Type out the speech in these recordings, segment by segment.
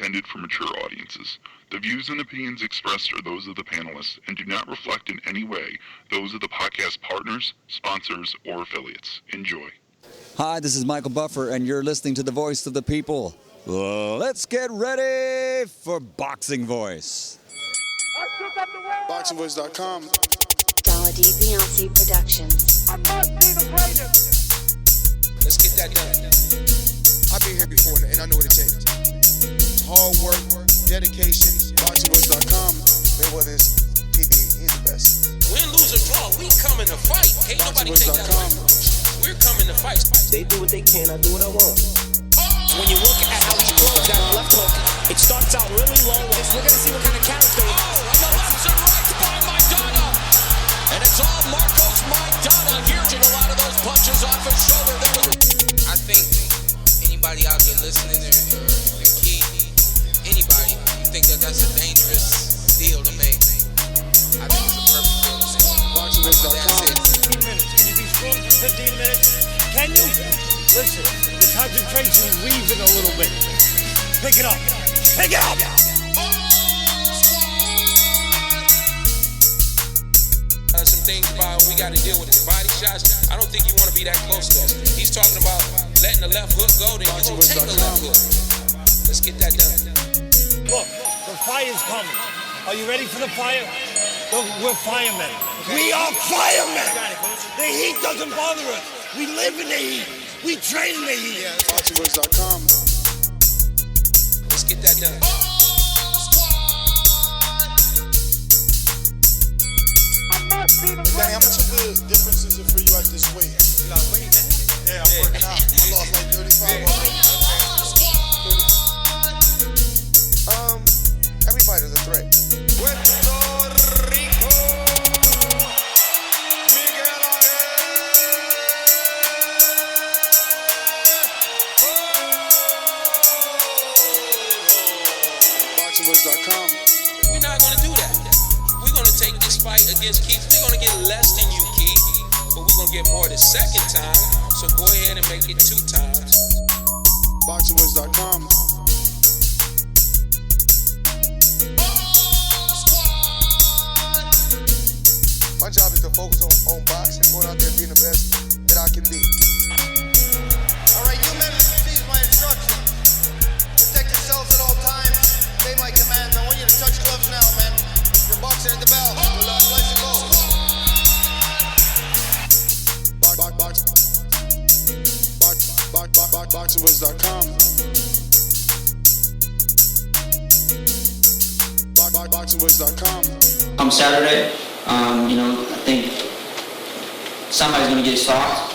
intended for mature audiences. The views and opinions expressed are those of the panelists and do not reflect in any way those of the podcast partners, sponsors, or affiliates. Enjoy. Hi, this is Michael Buffer, and you're listening to the Voice of the People. Let's get ready for Boxing Voice. BoxingVoice.com. Dollar D Beyonce Productions. I must be the greatest. Let's get that done. I've been here before, and I know what it takes. It's hard work, dedication. BoxingVoice.com. Mayweather is PB. He's the best. Win, lose, or draw, we coming to fight. Can't nobody take that away from us. We're coming to fight. They do what they can, I do what I want. When you look at how he throws that left hook, it starts out really low. We're going to see what kind of counter. Oh, and the lefts and rights by Maidana. And it's all Marcos Maidana here. A lot of those punches off his shoulder. I think anybody out there listening or the key, anybody, you think that that's a dangerous deal to make. I think it's a perfect deal to make. BoxingVoice.com. 15 minutes. Can you be strong for 15 minutes? Can you? Listen, the concentration's leaving a little bit. Pick it up. Pick it up! Some things about we got to deal with his body shots. I don't think you want to be that close to us. He's talking about letting the left hook go, then you don't take the left hook. Let's get that done. Look, the fire's coming. Are you ready for the fire? Look, we're firemen. We are firemen! The heat doesn't bother us. We live in the heat. We train in the heat. BoxingVoice.com. Let's get that done. Danny, how much of the difference is it for you at this weight? You lost weight, man. Yeah, I'm working out. I lost like 35. Every fighter's a threat. Puerto Rico. Miguel BoxingVoice.com. We're not going to do that. We're going to take this fight against Keith. We're going to get less than you, Keith, but we're going to get more the second time. So go ahead and make it 2 times. BoxingVoice.com. My job is to focus on boxing, going out there and being the best that I can be. All right, you men, please my instructions. Protect yourselves at all times. Obey my commands. I want you to touch gloves now, man. Your boxer at the bell. Place to go. BoxingVoice.com. BoxingVoice.com. Saturday, I think somebody's going to get stalked.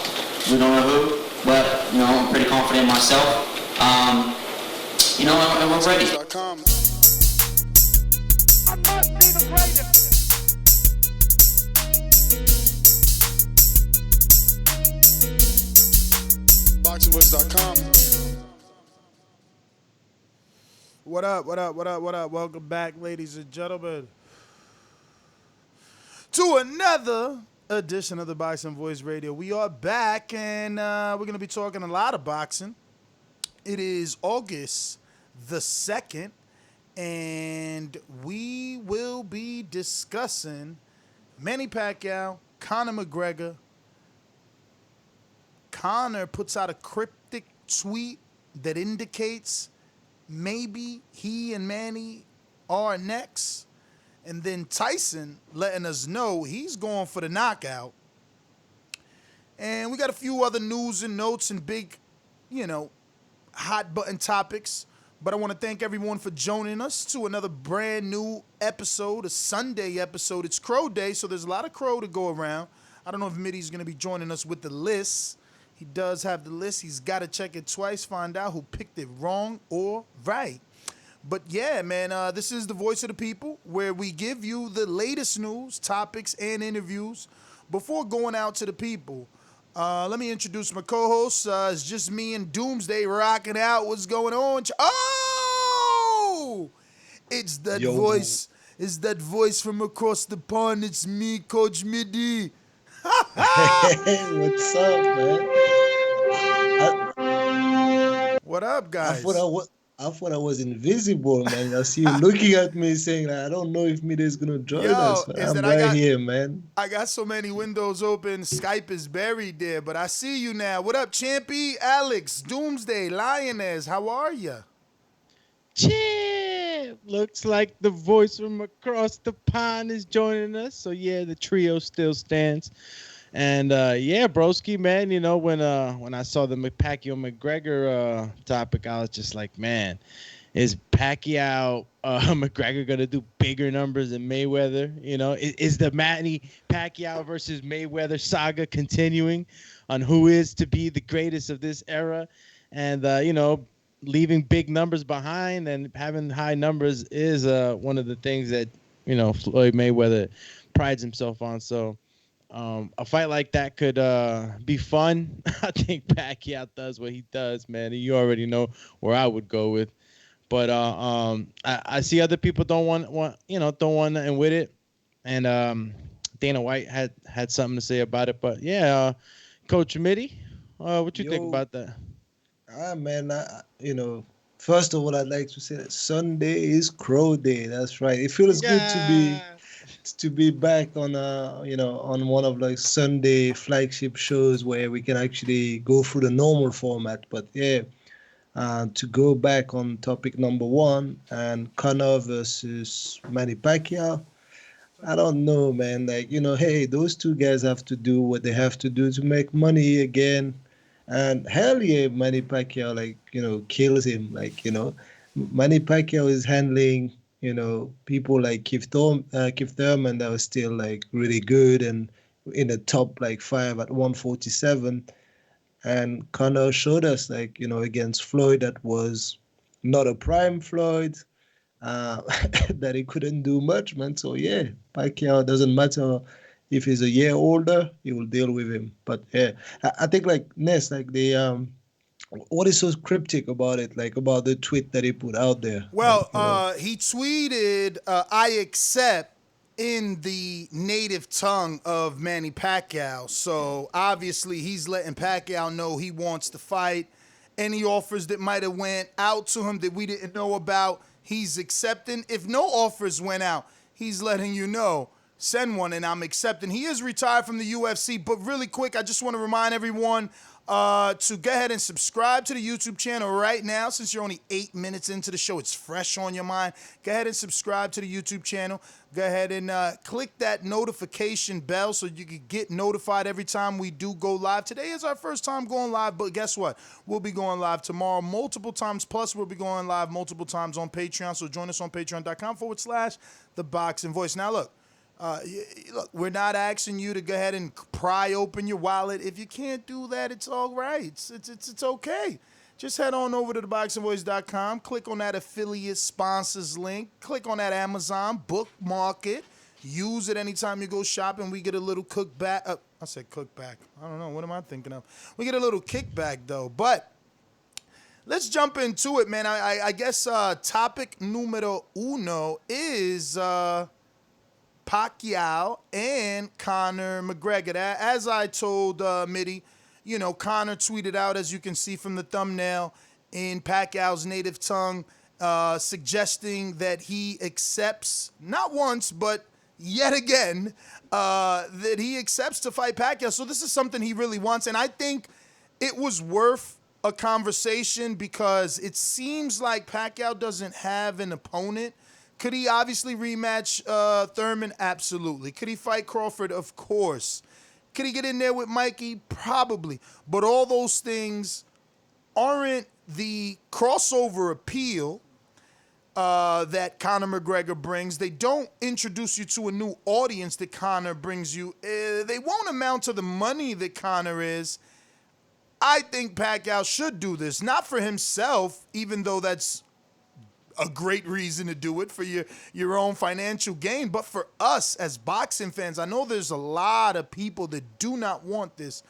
We don't know who, but, I'm pretty confident in myself. And we're ready. BoxingVoice.com. I must be the greatest. BoxingVoice.com. What up? Welcome back, ladies and gentlemen, to another edition of the Boxing Voice Radio. We are back, and we're going to be talking a lot of boxing. It is August the 2nd, and we will be discussing Manny Pacquiao, Conor McGregor. Conor puts out a cryptic tweet that indicates maybe he and Manny are next. And then Tyson letting us know he's going for the knockout. And we got a few other news and notes and big, hot button topics. But I want to thank everyone for joining us to another brand new episode, a Sunday episode. It's Crow Day, so there's a lot of crow to go around. I don't know if Mitty's going to be joining us with the list. He does have the list. He's got to check it twice, find out who picked it wrong or right. But yeah, man, this is the Voice of the People, where we give you the latest news, topics, and interviews before going out to the people. Let me introduce my co-host. It's just me and Doomsday rocking out. What's going on? Oh! It's that voice. It's that voice from across the pond. It's me, Coach Midi. What's up, man? What up, guys? I thought I was invisible, man. I see you looking at me saying, I don't know if Mida is gonna join Yo, us. is I'm that right here, man. I got so many windows open. Skype is buried there, but I see you now. What up, Champy? Alex, Doomsday, Lioness, how are you? Chip! Looks like the voice from across the pond is joining us. So yeah, the trio still stands. And yeah, broski, man, you know, when I saw the Pacquiao McGregor topic, I was just like, man, is Pacquiao McGregor gonna do bigger numbers than Mayweather? You know, is the Manny Pacquiao versus Mayweather saga continuing on who is to be the greatest of this era? And you know, leaving big numbers behind and having high numbers is one of the things that, you know, Floyd Mayweather prides himself on. So a fight like that could be fun. I think Pacquiao does what he does, man. You already know where I would go with. But I see other people don't want nothing with it. And Dana White had something to say about it. But yeah, Coach Mitty, what you think about that? Man, first of all, I'd like to say that Sunday is Crow Day. That's right. It feels good to be back on on one of like Sunday flagship shows where we can actually go through the normal format. But yeah, to go back on topic number one and Conor versus Manny Pacquiao. I don't know, man. Like, hey, those two guys have to do what they have to do to make money again. And hell yeah, Manny Pacquiao, like, kills him. Like, Manny Pacquiao is handling, people like Keith Thurman that was still like really good and in the top like 5 at 147. And Conor showed us, like, against Floyd, that was not a prime Floyd, that he couldn't do much, man. So yeah, Pacquiao, doesn't matter if he's a year older, he will deal with him. But yeah, I think like Ness, like what is so cryptic about it, like about the tweet that he put out there? Well, he tweeted, "I accept." In the native tongue of Manny Pacquiao. So obviously he's letting Pacquiao know he wants to fight. Any offers that might have went out to him that we didn't know about, he's accepting. If no offers went out, he's letting you know, send one and I'm accepting. He is retired from the UFC, but really quick, I just want to remind everyone to go ahead and subscribe to the YouTube channel right now. Since you're only 8 minutes into the show, it's fresh on your mind. Go ahead and subscribe to the YouTube channel. Go ahead and click that notification bell so you can get notified every time we do go live. Today is our first time going live, but guess what? We'll be going live tomorrow multiple times. Plus, we'll be going live multiple times on Patreon. So join us on patreon.com/The Boxing Voice. Now, look, we're not asking you to go ahead and pry open your wallet. If you can't do that, it's all right. It's okay. Just head on over to theboxingvoice.com, click on that affiliate sponsors link, click on that Amazon, bookmark it, use it anytime you go shopping. We get a little cookback. I said cookback. I don't know. What am I thinking of? We get a little kickback, though. But let's jump into it, man. I guess topic numero uno is Pacquiao and Conor McGregor. As I told Mitty, Conor tweeted out, as you can see from the thumbnail, in Pacquiao's native tongue, suggesting that he accepts, not once, but yet again, that he accepts to fight Pacquiao. So this is something he really wants. And I think it was worth a conversation because it seems like Pacquiao doesn't have an opponent. Could he obviously rematch Thurman? Absolutely. Could he fight Crawford? Of course. Could he get in there with Mikey? Probably. But all those things aren't the crossover appeal that Conor McGregor brings. They don't introduce you to a new audience that Conor brings you. They won't amount to the money that Conor is. I think Pacquiao should do this. Not for himself, even though that's a great reason to do it for your own financial gain, but for us as boxing fans. I know there's a lot of people that do not want this,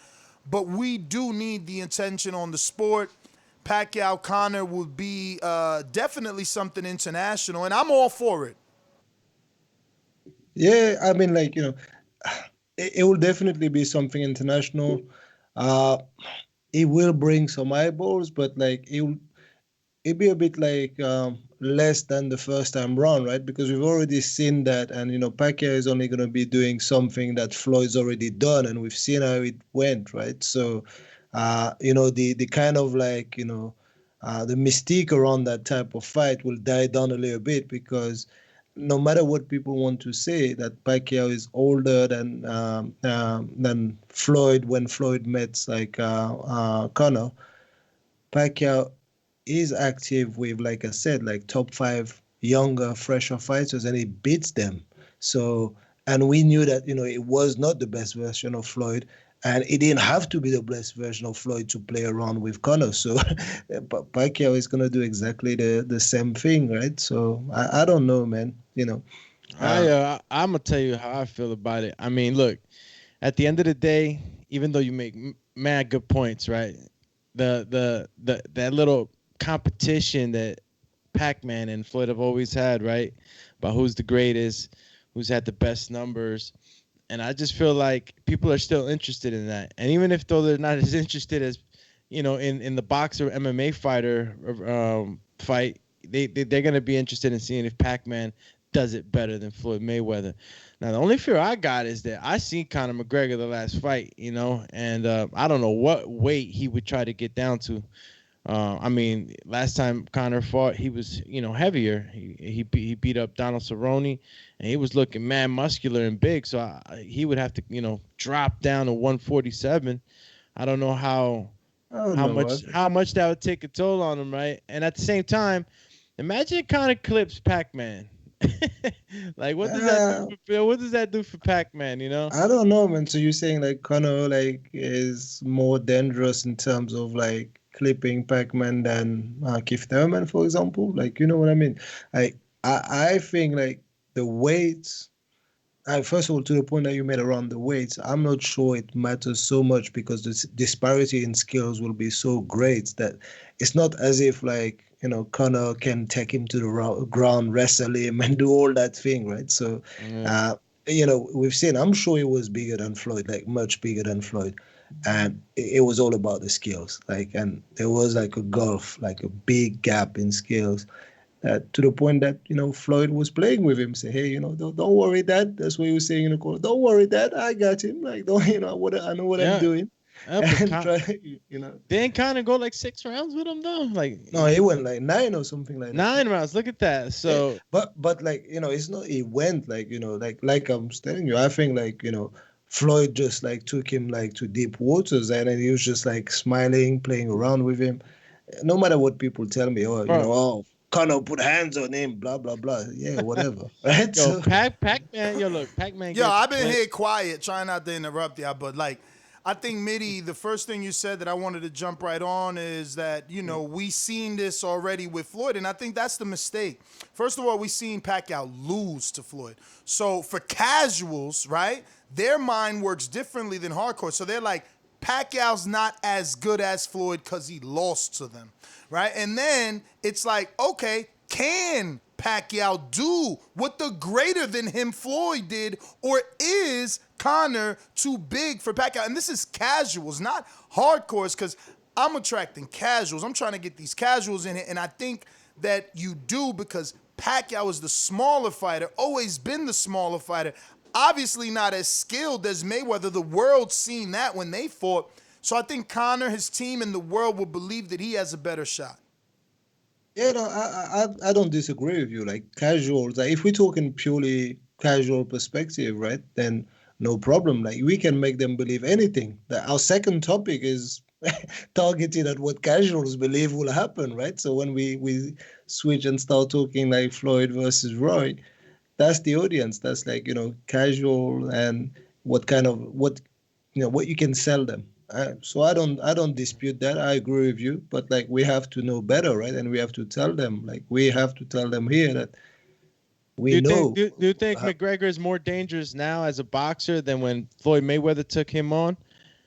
but we do need the attention on the sport. Pacquiao Conor would be definitely something international, and I'm all for it. Yeah, I mean, like, it will definitely be something international. It will bring some eyeballs, but like it it'd be a bit like less than the first time round, right? Because we've already seen that, and Pacquiao is only going to be doing something that Floyd's already done, and we've seen how it went, right? So, the kind of like the mystique around that type of fight will die down a little bit, because no matter what people want to say, that Pacquiao is older than Floyd when Floyd met like Conor. Pacquiao is active with, like I said, like top 5 younger, fresher fighters, and he beats them. So, and we knew that, it was not the best version of Floyd, and it didn't have to be the best version of Floyd to play around with Conor. So, Pacquiao is going to do exactly the same thing, right? So, I don't know, man. I'm going to tell you how I feel about it. I mean, look, at the end of the day, even though you make mad good points, right? That little competition that Pac-Man and Floyd have always had, right? About who's the greatest, who's had the best numbers. And I just feel like people are still interested in that. And even if though they're not as interested as, in the boxer MMA fighter fight, they're going to be interested in seeing if Pac-Man does it better than Floyd Mayweather. Now, the only fear I got is that I seen Conor McGregor the last fight, and I don't know what weight he would try to get down to. I mean, last time Conor fought, he was, heavier. He beat up Donald Cerrone, and he was looking mad muscular and big. So he would have to, drop down to 147. I don't know how much that would take a toll on him, right? And at the same time, imagine Conor clips Pac-Man. Like, what does that do for Pac-Man? I don't know, man. So you're saying like Conor is more dangerous in terms of like clipping Pac-Man than Keith Thurman, for example? Like, you know what I mean? I think like the weights. First of all, to the point that you made around the weights, I'm not sure it matters so much, because the disparity in skills will be so great that it's not as if like, Conor can take him to the ground, wrestle him, and do all that thing, right? So, we've seen, I'm sure he was bigger than Floyd, like much bigger than Floyd. And it was all about the skills. Like, and there was like a gulf, like a big gap in skills. To the point that, Floyd was playing with him, say, hey, don't worry, Dad. That's what he was saying in the corner. Don't worry, Dad. I got him. Like, don't, I know what I'm doing. Didn't Conor go like 6 rounds with him though? Like, no, he went like 9 or something like that. 9 rounds. Look at that. So, yeah. But like, it's not. He went like, like I'm telling you. I think like, Floyd just like took him like to deep waters, and then he was just like smiling, playing around with him. No matter what people tell me, Conor put hands on him, blah blah blah. Yeah, whatever. Right? Yo, Pac-Man. Yo, look, Pac-Man. Yo, I've been here quiet, trying not to interrupt y'all, but like, I think, Mitty, the first thing you said that I wanted to jump right on is that, we seen this already with Floyd, and I think that's the mistake. First of all, we seen Pacquiao lose to Floyd. So for casuals, right, their mind works differently than hardcore. So they're like, Pacquiao's not as good as Floyd because he lost to them, right? And then it's like, okay, can Pacquiao do what the greater than him Floyd did, or is Conor too big for Pacquiao? And this is casuals, not hardcores, because I'm attracting casuals. I'm trying to get these casuals in it, and I think that you do, because Pacquiao is the smaller fighter, always been the smaller fighter, obviously not as skilled as Mayweather. The world's seen that when they fought. So I think Conor, his team, and the world will believe that he has a better shot. Yeah, no, I don't disagree with you. Like casuals, like if we're talking purely casual perspective, right, then no problem. Like we can make them believe anything. Our second topic is targeted at what casuals believe will happen, right? So when we switch and start talking like Floyd versus Roy, that's the audience. That's like, casual and what you can sell them. So I don't dispute that. I agree with you, but like we have to know better, right? And we have to tell them, like we have to tell them here that we know. Do you think McGregor is more dangerous now as a boxer than when Floyd Mayweather took him on?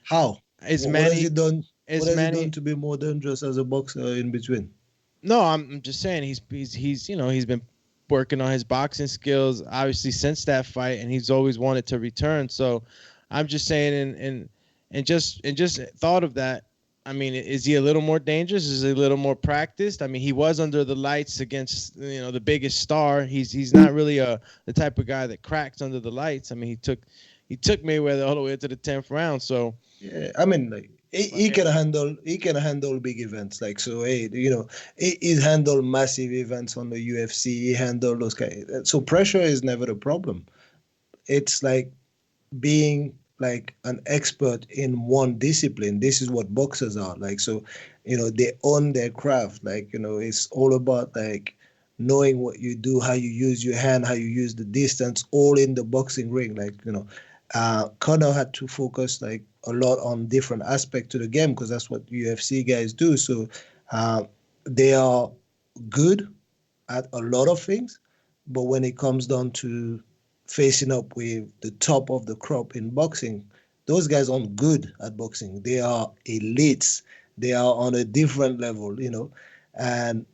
How? What has he done to be more dangerous as a boxer in between? No, I'm just saying he's been working on his boxing skills obviously since that fight, and he's always wanted to return. So I'm just saying, and just thought of that. I mean, is he a little more dangerous? Is he a little more practiced? I mean, he was under the lights against the biggest star. He's not really the type of guy that cracks under the lights. I mean, he took Mayweather all the way to the 10th round. So yeah, I mean, like he can handle big events. Like so, hey, he handled massive events on the UFC. He handled those guys. So pressure is never the problem. It's like being like an expert in one discipline. This is what boxers are like. So, they own their craft. Like, it's all about like knowing what you do, how you use your hand, how you use the distance, all in the boxing ring. Like, Conor had to focus like a lot on different aspects to the game because that's what UFC guys do. So they are good at a lot of things, but when it comes down to facing up with the top of the crop in boxing, those guys aren't good at boxing. They are elites. They are on a different level, and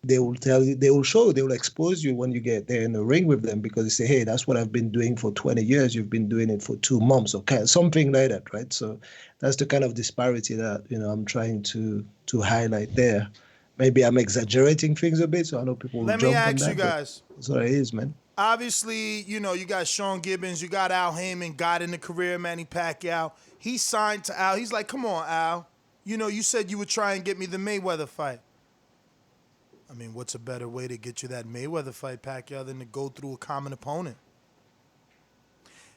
they will tell you, they will expose you when you get there in the ring with them because they say, hey, that's what I've been doing for 20 years. You've been doing it for 2 months or something like that, right? So that's the kind of disparity that, I'm trying to highlight there. Maybe I'm exaggerating things a bit, so I know people will Let jump me on ask that. you guys. That's what it is, man. Obviously, you got Sean Gibbons, you got Al Heyman, got in the career Manny Pacquiao. He signed to Al. He's like, come on, Al. You said you would try and get me the Mayweather fight. I mean, what's a better way to get you that Mayweather fight, Pacquiao, than to go through a common opponent?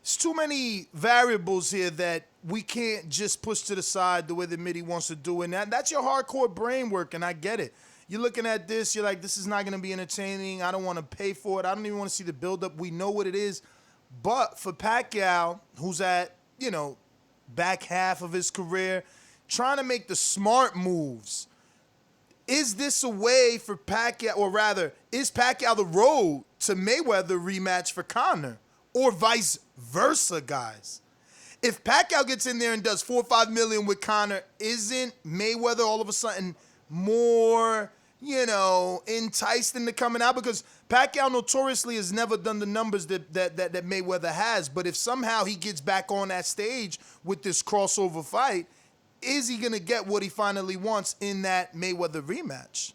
It's too many variables here that we can't just push to the side the way the Mitty wants to do it. And that's your hardcore brain work, and I get it. You're looking at this, you're like, this is not going to be entertaining. I don't want to pay for it. I don't even want to see the buildup. We know what it is. But for Pacquiao, who's at, back half of his career, trying to make the smart moves, is this a way for Pacquiao, or rather, is Pacquiao the road to Mayweather rematch for Conor? Or vice versa, guys? If Pacquiao gets in there and does $4 or $5 million with Conor, isn't Mayweather all of a sudden more, enticed into coming out? Because Pacquiao notoriously has never done the numbers that Mayweather has. But if somehow he gets back on that stage with this crossover fight, is he going to get what he finally wants in that Mayweather rematch?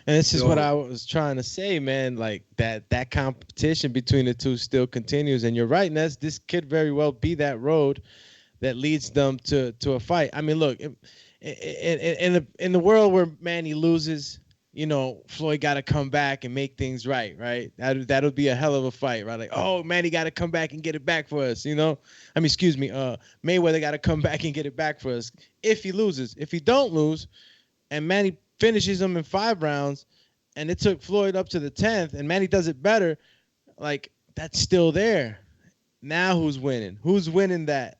And this is what I was trying to say, man. Like that competition between the two still continues. And you're right, Ness. This could very well be that road that leads them to a fight. I mean, look, in the world where Manny loses, Floyd got to come back and make things right? That'll be a hell of a fight, right? Like, oh, Manny got to come back and get it back for us, Mayweather got to come back and get it back for us if he loses. If he don't lose, and Manny finishes him in 5 rounds, and it took Floyd up to the 10th, and Manny does it better, like, that's still there. Now who's winning? Who's winning that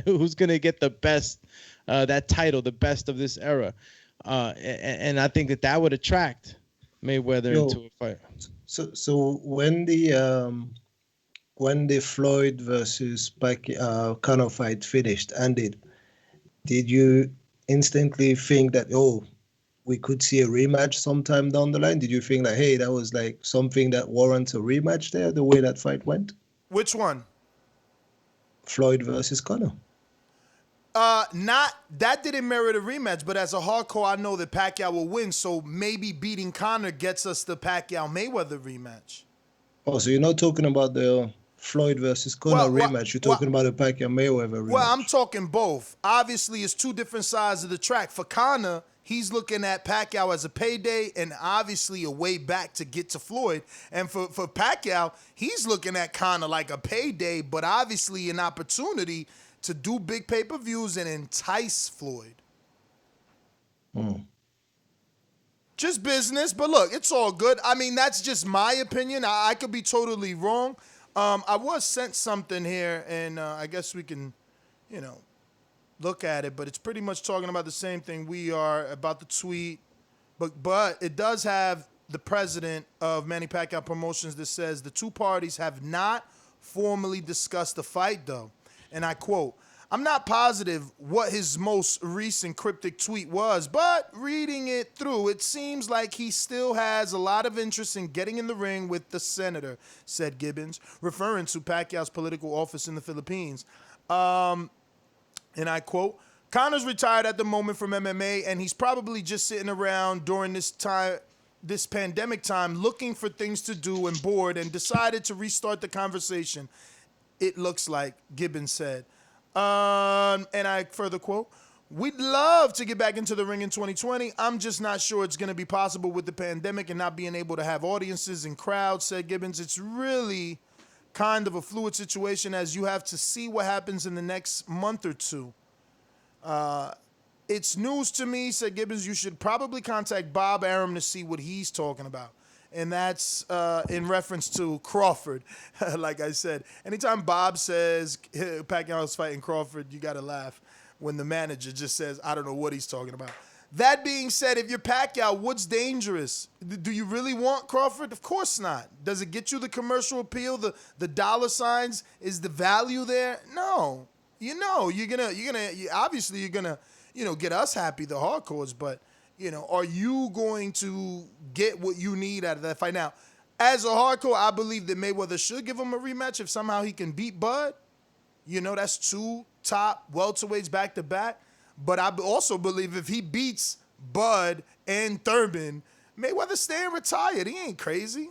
who's going to get the best, that title, the best of this era? And I think that would attract Mayweather into a fight. So when the Floyd versus Conor fight finished, ended, did you instantly think that, we could see a rematch sometime down the line? Did you think that, hey, that was like something that warrants a rematch there, the way that fight went? Which one? Floyd versus Conor. That didn't merit a rematch, but as a hardcore, I know that Pacquiao will win, so maybe beating Conor gets us the Pacquiao-Mayweather rematch. Oh, so you're not talking about the Floyd versus Conor rematch. You're talking about the Pacquiao-Mayweather rematch. Well, I'm talking both. Obviously, it's two different sides of the track. For Conor, he's looking at Pacquiao as a payday and obviously a way back to get to Floyd. And for Pacquiao, he's looking at Conor like a payday, but obviously an opportunity to do big pay-per-views and entice Floyd. Just business, but look, it's all good. I mean, that's just my opinion. I could be totally wrong. I was sent something here, and I guess we can, look at it, but it's pretty much talking about the same thing we are about the tweet. But it does have the president of Manny Pacquiao Promotions that says the two parties have not formally discussed the fight, though. And I quote, "I'm not positive what his most recent cryptic tweet was, but reading it through, it seems like he still has a lot of interest in getting in the ring with the senator," said Gibbons, referring to Pacquiao's political office in the Philippines. And I quote, Conor's retired at the moment from MMA, and he's probably just sitting around during this time, this pandemic time, looking for things to do and bored, and decided to restart the conversation. It looks like Gibbons said. And I further quote, "We'd love to get back into the ring in 2020. I'm just not sure it's going to be possible with the pandemic and not being able to have audiences and crowds," said Gibbons. "It's really kind of a fluid situation as you have to see what happens in the next month or two. It's news to me," said Gibbons. "You should probably contact Bob Arum to see what he's talking about." And that's in reference to Crawford. Like I said, anytime Bob says Pacquiao's fighting Crawford, you got to laugh when the manager just says, "I don't know what he's talking about." That being said, if you're Pacquiao, what's dangerous? Do you really want Crawford? Of course not. Does it get you the commercial appeal, the dollar signs? Is the value there? No. Obviously you're gonna, get us happy, the hardcores, but, are you going to get what you need out of that fight? Now, as a hardcore, I believe that Mayweather should give him a rematch if somehow he can beat Bud. That's 2 top welterweights back to back. But I also believe if he beats Bud and Thurman, Mayweather staying retired. He ain't crazy.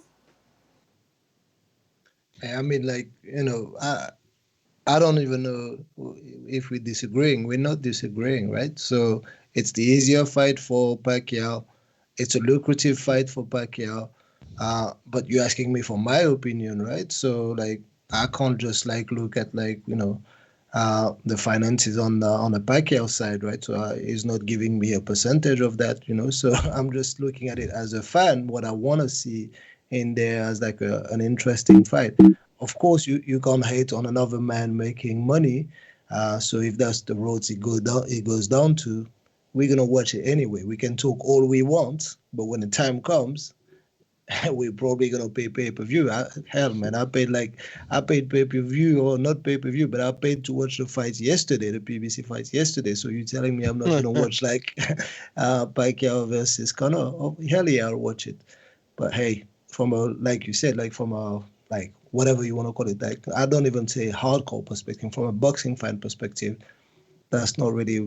I mean, I don't even know if we're disagreeing. We're not disagreeing, right? So it's the easier fight for Pacquiao. It's a lucrative fight for Pacquiao. But you're asking me for my opinion, right? So, I can't just, look at, the finances on the Pacquiao side, right? So he's not giving me a percentage of that, So I'm just looking at it as a fan, what I want to see in there as an interesting fight. Of course, you can't hate on another man making money. So if that's the roads it goes down to, we're gonna watch it anyway. We can talk all we want, but when the time comes, we're probably gonna pay pay-per-view. Hell, man, I paid pay-per-view, or not pay-per-view, but I paid to watch the fights yesterday, the PBC fights yesterday. So you're telling me I'm not gonna watch Pacquiao versus Conor? Oh, hell yeah, I'll watch it. But hey, from a whatever you want to call it, I don't even say hardcore perspective. From a boxing fan perspective, that's not really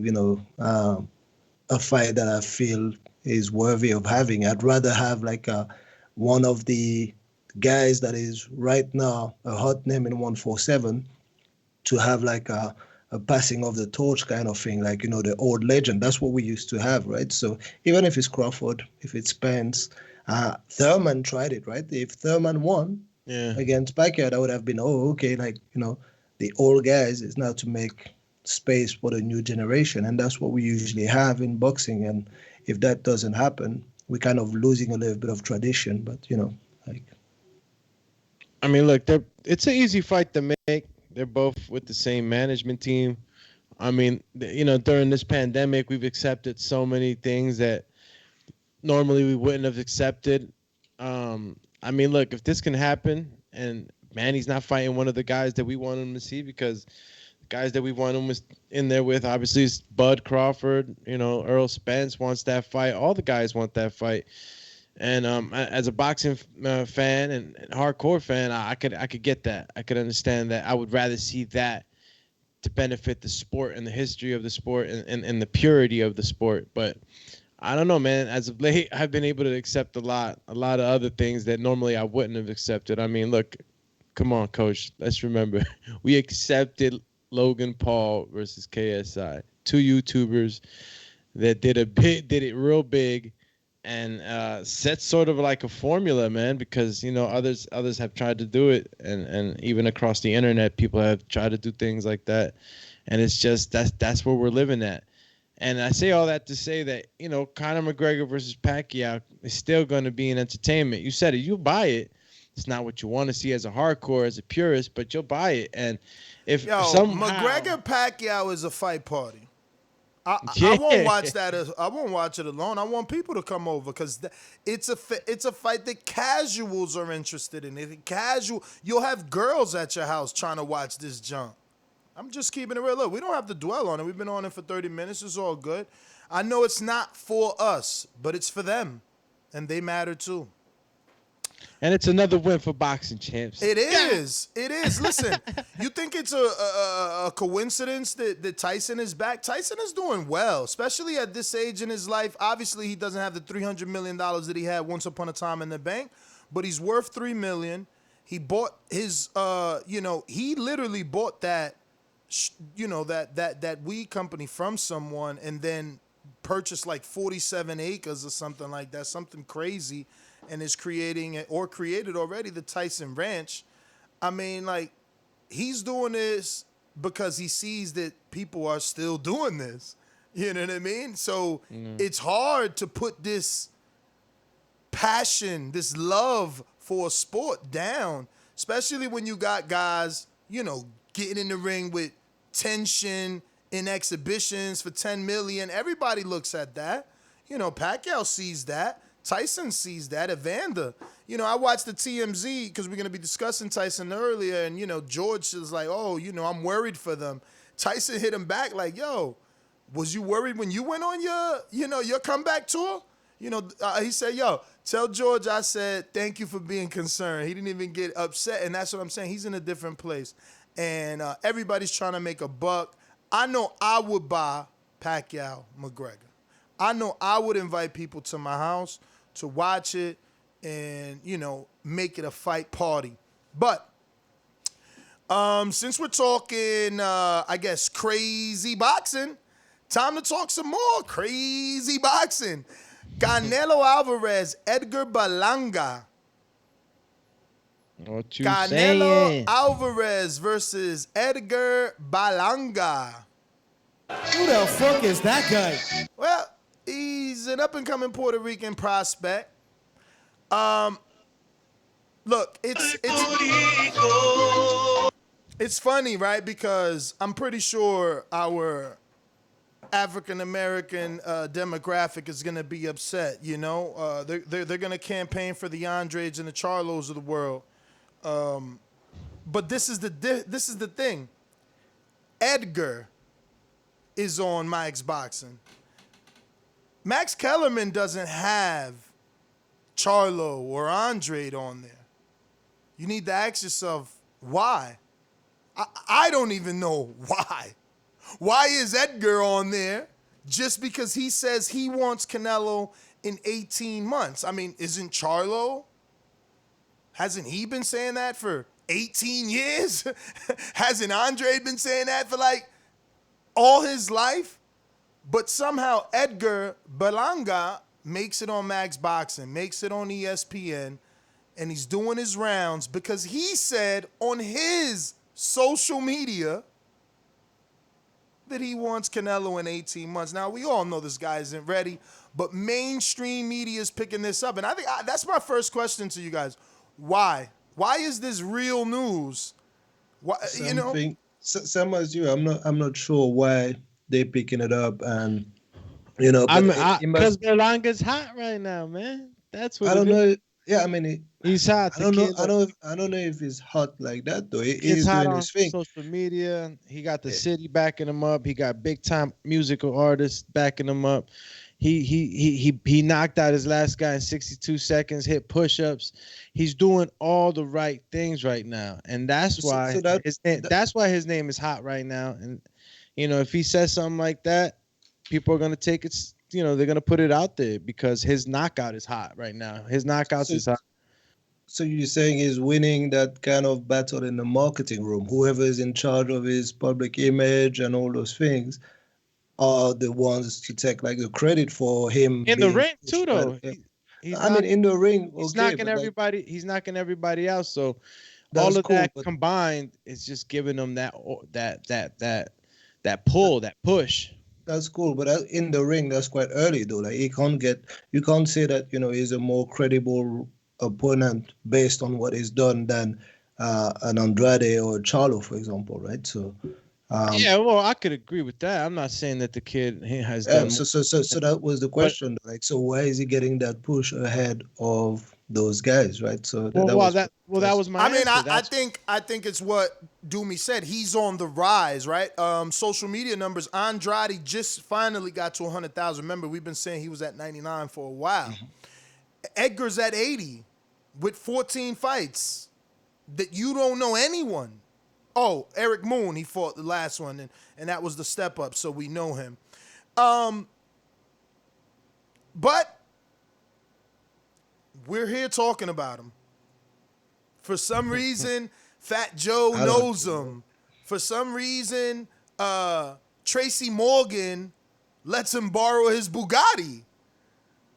a fight that I feel is worthy of having. I'd rather have one of the guys that is right now a hot name in 147 to have a passing of the torch kind of thing, the old legend. That's what we used to have, right? So even if it's Crawford, if it's Spence, Thurman tried it, right? If Thurman won against Pacquiao, that would have been, the old guys is now to make space for the new generation. And that's what we usually have in boxing. And if that doesn't happen, we're kind of losing a little bit of tradition. But, I mean, look, it's an easy fight to make. They're both with the same management team. I mean, during this pandemic, we've accepted so many things that normally we wouldn't have accepted. I mean, look, if this can happen and Manny's not fighting one of the guys that we want him to see, because the guys that we want him in there with, obviously, is Bud Crawford, Earl Spence wants that fight. All the guys want that fight. And as a boxing fan and hardcore fan, I could get that. I could understand that. I would rather see that to benefit the sport and the history of the sport and the purity of the sport. But I don't know, man. As of late, I've been able to accept a lot of other things that normally I wouldn't have accepted. I mean, look, come on, Coach. Let's remember, we accepted Logan Paul versus KSI, 2 YouTubers that did it real big, and set sort of like a formula, man. Because others have tried to do it, and even across the internet, people have tried to do things like that, and it's just that's where we're living at. And I say all that to say that, Conor McGregor versus Pacquiao is still going to be an entertainment. You said it. You'll buy it. It's not what you want to see as a hardcore, as a purist, but you'll buy it. And if somehow McGregor Pacquiao is a fight party. I won't watch that. I won't watch it alone. I want people to come over because it's a fight that casuals are interested in. You'll have girls at your house trying to watch this junk. I'm just keeping it real. Look, we don't have to dwell on it. We've been on it for 30 minutes. It's all good. I know it's not for us, but it's for them, and they matter too. And it's another win for boxing champs. It is. It is. Listen, you think it's a coincidence that Tyson is back? Tyson is doing well, especially at this age in his life. Obviously, he doesn't have the $300 million that he had once upon a time in the bank, but he's worth $3 million. He bought his, he literally bought that, that weed company from someone and then purchased like 47 acres or something like that, something crazy, and is creating it or created already the Tyson Ranch. I mean, like, he's doing this because he sees that people are still doing this. You know what I mean? So it's hard to put this passion, this love for a sport down, especially when you got guys, getting in the ring with tension in exhibitions for 10 million. Everybody looks at that. Pacquiao sees that. Tyson sees that. Evander. I watched the TMZ because we're going to be discussing Tyson earlier, and, George is like, oh, I'm worried for them. Tyson hit him back like, yo, was you worried when you went on your comeback tour? He said, yo, tell George I said thank you for being concerned. He didn't even get upset, and that's what I'm saying. He's in a different place, and everybody's trying to make a buck. I know I would buy Pacquiao McGregor. I know I would invite people to my house to watch it and, make it a fight party. But since we're talking, I guess, crazy boxing, time to talk some more crazy boxing. Canelo Alvarez, Edgar Berlanga. What you Canelo saying? Alvarez versus Edgar Berlanga. Who the fuck is that guy? Well, he's an up-and-coming Puerto Rican prospect. Look, it's funny, right? Because I'm pretty sure our African-American demographic is going to be upset, They're going to campaign for the Andres and the Charlos of the world. But this is the thing. Edgar is on Mike's Boxing. Max Kellerman doesn't have Charlo or Andre on there. You need to ask yourself, why? I don't even know why. Why is Edgar on there just because he says he wants Canelo in 18 months? I mean, isn't Charlo? Hasn't he been saying that for 18 years? Hasn't Andre been saying that for like all his life? But somehow Edgar Berlanga makes it on Max Boxing, makes it on ESPN, and he's doing his rounds because he said on his social media that he wants Canelo in 18 months. Now, we all know this guy isn't ready, but mainstream media is picking this up. And I think that's my first question to you guys. Why? Why is this real news? Why, Same as you. I'm not sure why they're picking it up, and because Berlanga's hot right now, man. That's what I don't know. Yeah, I mean, he's hot. I don't know if he's hot like that though. He's hot doing on his thing. social media. He got the city backing him up. He got big time musical artists backing him up. He knocked out his last guy in 62 seconds. Hit push-ups. He's doing all the right things right now, and that's why that's why his name is hot right now. And if he says something like that, people are gonna take it. They're gonna put it out there because his knockout is hot right now. His knockouts is hot. So you're saying he's winning that kind of battle in the marketing room. Whoever is in charge of his public image and all those things are the ones to take like the credit for him in the ring too, though. In the ring, he's knocking everybody. He's knocking everybody else. So all of that combined is just giving him that pull, that push. That's cool, but in the ring, that's quite early though. Like you can't say that he's a more credible opponent based on what he's done than an Andrade or Charlo, for example, right? So well, I could agree with that. I'm not saying that the kid has done. So that was the question. Like, so why is he getting that push ahead of those guys, right? So that was my. I mean, I think it's what Doomy said. He's on the rise, right? Social media numbers. Andrade just finally got to 100,000. Remember, we've been saying he was at 99 for a while. Mm-hmm. Edgar's at 80. with 14 fights that you don't know anyone. Oh, Eric Moon, he fought the last one, and that was the step up, so we know him. But we're here talking about him. For some reason, Fat Joe knows him. For some reason, Tracy Morgan lets him borrow his Bugatti.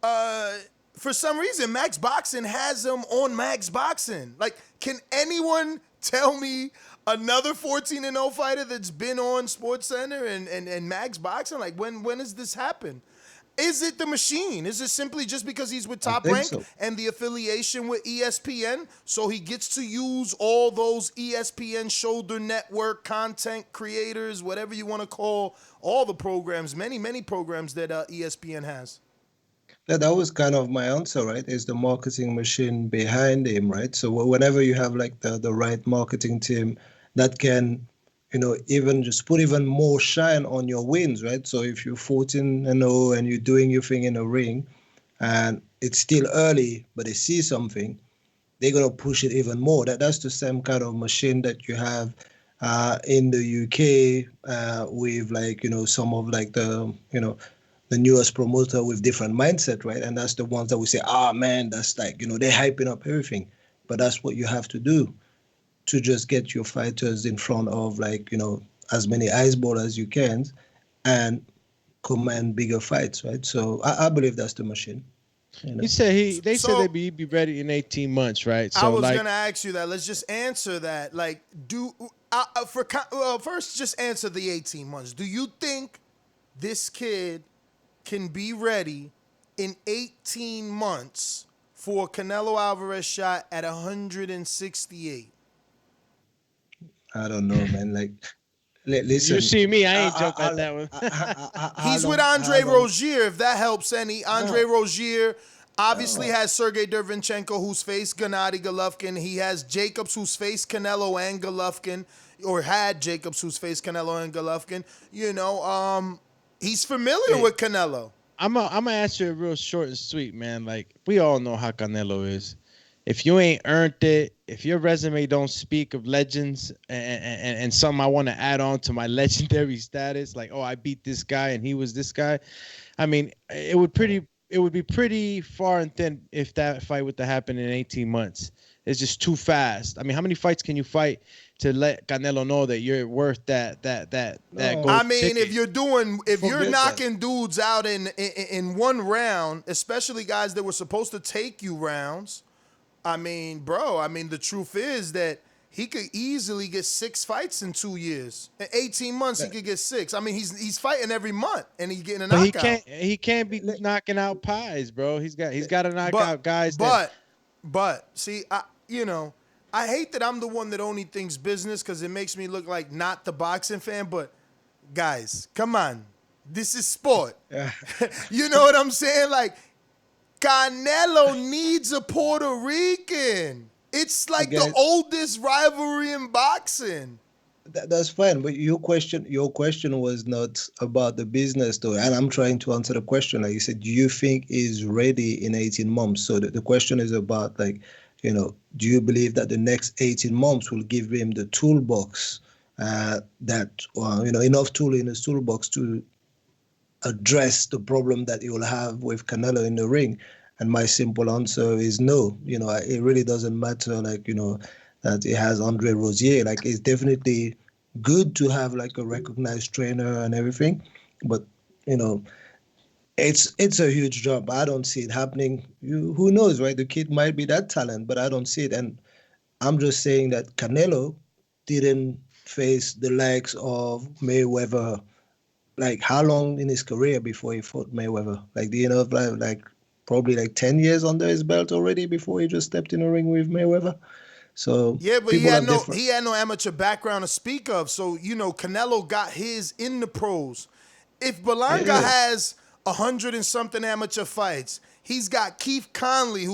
For some reason, Max Boxing has him on Max Boxing. Like, can anyone tell me another 14-0 fighter that's been on SportsCenter and Max Boxing? Like, when has this happened? Is it the machine? Is it simply just because he's with Top Rank and the affiliation with ESPN, so he gets to use all those ESPN shoulder network content creators, whatever you want to call all the programs, many programs that ESPN has? Yeah, that was kind of my answer, right? Is the marketing machine behind him, right? So whenever you have like the right marketing team that can, even just put even more shine on your wins, right? So if you're 14-0 and you're doing your thing in a ring and it's still early, but they see something, they're going to push it even more. That's the same kind of machine that you have in the UK with like, some of like the newest promoter with different mindset, right? And that's the ones that we say, man, that's like, they're hyping up everything. But that's what you have to do to just get your fighters in front of like, as many eyeball as you can and command bigger fights, right? So I believe that's the machine. You said they said they'd be ready in 18 months, right? So I was gonna ask you that. Let's just answer that. Like, first just answer the 18 months. Do you think this kid can be ready in 18 months for Canelo Alvarez shot at 168? I don't know, man. Like, listen. You see me, I ain't joking at that one. He's with Andre Rozier, if that helps any. Andre Rozier obviously has Sergey Derevyanchenko, who's faced Gennady Golovkin. He has Jacobs, who's faced Canelo and Golovkin, or had Jacobs, who's faced Canelo and Golovkin. He's familiar with Canelo. I'm gonna answer it real short and sweet, man. Like, we all know how Canelo is. If you ain't earned it, if your resume don't speak of legends and something I want to add on to my legendary status, like, I beat this guy and he was this guy. I mean, it would be pretty far and thin if that fight would to happen in 18 months. It's just too fast. I mean, how many fights can you fight to let Canelo know that you're worth that gold I mean, ticket? if you're knocking dudes out in one round, especially guys that were supposed to take you rounds, I mean, bro, the truth is that he could easily get 6 fights in 2 years. In 18 months, he could get 6. I mean, he's fighting every month, and he's getting a knockout. He can't be knocking out pies, bro. He's got to knock out guys. But see, I hate that I'm the one that only thinks business because it makes me look like not the boxing fan. But guys, come on, this is sport. You know what I'm saying? Like, Canelo needs a Puerto Rican. It's like the oldest rivalry in boxing. That's fine, but your question was not about the business, though, and I'm trying to answer the question. Like you said, do you think he's ready in 18 months? So the question is about, like, do you believe that the next 18 months will give him the toolbox enough tool in his toolbox to address the problem that he will have with Canelo in the ring? And my simple answer is no. It really doesn't matter, like, that he has Andre Rozier. Like, it's definitely good to have like a recognized trainer and everything, but it's a huge job. I don't see it happening. Who knows, right? The kid might be that talent, but I don't see it. And I'm just saying that Canelo didn't face the likes of Mayweather. Like, how long in his career before he fought Mayweather? Like, do you know, like probably like 10 years under his belt already before he just stepped in a ring with Mayweather. So yeah, but he had no amateur background to speak of. So Canelo got his in the pros. If Berlanga has 100 and something amateur fights, he's got Keith Conley,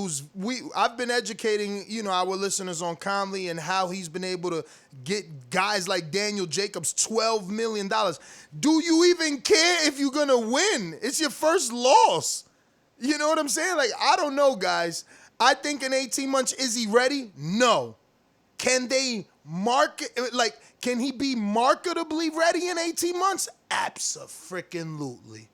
I've been educating our listeners on Conley and how he's been able to get guys like Daniel Jacobs $12 million. Do you even care if you're gonna win? It's your first loss. You know what I'm saying? Like, I don't know, guys. I think in 18 months, is he ready? No. Can they market, like, can he be marketably ready in 18 months? Abso-freaking-lutely.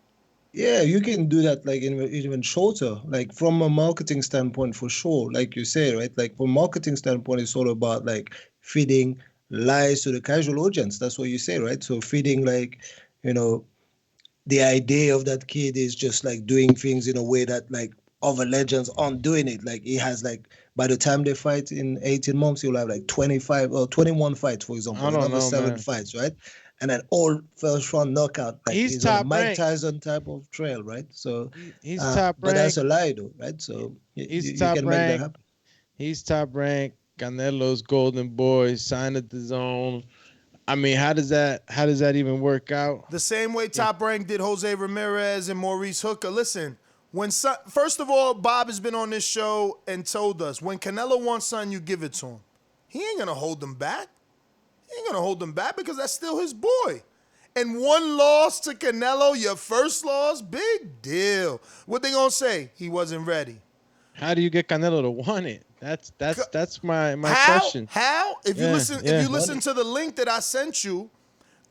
Yeah, you can do that like even shorter, like from a marketing standpoint for sure. Like you say, right? Like from a marketing standpoint, it's all about like feeding lies to the casual audience. That's what you say, right? So feeding like, you know, the idea of that kid is just like doing things in a way that like other legends aren't doing it. Like he has like by the time they fight in 18 months, he'll have like 25 or 21 fights, for example, I don't another know, 7 man. fights, right? And then all first round knockout. Like He's he's on a top Mike ranked. Tyson type of trail, right? So He's top but that's ranked. a lie though, right? So He's you top can make that ranked. happen. He's top ranked. Canelo's golden boy, signed at the zone. I mean, how does that even work out? The same way Top Rank did Jose Ramirez and Maurice Hooker. Listen, first of all, Bob has been on this show and told us when Canelo wants something, you give it to him. He ain't gonna hold them back. He ain't gonna hold them back because that's still his boy. And one loss to Canelo, your first loss, big deal. What they gonna say? He wasn't ready. How do you get Canelo to want it? That's my question. How? If you listen to the link that I sent you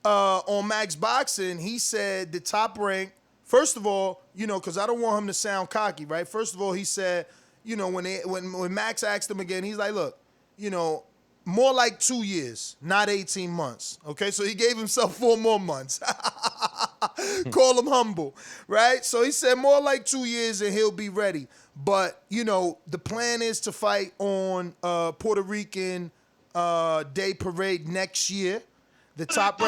on Max Boxing, he said the Top Rank. First of all, you know, because I don't want him to sound cocky, right? First of all, he said, you know, when Max asked him again, he's like, look, you know, more like 2 years, not 18 months. Okay, so he gave himself 4 more months. Call him humble, right? So he said more like 2 years and he'll be ready. But, you know, the plan is to fight on Puerto Rican Day Parade next year. The Top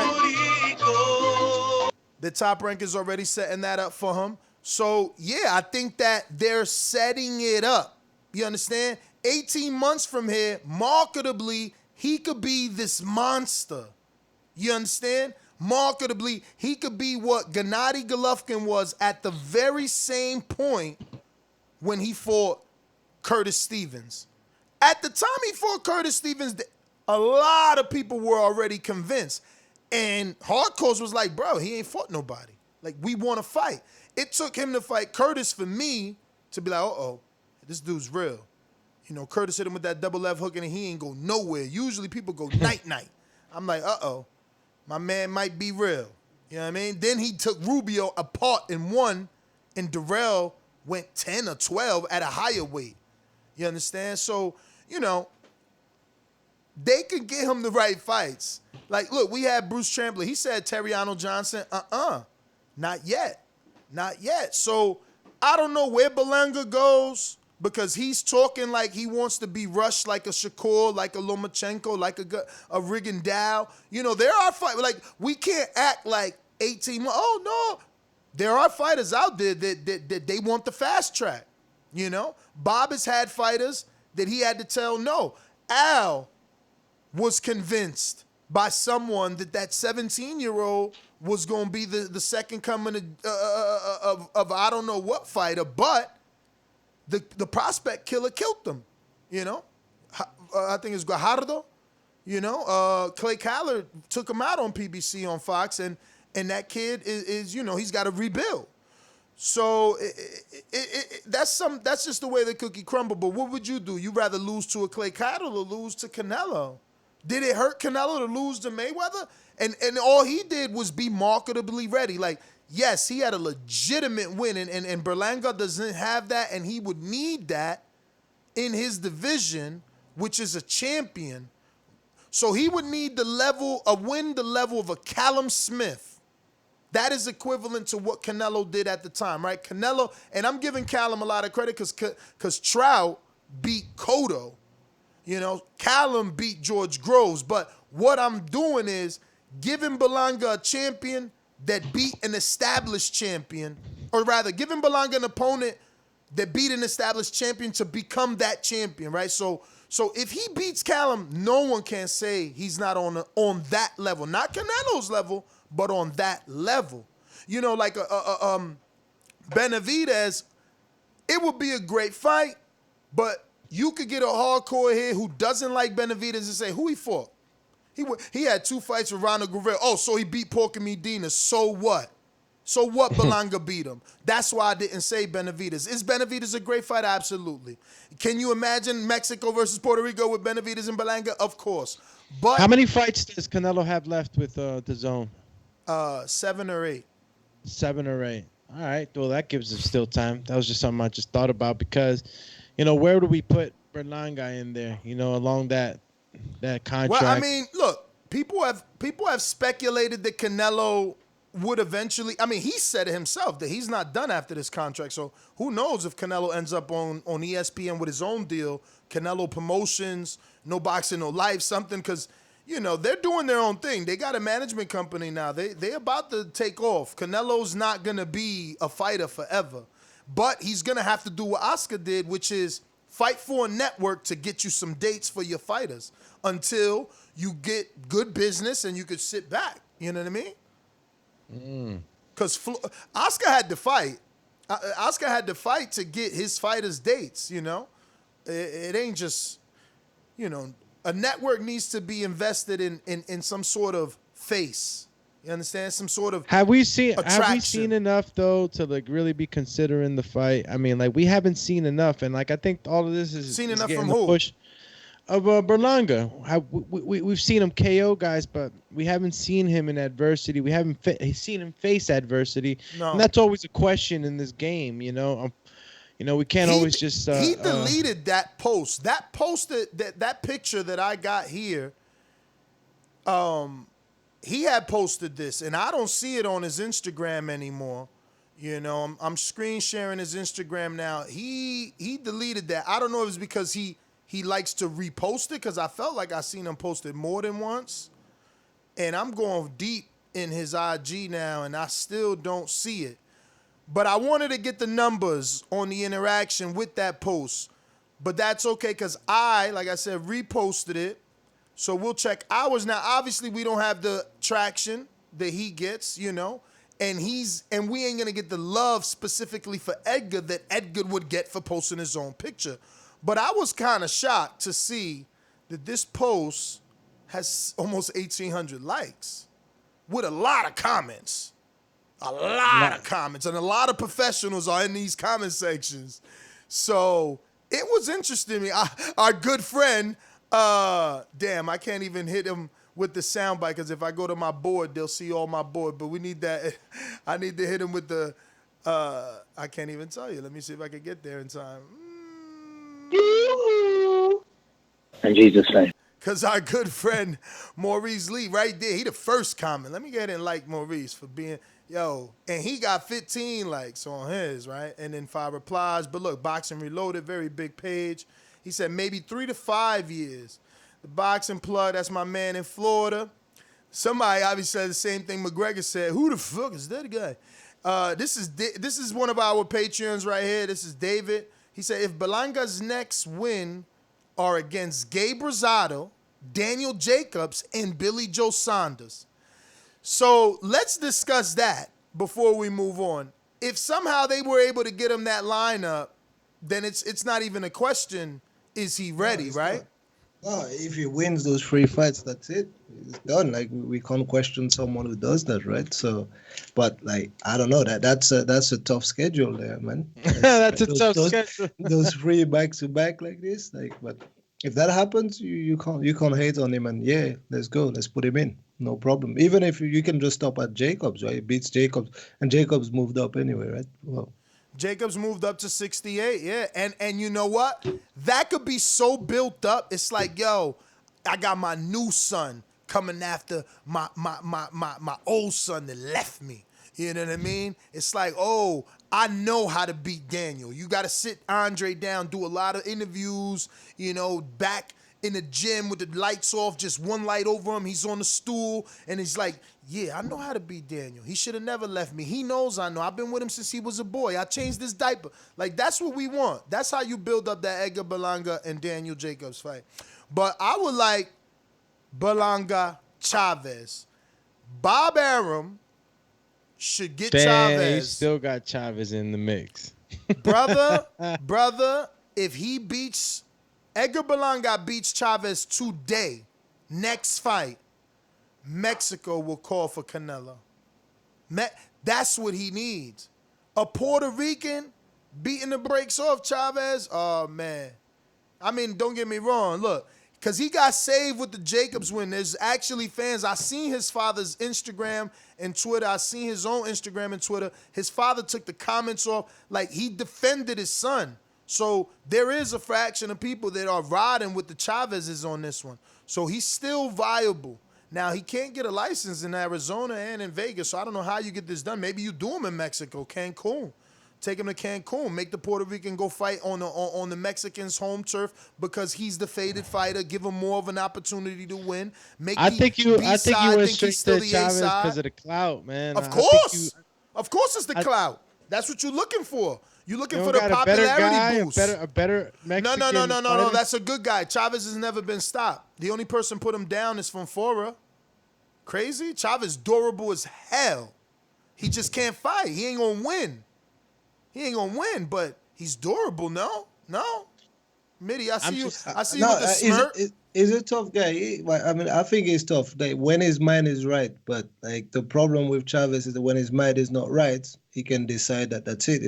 Rank is already setting that up for him. So, yeah, I think that they're setting it up. You understand? 18 months from here, marketably, he could be this monster. You understand? Marketably, he could be what Gennady Golovkin was at the very same point when he fought Curtis Stevens. At the time he fought Curtis Stevens, a lot of people were already convinced. And Hardcore was like, bro, he ain't fought nobody. Like, we want to fight. It took him to fight Curtis for me to be like, uh-oh, this dude's real. You know, Curtis hit him with that double left hook and he ain't go nowhere. Usually people go night-night. I'm like, uh-oh, my man might be real. You know what I mean? Then he took Rubio apart and won, and Darrell went 10 or 12 at a higher weight. You understand? So, you know, they can get him the right fights. Like, look, we had Bruce Champlin. He said Terry Arnold Johnson, not yet. Not yet. So, I don't know where Berlanga goes because he's talking like he wants to be rushed like a Shakur, like a Lomachenko, like a Rigondeaux. You know, there are fights. Like, we can't act like 18 months. Oh, no. There are fighters out there that they want the fast track, you know? Bob has had fighters that he had to tell no. Al was convinced by someone that 17-year-old was going to be the second coming of I don't know what fighter, but the prospect killer killed them, you know? I think it's Guajardo, you know? Clay Kyler took him out on PBC on Fox, and that kid is, you know, he's got to rebuild. So that's just the way the cookie crumbled. But what would you do? You rather lose to a Clay Kyler or lose to Canelo? Did it hurt Canelo to lose to Mayweather? And all he did was be marketably ready. Like, yes, he had a legitimate win, and Berlanga doesn't have that, and he would need that in his division, which is a champion. So he would need a win the level of a Callum Smith. That is equivalent to what Canelo did at the time, right? Canelo, and I'm giving Callum a lot of credit because Trout beat Cotto. You know, Callum beat George Groves. But what I'm doing is giving Berlanga a champion that beat an established champion, or rather, giving Berlanga an opponent that beat an established champion to become that champion, right? So if he beats Callum, no one can say he's not on that level. Not Canelo's level, but on that level. You know, like Benavidez, it would be a great fight, but you could get a hardcore here who doesn't like Benavidez and say, who he fought? He had 2 fights with Ronald Guerrero. Oh, so he beat Porky Medina. So what? So what? Berlanga beat him. That's why I didn't say Benavidez. Is Benavidez a great fighter? Absolutely. Can you imagine Mexico versus Puerto Rico with Benavidez and Berlanga? Of course. But How many fights does Canelo have left with Dazn? 7 or 8. 7 or 8. All right. Well, that gives us still time. That was just something I just thought about because, where do we put Berlanga in there? Along that contract. Well, I mean, look, people have speculated that Canelo would eventually. I mean, he said it himself that he's not done after this contract. So who knows if Canelo ends up on ESPN with his own deal, Canelo Promotions, No Boxing, No Life, something, because they're doing their own thing. They got a management company now. They about to take off. Canelo's not gonna be a fighter forever, but he's gonna have to do what Oscar did, which is fight for a network to get you some dates for your fighters until you get good business and you could sit back. You know what I mean? Because Oscar had to fight. Oscar had to fight to get his fighters dates. It ain't just a network needs to be invested in some sort of face. You understand? Some sort of Have we seen attraction. enough though to really be considering the fight? I mean, we haven't seen enough, and I think all of this is Seen is enough getting from the who? push of Berlanga. We've seen him KO guys, but we haven't seen him in adversity. We haven't seen him face adversity, No. and that's always a question in this game. We can't always just. He deleted that post. That post that picture that I got here. He had posted this, and I don't see it on his Instagram anymore. I'm screen sharing his Instagram now. He deleted that. I don't know if it's because he likes to repost it, because I felt like I seen him post it more than once. And I'm going deep in his IG now, and I still don't see it. But I wanted to get the numbers on the interaction with that post. But that's okay, because like I said, reposted it. So we'll check ours. Now, obviously, we don't have the traction that he gets, and we ain't gonna get the love specifically for Edgar that Edgar would get for posting his own picture. But I was kind of shocked to see that this post has almost 1,800 likes with a lot of comments. A lot of comments, and a lot of professionals are in these comment sections. So it was interesting to me. Our good friend, damn, I can't even hit him with the soundbite, because if I go to my board, they'll see all my board. But we need that. I need to hit him with the, I can't even tell you. Let me see if I can get there in time. In Jesus' name. Because our good friend Maurice Lee, right there, he the first comment. Let me get in like Maurice for being, and he got 15 likes on his, right? And then 5 replies. But look, Boxing Reloaded, very big page. He said maybe 3 to 5 years. The Boxing Plug, that's my man in Florida. Somebody obviously said the same thing McGregor said. Who the fuck is that guy? This is one of our Patreons right here. This is David. He said, if Berlanga's next win are against Gabe Rosado, Daniel Jacobs, and Billy Joe Saunders. So let's discuss that before we move on. If somehow they were able to get him that lineup, then it's not even a question, is he ready, right? No, if he wins those 3 fights, that's it. It's done. We can't question someone who does that, right? So, but I don't know, that's a tough schedule there, man. That's a tough schedule. Those 3 back to back like this, but if that happens, you can't hate on him, and yeah, let's go, let's put him in, no problem. Even if you can just stop at Jacobs, right? He beats Jacobs, and Jacobs moved up anyway, right? Well. Jacobs moved up to 68, yeah. And you know what? That could be so built up. It's like, I got my new son coming after my old son that left me. You know what I mean? It's like, I know how to beat Daniel. You got to sit Andre down, do a lot of interviews, back in the gym with the lights off, just one light over him. He's on the stool, and he's like, yeah, I know how to beat Daniel. He should have never left me. He knows I know. I've been with him since he was a boy. I changed his diaper. That's what we want. That's how you build up that Edgar Berlanga and Daniel Jacobs fight. But I would like Berlanga Chavez. Bob Arum should get Chavez. You still got Chavez in the mix. brother, if he beats Edgar Berlanga beats Chavez today, next fight, Mexico will call for Canelo. That's what he needs. A Puerto Rican beating the brakes off Chavez. Oh man. I mean, don't get me wrong. Look, because he got saved with the Jacobs win. There's actually fans. I seen his father's Instagram and Twitter. I seen his own Instagram and Twitter. His father took the comments off. Like, he defended his son. So there is a fraction of people that are riding with the Chavezes on this one. So he's still viable. Now, he can't get a license in Arizona and in Vegas, so I don't know how you get this done. Maybe you do him in Mexico, Cancun. Take him to Cancun. Make the Puerto Rican go fight on the Mexicans' home turf because he's the faded fighter. Give him more of an opportunity to win. I think you were strict to Chavez because of the clout, man. Of course. Of course it's the clout. That's what you're looking for. You're looking for the popularity boost. A better Mexican No. That's a good guy. Chavez has never been stopped. The only person put him down is Fonfora. Crazy? Chavez durable as hell. He just can't fight. He ain't gonna win. But he's durable, no? Mitty, I see you with the smirk. He's a tough guy. I mean, I think he's tough. Like, when his mind is right, but like the problem with Chavez is that when his mind is not right, he can decide that that's it.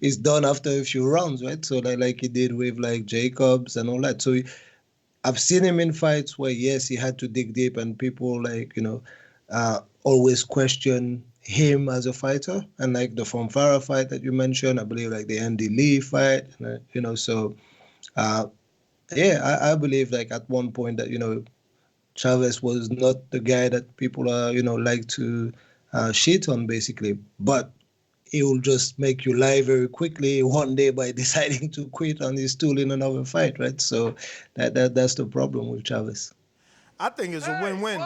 He's done after a few rounds, right? So like he did with like Jacobs and all that. So I've seen him in fights where yes, he had to dig deep, and people like always question him as a fighter. And like the Fonfara fight that you mentioned, I believe like the Andy Lee fight, so. I believe like at one point that, Chavez was not the guy that people like to shit on basically, but he will just make you lie very quickly one day by deciding to quit on his stool in another fight, right? So that's the problem with Chavez. I think it's a win-win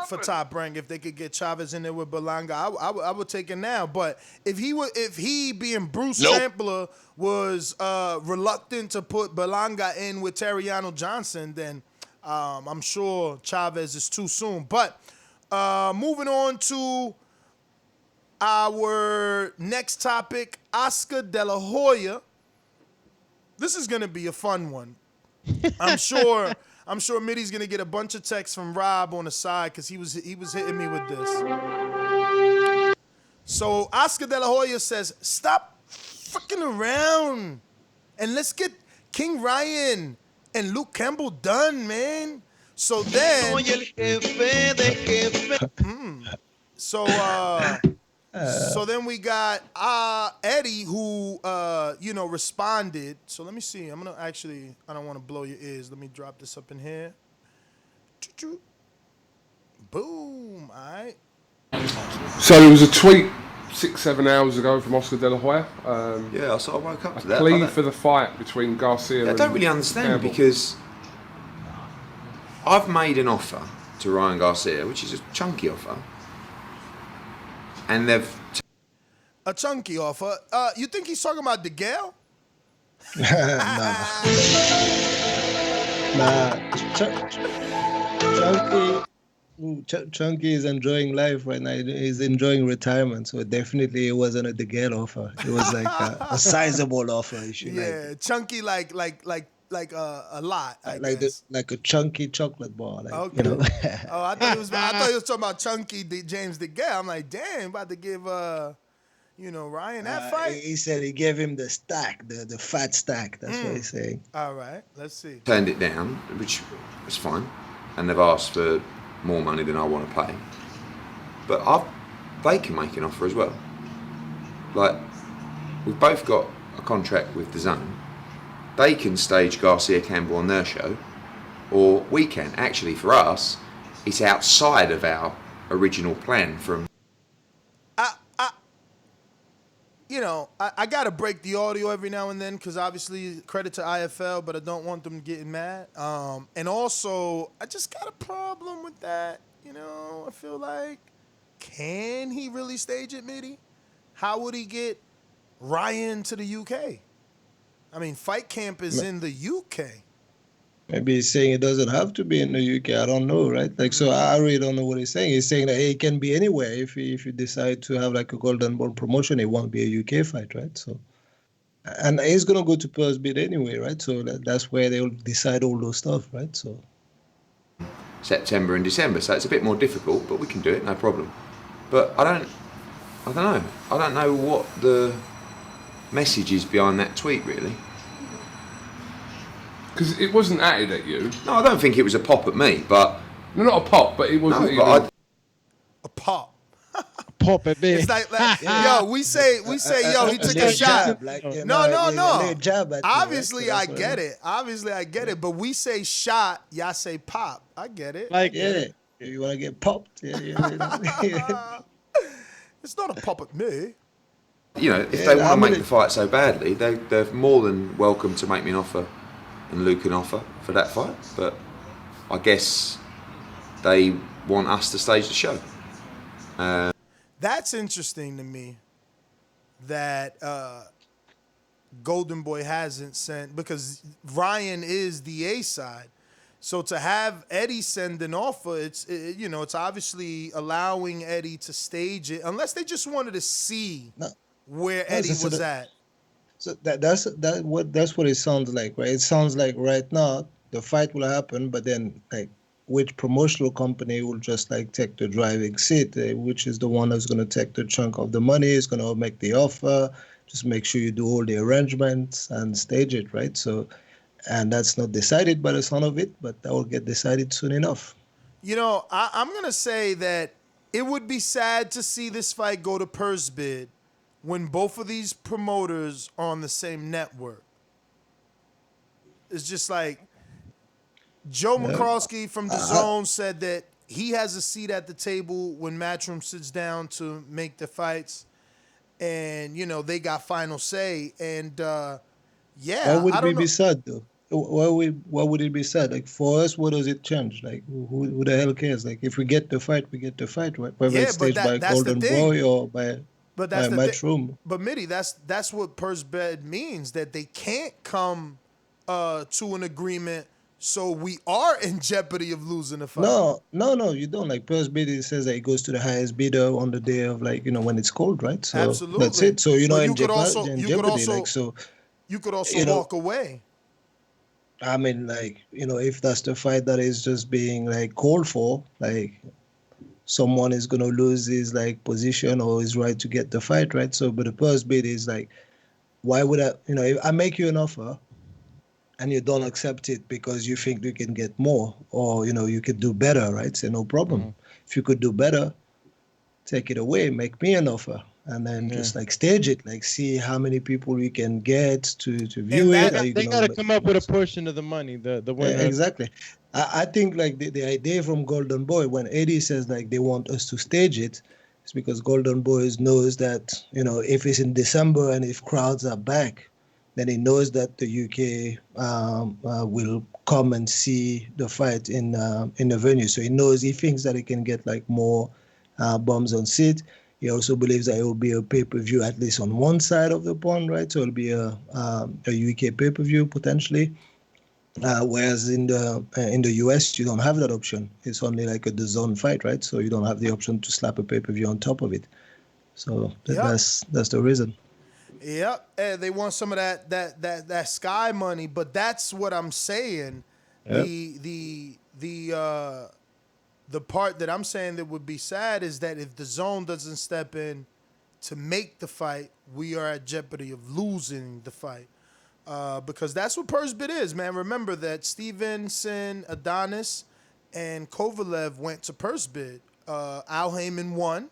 for Top Rank if they could get Chavez in there with Berlanga. I would take it now. But if he being Bruce Trampler was reluctant to put Berlanga in with Terriano Johnson, then I'm sure Chavez is too soon. But moving on to our next topic, Oscar De La Hoya. This is going to be a fun one. I'm sure Mitty's gonna get a bunch of texts from Rob on the side because he was hitting me with this. So Oscar De La Hoya says, "Stop fucking around and let's get King Ryan and Luke Campbell done, man." So then, so then we got Eddie who responded. So let me see. I don't want to blow your ears. Let me drop this up in here. Boom. All right. So there was a tweet 6-7 hours ago from Oscar De La Hoya. I sort of woke up to that. A plea for the fight between Garcia and I don't really understand Campbell. Because I've made an offer to Ryan Garcia, which is a chunky offer. And they've a chunky offer. You think he's talking about DeGale? Chunky is enjoying life right now. He's enjoying retirement, so definitely it wasn't a DeGale offer. It was like a sizable offer. Chunky like a lot. Like a chunky chocolate bar. Okay. I thought he was talking about chunky James DeGale. I'm like, damn, about to give Ryan that fight. He said he gave him the stack, the fat stack. That's what he's saying. All right, let's see. Turned it down, which is fine, and they've asked for more money than I want to pay. But they can make an offer as well. Like, we've both got a contract with Dazn. They can stage Garcia Campbell on their show, or we can. Actually, for us, it's outside of our original plan from... I got to break the audio every now and then because obviously credit to IFL, but I don't want them getting mad. And also, I just got a problem with that. I feel like, can he really stage it, Mitty? How would he get Ryan to the UK? I mean, Fight Camp is in the UK. Maybe he's saying it doesn't have to be in the UK. I don't know, right? Like, so I really don't know what he's saying. He's saying that it can be anywhere. If you decide to have like a Golden Ball promotion, it won't be a UK fight, right? So, and he's gonna go to Perth bid anyway, right? So that's where they'll decide all those stuff, right? So September and December, so it's a bit more difficult, but we can do it, no problem. But I don't I don't know. I don't know what the message is behind that tweet, really. Because it wasn't aimed at you. No, I don't think it was a pop at me, but... No, not a pop, but it wasn't a pop. Pop at me. It's like yo, we say, yo, he took a shot. No. Obviously, I get it. But we say shot, y'all say pop. I get it. Like, you want to get popped? Yeah. It's not a pop at me. You know, if they want to make the fight so badly, they're more than welcome to make me an offer and Luke an offer for that fight. But I guess they want us to stage the show. That's interesting to me that Golden Boy hasn't sent, because Ryan is the A side. So to have Eddie send an offer, it's obviously allowing Eddie to stage it, unless they just wanted to see where Eddie was at. So that's what it sounds like, right? It sounds like right now the fight will happen, but then like which promotional company will just like take the driving seat, which is the one that's going to take the chunk of the money, is going to make the offer, just make sure you do all the arrangements and stage it, right? So, and that's not decided by the sound of it, but that will get decided soon enough. You know, I'm going to say that it would be sad to see this fight go to purse bid when both of these promoters are on the same network. It's just like Joe McCroskey from Dazn said that he has a seat at the table when Matchroom sits down to make the fights, and they got final say. And why would it be sad though? Why would it be sad? Like for us, what does it change? Like who the hell cares? Like if we get the fight, we get the fight, right? Whether it's staged by Golden Boy or by Matchroom. But Mitty, that's what purse bid means, that they can't come to an agreement. So we are in jeopardy of losing the fight. No, you don't. Like purse bid, it says that it goes to the highest bidder on the day of when it's called, right? So absolutely, that's it. So you're not in jeopardy. You could also walk away. I mean, if that's the fight that is just being called for, someone is gonna lose his position or his right to get the fight, right? So, but the purse bid is why would I? If I make you an offer and you don't accept it because you think you can get more, or you could do better, right? Say no problem. Mm-hmm. If you could do better, take it away, make me an offer, and then just stage it, see how many people we can get to view it. They got to come up with a portion of the money, the winner. Exactly. I think the idea from Golden Boy, when Eddie says they want us to stage it, it's because Golden Boy knows that if it's in December and if crowds are back, then he knows that the UK will come and see the fight in the venue. So he thinks that he can get more bums on seat. He also believes that it will be a pay-per-view at least on one side of the pond, right? So it'll be a UK pay-per-view potentially. Whereas in the US, you don't have that option. It's only a DAZN fight, right? So you don't have the option to slap a pay-per-view on top of it. So that's the reason. Yep, and they want some of that Sky money, but that's what I'm saying. Yep. The part that I'm saying that would be sad is that if DAZN doesn't step in to make the fight, we are at jeopardy of losing the fight, because that's what purse bid is, man. Remember that Stevenson, Adonis, and Kovalev went to purse bid. Al Heyman won.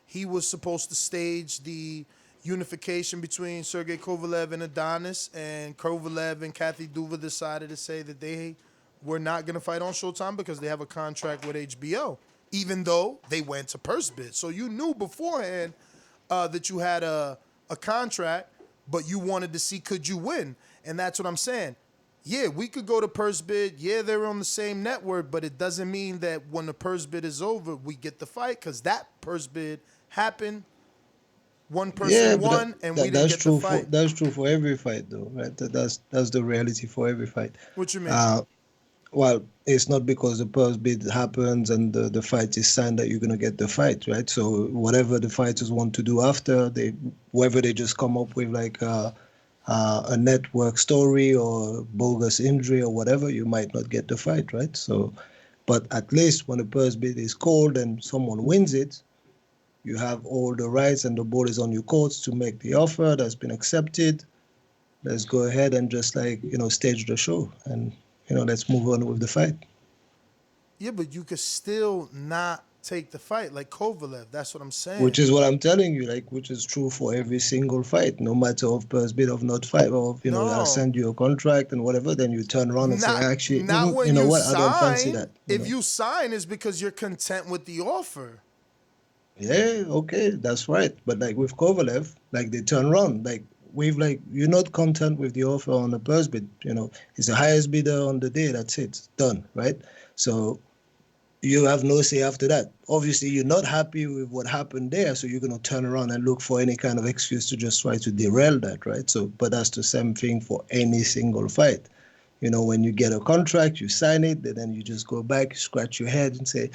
He was supposed to stage the unification between Sergey Kovalev and Adonis, and Kovalev and Kathy Duva decided to say that they were not going to fight on Showtime because they have a contract with HBO, even though they went to purse bid. So you knew beforehand that you had a contract, but you wanted to see could you win, and that's what I'm saying. Yeah, we could go to purse bid. Yeah, they're on the same network, but it doesn't mean that when the purse bid is over, we get the fight, because that purse bid happened. One person won, and we didn't get the fight. That's true for every fight, though, right? That's the reality for every fight. What you mean? Well, it's not because the purse bid happens and the fight is signed that you're gonna get the fight, right? So whatever the fighters want to do after, whether they just come up with a network story or bogus injury or whatever, you might not get the fight, right? So, but at least when the purse bid is called and someone wins it, You have all the rights and the ball is on your courts to make the offer that's been accepted. Let's go ahead and just stage the show and, let's move on with the fight. Yeah, but you could still not take the fight like Kovalev. That's what I'm saying. Which is what I'm telling you, which is true for every single fight, no matter of first bit of not fight or I'll send you a contract and whatever, then you turn around and say, actually, not when you know what, sign. I don't fancy that. If you sign, it's because you're content with the offer. Yeah, okay, that's right. But with Kovalev, they turn around. You're not content with the offer on the first bid. It's the highest bidder on the day. That's it. It's done, right? So you have no say after that. Obviously, you're not happy with what happened there, so you're going to turn around and look for any kind of excuse to just try to derail that, right? So, but that's the same thing for any single fight. When you get a contract, you sign it, then you just go back, you scratch your head and say,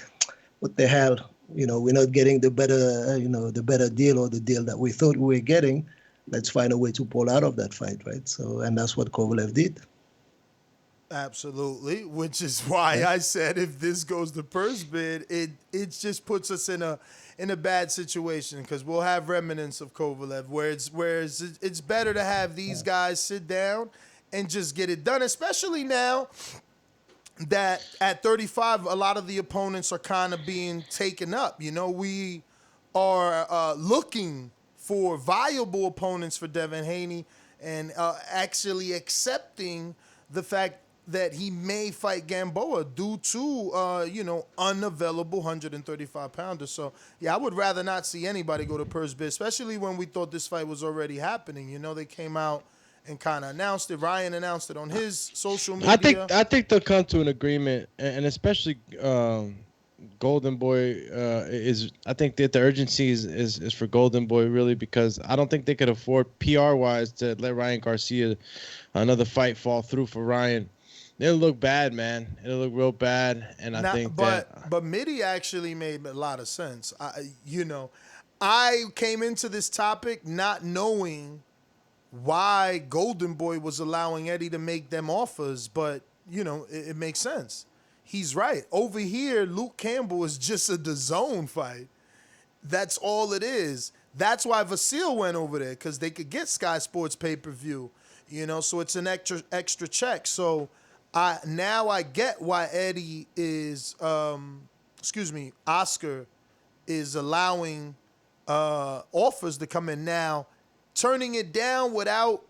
what the hell? We're not getting the better, the better deal or the deal that we thought we were getting. Let's find a way to pull out of that fight, right? So, and that's what Kovalev did. Absolutely, which is why I said if this goes to purse bid, it just puts us in a bad situation because we'll have remnants of Kovalev, where it's better to have these guys sit down and just get it done, especially now that at 35, a lot of the opponents are kind of being taken up. We are looking for viable opponents for Devin Haney and actually accepting the fact that he may fight Gamboa due to, unavailable 135-pounder. So, yeah, I would rather not see anybody go to purse bid, especially when we thought this fight was already happening. They came out and kind of announced it. Ryan announced it on his social media. I think they'll come to an agreement, and especially Golden Boy is. I think that the urgency is for Golden Boy really, because I don't think they could afford PR-wise to let Ryan Garcia another fight fall through for Ryan. It'll look bad, man. It'll look real bad, and But Mitty actually made a lot of sense. I came into this topic not knowing why Golden Boy was allowing Eddie to make them offers, but it makes sense. He's right. Over here, Luke Campbell is just a DAZN fight. That's all it is. That's why Vasil went over there, because they could get Sky Sports pay-per-view. So it's an extra check. So now I get why Eddie is, Oscar is allowing offers to come in now. Turning it down without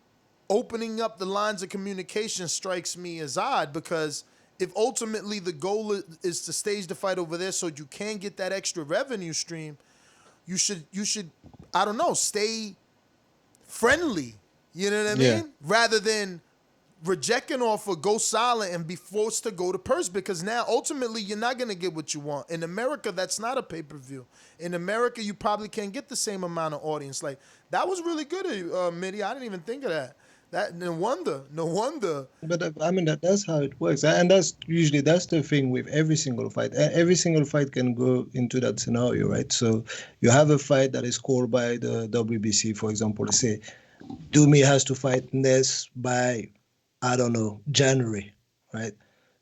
opening up the lines of communication strikes me as odd, because if ultimately the goal is to stage the fight over there so you can get that extra revenue stream, you should I don't know, stay friendly. You know what I mean? Rather than reject an offer, go silent, and be forced to go to purse, because now ultimately you're not going to get what you want. In America, that's not a pay-per-view. In America, you probably can't get the same amount of audience. That was really good, Mitty. I didn't even think of that. No wonder. But that's how it works, and that's the thing with every single fight. Every single fight can go into that scenario, right? So you have a fight that is called by the WBC, for example. Let's say Dumi has to fight Ness by, I don't know, January, right?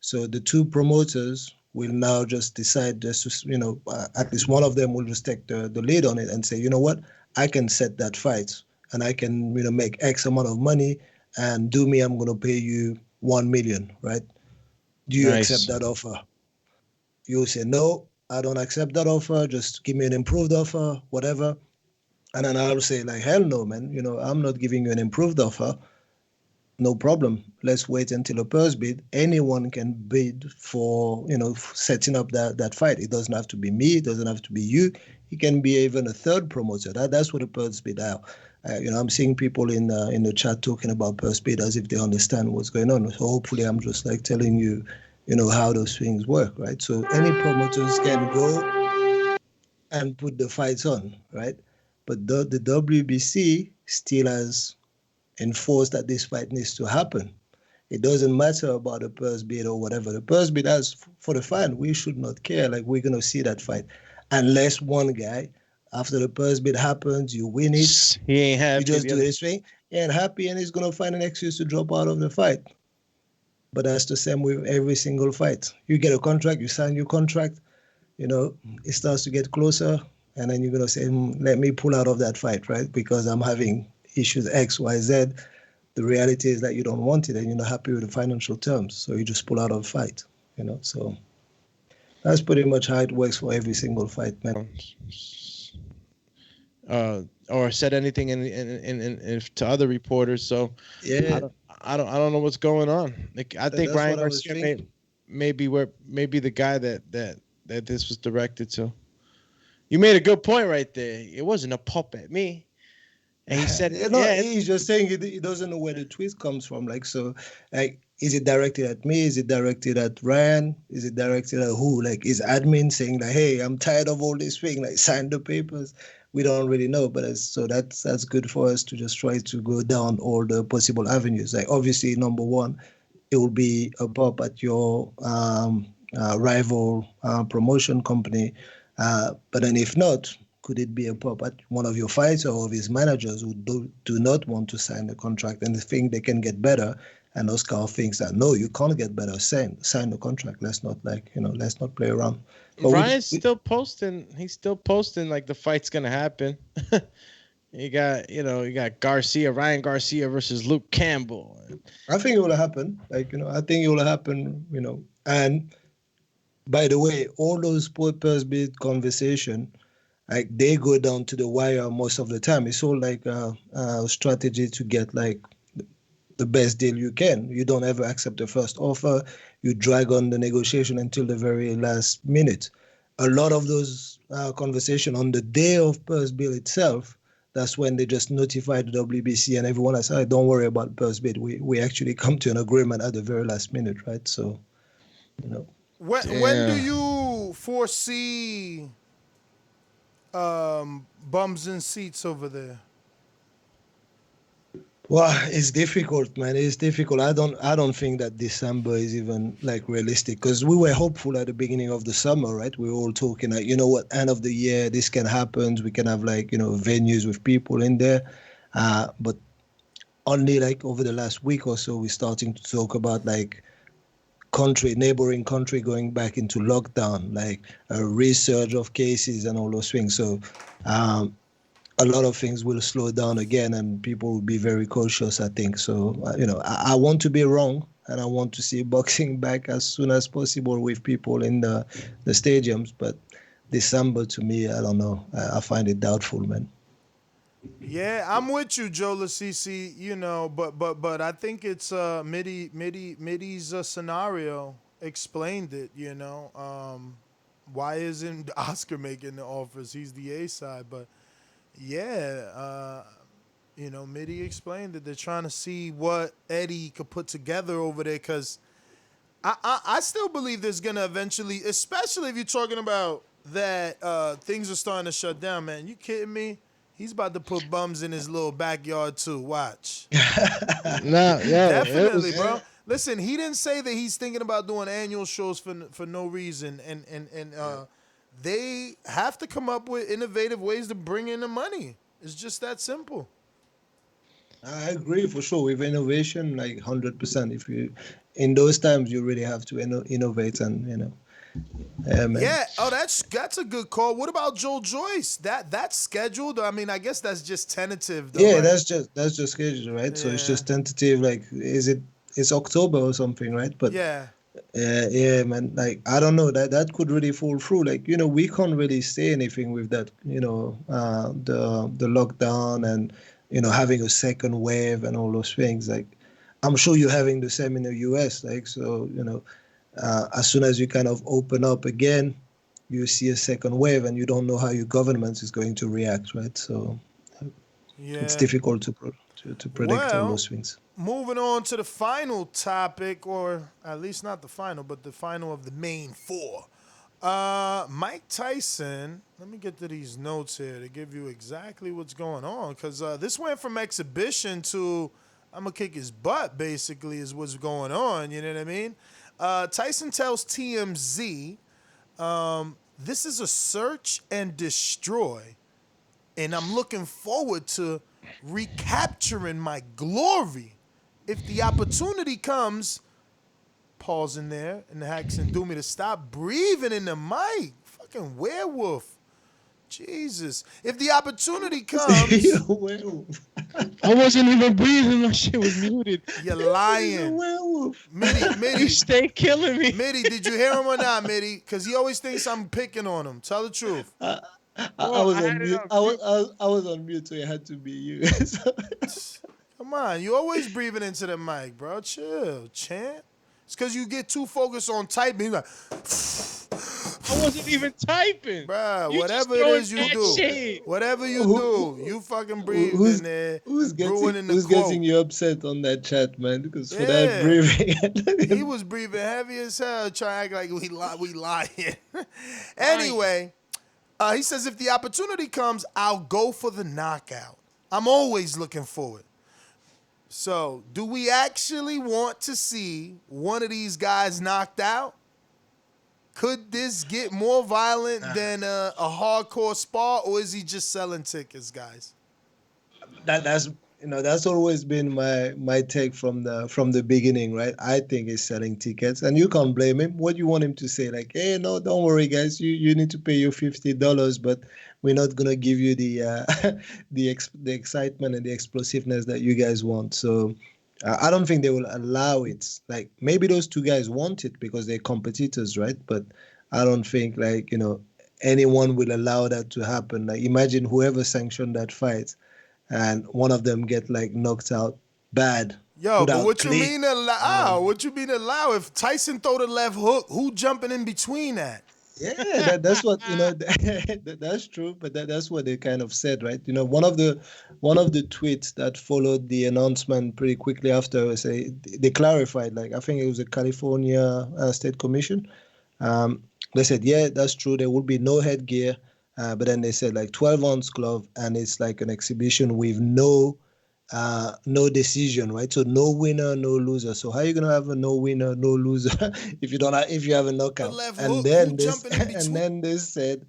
So the two promoters will now just decide just to, at least one of them will just take the lead on it and say, you know what, I can set that fight and I can, make X amount of money, and do me, I'm going to pay you 1 million, right? Do you accept that offer? You'll say, no, I don't accept that offer. Just give me an improved offer, whatever. And then I'll say, hell no, man. I'm not giving you an improved offer. No problem. Let's wait until a purse bid. Anyone can bid for, setting up that fight. It doesn't have to be me. It doesn't have to be you. It can be even a third promoter. That's what a purse bid are. I'm seeing people in the chat talking about purse bid as if they understand what's going on. So hopefully I'm just telling you, how those things work, right? So any promoters can go and put the fights on, right? But the WBC still has enforced that this fight needs to happen. It doesn't matter about the purse bid or whatever. The purse bid has, for the fan, we should not care. We're going to see that fight. Unless one guy, after the purse bid happens, you win it. He ain't happy. You just do this thing. He ain't happy, and he's going to find an excuse to drop out of the fight. But that's the same with every single fight. You get a contract, you sign your contract, it starts to get closer, and then you're gonna say, let me pull out of that fight, right? Because I'm having issues X, Y, Z. The reality is that you don't want it and you're not happy with the financial terms, so you just pull out of the fight, So that's pretty much how it works for every single fight, man. Or said anything in to other reporters. So yeah, I don't know what's going on. Like I think Ryan Garcia may be the guy that this was directed to. You made a good point right there. It wasn't a pop at me. And he said, he's just saying he doesn't know where the twist comes from. Like, so, like, is it directed at me? Is it directed at Ryan? Is it directed at who? Like, is admin saying like, hey, I'm tired of all this thing, like, sign the papers? We don't really know, but that's good for us to just try to go down all the possible avenues. Like, obviously, number one, it will be a pop at your rival promotion company, but then if not, could it be a pop at one of your fighters or of his managers who do not want to sign the contract and they think they can get better? And Oscar thinks that no, you can't get better. Sign the contract. Let's not let's not play around. But Ryan's still posting. He's still posting like the fight's gonna happen. you got Ryan Garcia versus Luke Campbell. I think it will happen. I think it will happen. And by the way, all those purpose bid conversation, like they go down to the wire most of the time. It's all like a strategy to get like the best deal you can. You don't ever accept the first offer. You drag on the negotiation until the very last minute. A lot of those conversations on the day of purse bill itself, that's when they just notify the WBC and everyone else, hey, don't worry about purse bid. We actually come to an agreement at the very last minute, right? So, When do you foresee bums in seats over there? Well, it's difficult, man. It's difficult. I don't think that December is even like realistic because we were hopeful at the beginning of the summer, right? We were all talking like, end of the year, this can happen. We can have like, venues with people in there. But only like over the last week or so, we're starting to talk about like neighboring country going back into lockdown, like a resurge of cases and all those things. So, a lot of things will slow down again and people will be very cautious, I think. So, I want to be wrong and I want to see boxing back as soon as possible with people in the stadiums. But December, to me, I don't know. I find it doubtful, man. Yeah, I'm with you, Joe Lasisi, but I think it's Midi's scenario explained it, why isn't Oscar making the offers? He's the A side, but yeah, Midi explained that they're trying to see what Eddie could put together over there because I still believe there's going to eventually, especially if you're talking about that things are starting to shut down, man. You kidding me? He's about to put bums in his little backyard too. Watch. Definitely, bro. Listen, he didn't say that he's thinking about doing annual shows for no reason, and they have to come up with innovative ways to bring in the money. It's just that simple. I agree for sure with innovation, like 100%. If you, in those times, you really have to innovate and man. Yeah. Oh, that's a good call. What about Joe Joyce? That's scheduled. I mean, I guess that's just tentative. Though, yeah, right? that's just scheduled, right? Yeah. So it's just tentative. Like, it's October or something, right? But yeah. Yeah, man. Like, I don't know, that could really fall through. Like, we can't really say anything with that. The lockdown and having a second wave and all those things. Like, I'm sure you're having the same in the US. Like, so as soon as you kind of open up again, you see a second wave, and you don't know how your government is going to react, right? So it's difficult to predict all those things. Moving on to the final topic, or at least not the final, but the final of the main four. Mike Tyson, let me get to these notes here to give you exactly what's going on, because this went from exhibition to I'm going to kick his butt, basically, is what's going on, you know what I mean? Tyson tells TMZ, this is a search and destroy, and I'm looking forward to recapturing my glory. If the opportunity comes, pause in there, and the Hacks and do me to stop breathing in the mic. Fucking werewolf. Jesus. If the opportunity comes, I wasn't even breathing. My shit was muted. you're lying. Mitty, You stay killing me. Mitty, did you hear him or not, Mitty? Because he always thinks I'm picking on him. Tell the truth. I was on mute. I was on mute, so it had to be you. Come on, you always breathing into the mic, bro. Chill, champ. It's because you get too focused on typing. You're like, I wasn't even typing. bruh, You whatever just it is you throwing do, shade. whatever you do, you fucking breathe in there. Who's ruining the who's quote. getting you upset on that chat, man? Because for that breathing, He was breathing heavy as hell, trying to act like we lying. Anyway, he says if the opportunity comes, I'll go for the knockout. I'm always looking forward. So, do we actually want to see one of these guys knocked out? Could this get more violent than a hardcore spar, or is he just selling tickets, guys? that's always been my take from the beginning, right? I think he's selling tickets, and you can't blame him. What do you want him to say? Like, hey, no, don't worry, guys. You need to pay your $50, but we're not gonna give you the the excitement and the explosiveness that you guys want. So I don't think they will allow it. Like, maybe those two guys want it because they're competitors, right? But I don't think, like, anyone will allow that to happen. Like, imagine whoever sanctioned that fight and one of them get, like, knocked out bad. Yo, but what you mean allow? What you mean allow? If Tyson throw the left hook, who jumping in between that? Yeah, that's what that's true. But that's what they kind of said, right? One of the tweets that followed the announcement pretty quickly after, they clarified. Like, I think it was a California State Commission. They said, yeah, that's true. There will be no headgear, but then they said, like, 12-ounce glove, and it's like an exhibition with no decision, right? So no winner, no loser. So how are you gonna have a no winner, no loser if you have a knockout? And then they said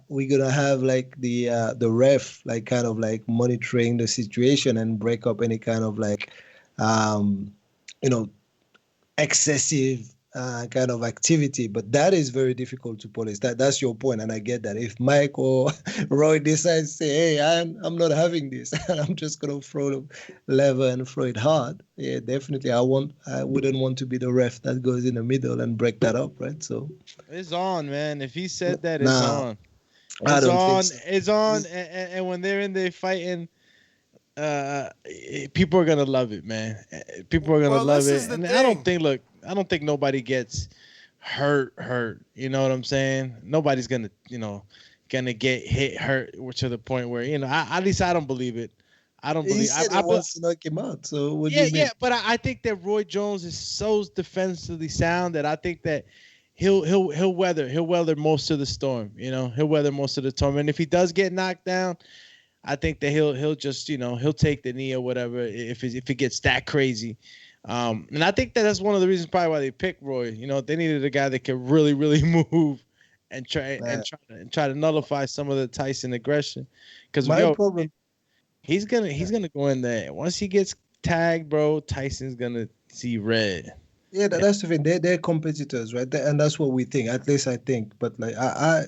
we're gonna have, like, the ref, like, kind of like monitoring the situation and break up any kind of, like, excessive kind of activity. But that is very difficult to police. That's your point, and I get that. If Mike or Roy decides to say, hey, I'm not having this, I'm just gonna throw the lever and throw it hard, yeah, definitely I wouldn't want to be the ref that goes in the middle and break that up, right? So it's on, man. If he said that, it's on. I don't think so. It's on, and when they're in there fighting, people are gonna love it, man. People are gonna love it, and I don't think nobody gets hurt. You know what I'm saying? Nobody's gonna get hurt to the point where, at least I don't believe it. I don't believe. I wants to knock him out. So what do you mean? Yeah, but I think that Roy Jones is so defensively sound that I think that he'll weather most of the storm. He'll weather most of the storm, and if he does get knocked down, I think that he'll just he'll take the knee or whatever if it gets that crazy. And I think that's one of the reasons probably why they picked Roy. They needed a guy that could really, really move and try to nullify some of the Tyson aggression. Because problem, he's gonna go in there. Once he gets tagged, bro, Tyson's gonna see red. Yeah, that's the thing. They're competitors, right? And that's what we think. At least I think. But, like, I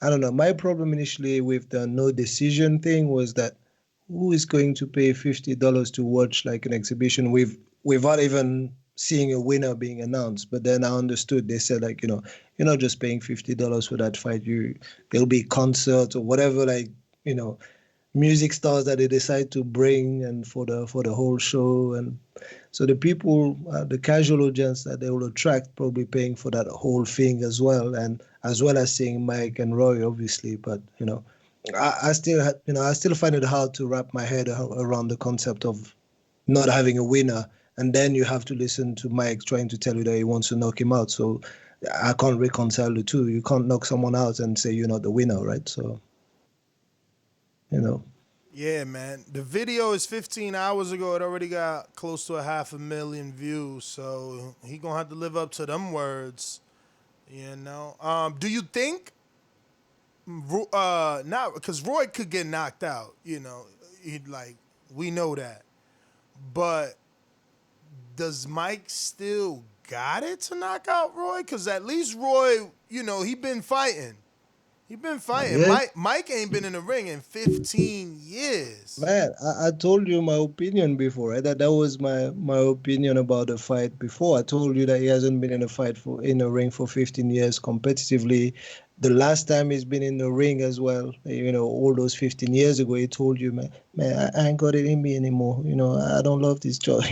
don't know. My problem initially with the no decision thing was that who is going to pay $50 to watch, like, an exhibition without even seeing a winner being announced? But then I understood. They said, like, you're not just paying $50 for that fight. There'll be concerts or whatever, like, music stars that they decide to bring, and for the whole show. And so the people, the casual audience that they will attract, probably paying for that whole thing as well, and as well as seeing Mike and Roy, obviously. But I still find it hard to wrap my head around the concept of not having a winner, and then you have to listen to Mike trying to tell you that he wants to knock him out. So I can't reconcile the two. You can't knock someone out and say you're not the winner, right? So, Yeah, man. The video is 15 hours ago. It already got close to 500,000 views. So he gonna have to live up to them words. Do you think? Not because Roy could get knocked out. We know that. But does Mike still got it to knock out Roy? Because at least Roy, he been fighting. He been fighting. Yeah. Mike ain't been in the ring in 15 years. Man, I told you my opinion before, right? That was my opinion about the fight before. I told you that he hasn't been in a ring for 15 years competitively. The last time he's been in the ring as well, all those 15 years ago, he told you, man, I ain't got it in me anymore. I don't love this job.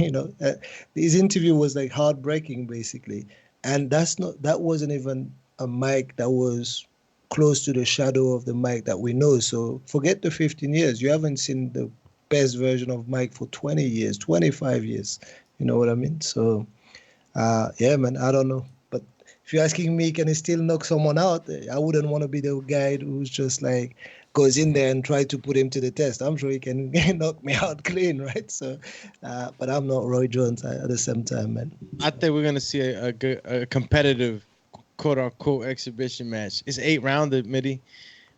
His interview was like heartbreaking, basically. And that wasn't even a Mike that was close to the shadow of the Mike that we know. So forget the 15 years. You haven't seen the best version of Mike for 20 years, 25 years. You know what I mean? So, yeah, man, I don't know. But if you're asking me, can he still knock someone out? I wouldn't want to be the guy who's just like goes in there and try to put him to the test. I'm sure he can knock me out clean, right? So, but I'm not Roy Jones at the same time, man. I think we're going to see a competitive quote-unquote exhibition match. It's 8-rounder, Mitty.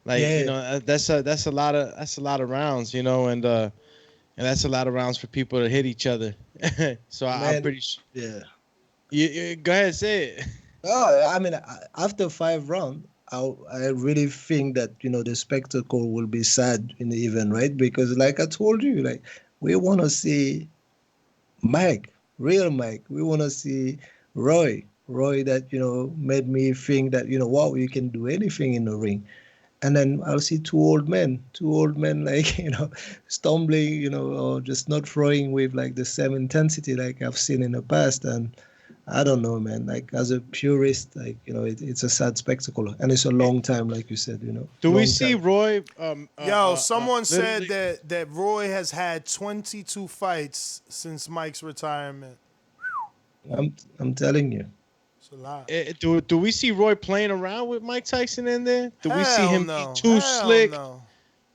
Like, Yeah. That's a lot of rounds, and that's a lot of rounds for people to hit each other. So I'm pretty sure. Yeah. You go ahead, say it. Oh, I mean, after 5 rounds, I really think that the spectacle will be sad in the event, right? Because like I told you, like we want to see Mike, real Mike. We want to see Roy that made me think that wow, you can do anything in the ring. And then I'll see two old men like stumbling, or just not throwing with like the same intensity like I've seen in the past. And I don't know, man. Like as a purist, like it's a sad spectacle, and it's a long time, like you said. Do we see Roy? Someone said that Roy has had 22 fights since Mike's retirement. I'm telling you. It's a lot. Do we see Roy playing around with Mike Tyson in there? Do we see him be too Hell slick no.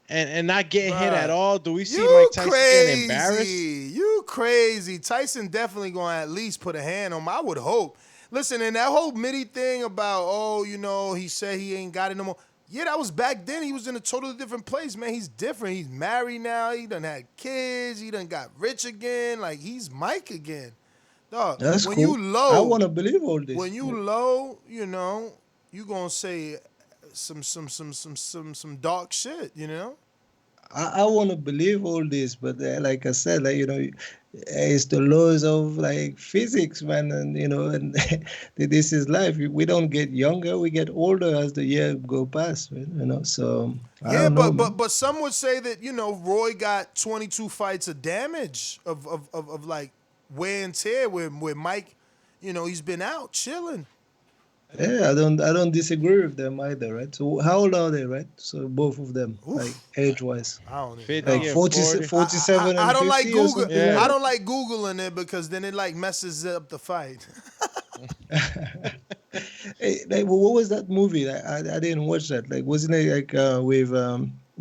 and not getting hit at all? Do we see You Mike Tyson getting embarrassed? You crazy. Tyson definitely going to at least put a hand on him. I would hope. Listen, and that whole Mitty thing about, he said he ain't got it no more. Yeah, that was back then. He was in a totally different place, man. He's different. He's married now. He done had kids. He done got rich again. Like, he's Mike again. Dog, That's when cool. you low, I want to believe all this. when you low, you gonna say some dark shit, I want to believe all this, but like I said, like it's the laws of like physics, man, and and this is life. We don't get younger; we get older as the year go past, man, So I don't know, but some would say that Roy got 22 fights of damage of like wear and tear where Mike, he's been out chilling. Yeah, I don't disagree with them either, right? So how old are they, right? So both of them, like age-wise, I don't like 47 and I don't 50 like or Google. something I like don't like Googling it because then it like messes up the fight. Hey, like, what was that movie? I didn't watch that. Like, wasn't it like with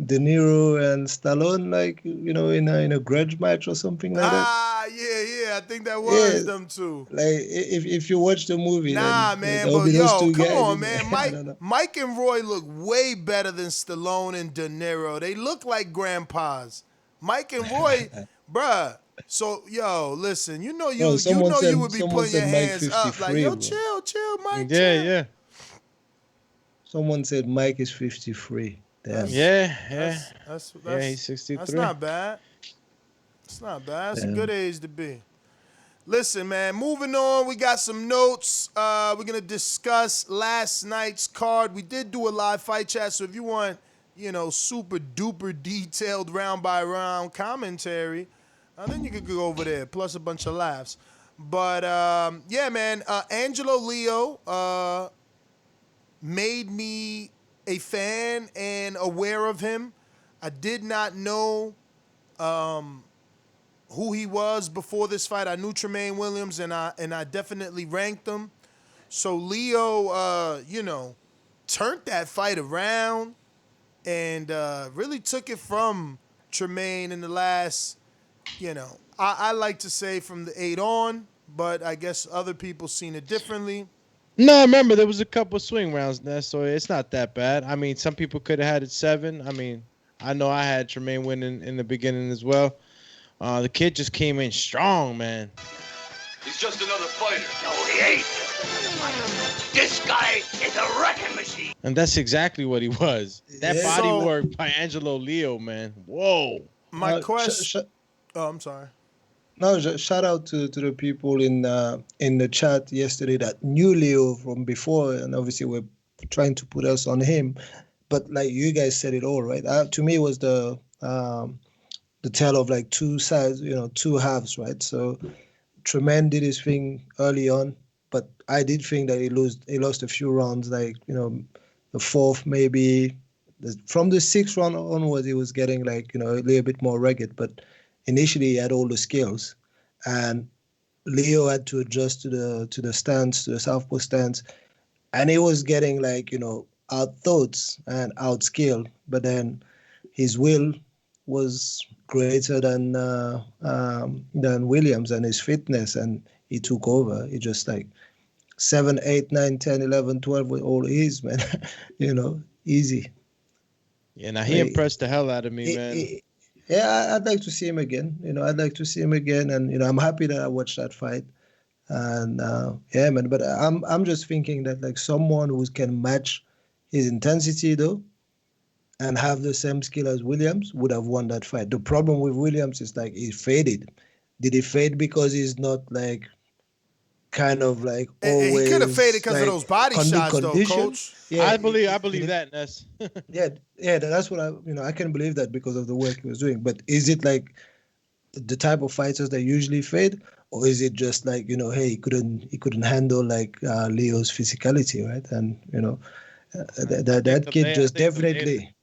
De Niro and Stallone, like in a grudge match or something like that? Yeah, I think that was them two. Like, if you watch the movie, Nah, then, man, there'll but be those yo, two come guys on, in man. there. I don't know. Mike and Roy look way better than Stallone and De Niro. They look like grandpas. Mike and Roy, bruh. So, yo, listen, you Bro, you would be putting your Mike hands up like, yo, bro. chill, Mike. Yeah. Someone said Mike is 53. Damn. Yeah. That's he's 63. That's not bad. It's not bad. That's a Damn. good age to be. Listen, man, moving on. We got some notes. We're going to discuss last night's card. We did do a live fight chat, so if you want, super duper detailed round by round commentary, then you could go over there, plus a bunch of laughs. But, yeah, man, Angelo Leo made me a fan and aware of him. I did not know who he was before this fight. I knew Tremaine Williams, and I definitely ranked him. So Leo, turned that fight around and really took it from Tremaine in the last, I like to say from the 8 on, but I guess other people seen it differently. No, remember there was a couple swing rounds there, so it's not that bad. I mean, some people could have had it 7. I mean, I know I had Tremaine winning in the beginning as well. The kid just came in strong, man. He's just another fighter. No, he ain't. This guy is a wrecking machine. And that's exactly what he was. That Yeah. body So- work by Angelo Leo, man. Whoa. My question. Oh, I'm sorry. No, shout out to the people in the chat yesterday that knew Leo from before, and obviously we're trying to put us on him. But like you guys said it all, right? To me, it was the tale of like two sides, two halves, right? So Tremaine did his thing early on, but I did think that he lost a few rounds, like the fourth maybe. From the sixth round onwards, he was getting like a little bit more rugged, but initially he had all the skills, and Leo had to adjust to the stance, to the southpaw stance, and he was getting like outthought and outskilled. But then his will was greater than Williams, and his fitness, and he took over. He just like 7, 8, 9, 10, 11, 12 with all his, man. Easy. Yeah, now he impressed the hell out of me, man. Yeah, I'd like to see him again. I'd like to see him again, and I'm happy that I watched that fight. And yeah, man. But I'm just thinking that like someone who can match his intensity though, and have the same skill as Williams would have won that fight. The problem with Williams is like he faded. Did he fade because he's not like kind of like always? He could have faded because like, of those body shots, though, Coach. Yeah, I believe that, Ness. yeah, that's what I can believe that because of the work he was doing. But is it like the type of fighters that usually fade, or is it just like hey, he couldn't handle like Leo's physicality, right? And that kid just definitely.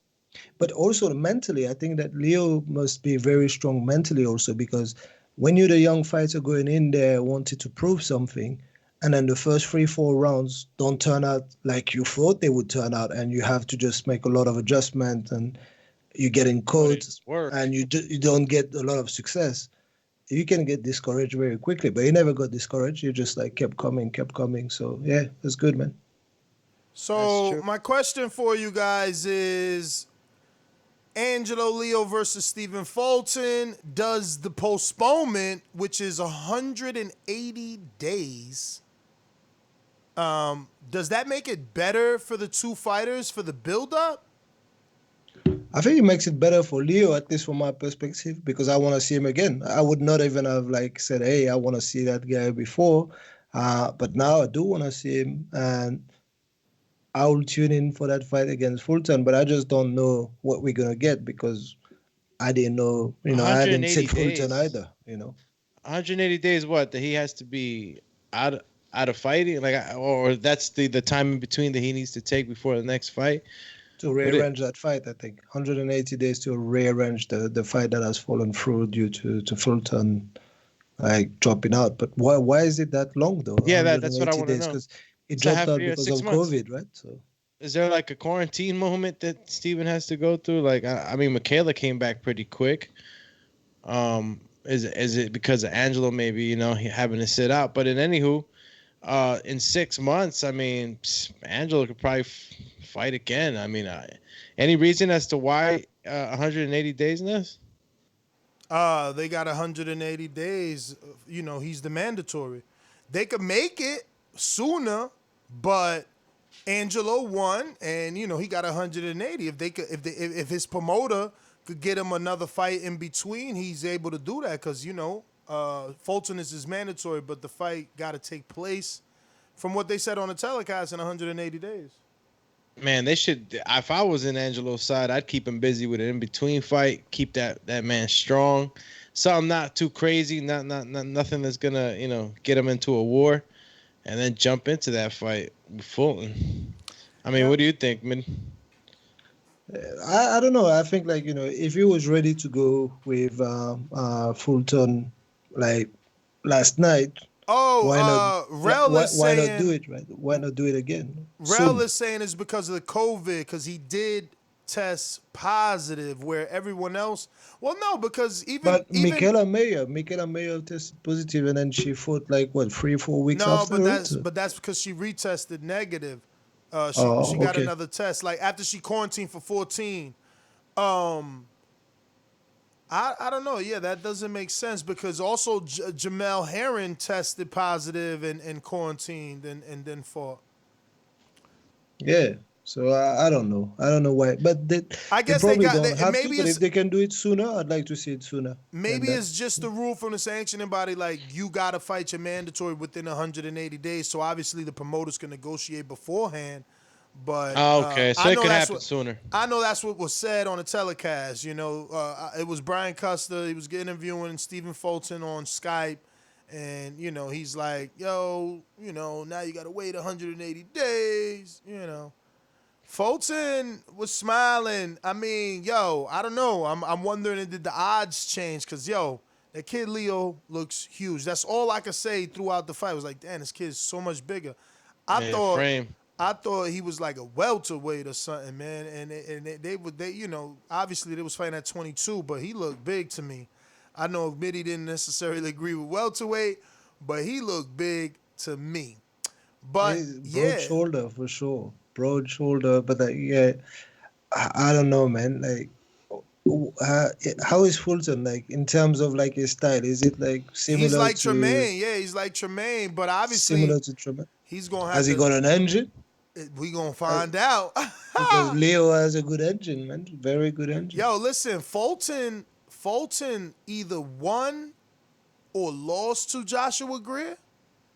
But also mentally, I think that Leo must be very strong mentally also, because when you're the young fighter going in there wanting to prove something, and then the first 3-4 rounds don't turn out like you thought they would turn out, and you have to just make a lot of adjustments, and you're getting caught, and you don't get a lot of success, you can get discouraged very quickly. But he never got discouraged. He just like kept coming. So yeah, that's good, man. So my question for you guys is, Angelo Leo versus Stephen Fulton, does the postponement, which is 180 days, does that make it better for the two fighters for the build-up? I think it makes it better for Leo, at least from my perspective, because I want to see him again. I would not even have like said, hey, I want to see that guy before, but now I do want to see him, and I'll tune in for that fight against Fulton. But I just don't know what we're gonna get, because I didn't know, I hadn't seen Fulton either, 180 days, what? That he has to be out of fighting, or that's the time in between that he needs to take before the next fight to rearrange that fight. I think 180 days to rearrange the fight that has fallen through due to Fulton like dropping out. But why is it that long though? Yeah, that's what I want to know. Because it dropped out because of COVID, right? So is there like a quarantine moment that Stephen has to go through? Like, I mean, Michaela came back pretty quick. Is it because of Angelo maybe, he having to sit out? But in anywho, in 6 months, I mean, Angelo could probably fight again. I mean, any reason as to why 180 days in this? They got 180 days. He's the mandatory. They could make it sooner, but Angelo won, and he got 180. If his promoter could get him another fight in between, he's able to do that, because Fulton is his mandatory, but the fight got to take place, from what they said on the telecast, in 180 days. Man, they should. If I was in Angelo's side, I'd keep him busy with an in-between fight. Keep that man strong. Something not too crazy, nothing that's gonna get him into a war, and then jump into that fight with Fulton. I mean, what do you think, man? I don't know. I think if he was ready to go with Fulton like last night. Why not do it, right? Why not do it again? Rel is saying it's because of the COVID, because he did test positive, where everyone else. Well, no, because Michaela Mayer tested positive, and then she fought 3-4 weeks after. But that's because she retested negative. She got another test after she quarantined for 14. I don't know. Yeah, that doesn't make sense because also Jamel Herring tested positive and quarantined and then fought. Yeah. So I don't know. I don't know why, but I they guess they probably got don't have to. maybe But it's if they can do it sooner, I'd like to see it sooner than maybe that. it's just the rule from the sanctioning body, like you gotta fight your mandatory within 180 days. So obviously the promoters can negotiate beforehand. But Okay, so I it know could that's happen what sooner. I know that's what was said on the telecast. You know, it was Brian Custer. He was interviewing Stephen Fulton on Skype, and you know he's like, "Yo, you know, now you gotta wait 180 days." You know, Fulton was smiling. I mean, yo, I don't know. I'm wondering did the odds change? Cause yo, that kid Leo looks huge. That's all I could say throughout the fight. I was like, damn, this kid is so much bigger. I Yeah, thought frame. I thought he was like a welterweight or something, man. And they you know, obviously they was fighting at 22, but he looked big to me. I know Mitty didn't necessarily agree with welterweight, but he looked big to me. But Broad yeah, shoulder for sure. Broad shoulder, but yeah, I don't know, man. Like, uh, how is Fulton like in terms of like his style? Is it like he's similar like to Tremaine. Yeah, he's like Tremaine, but obviously similar to Truman? he's gonna have Has he to. got an engine? We gonna find out. Because Leo has a good engine, man. Very good engine. Yo, listen, Fulton either won or lost to Joshua Greer.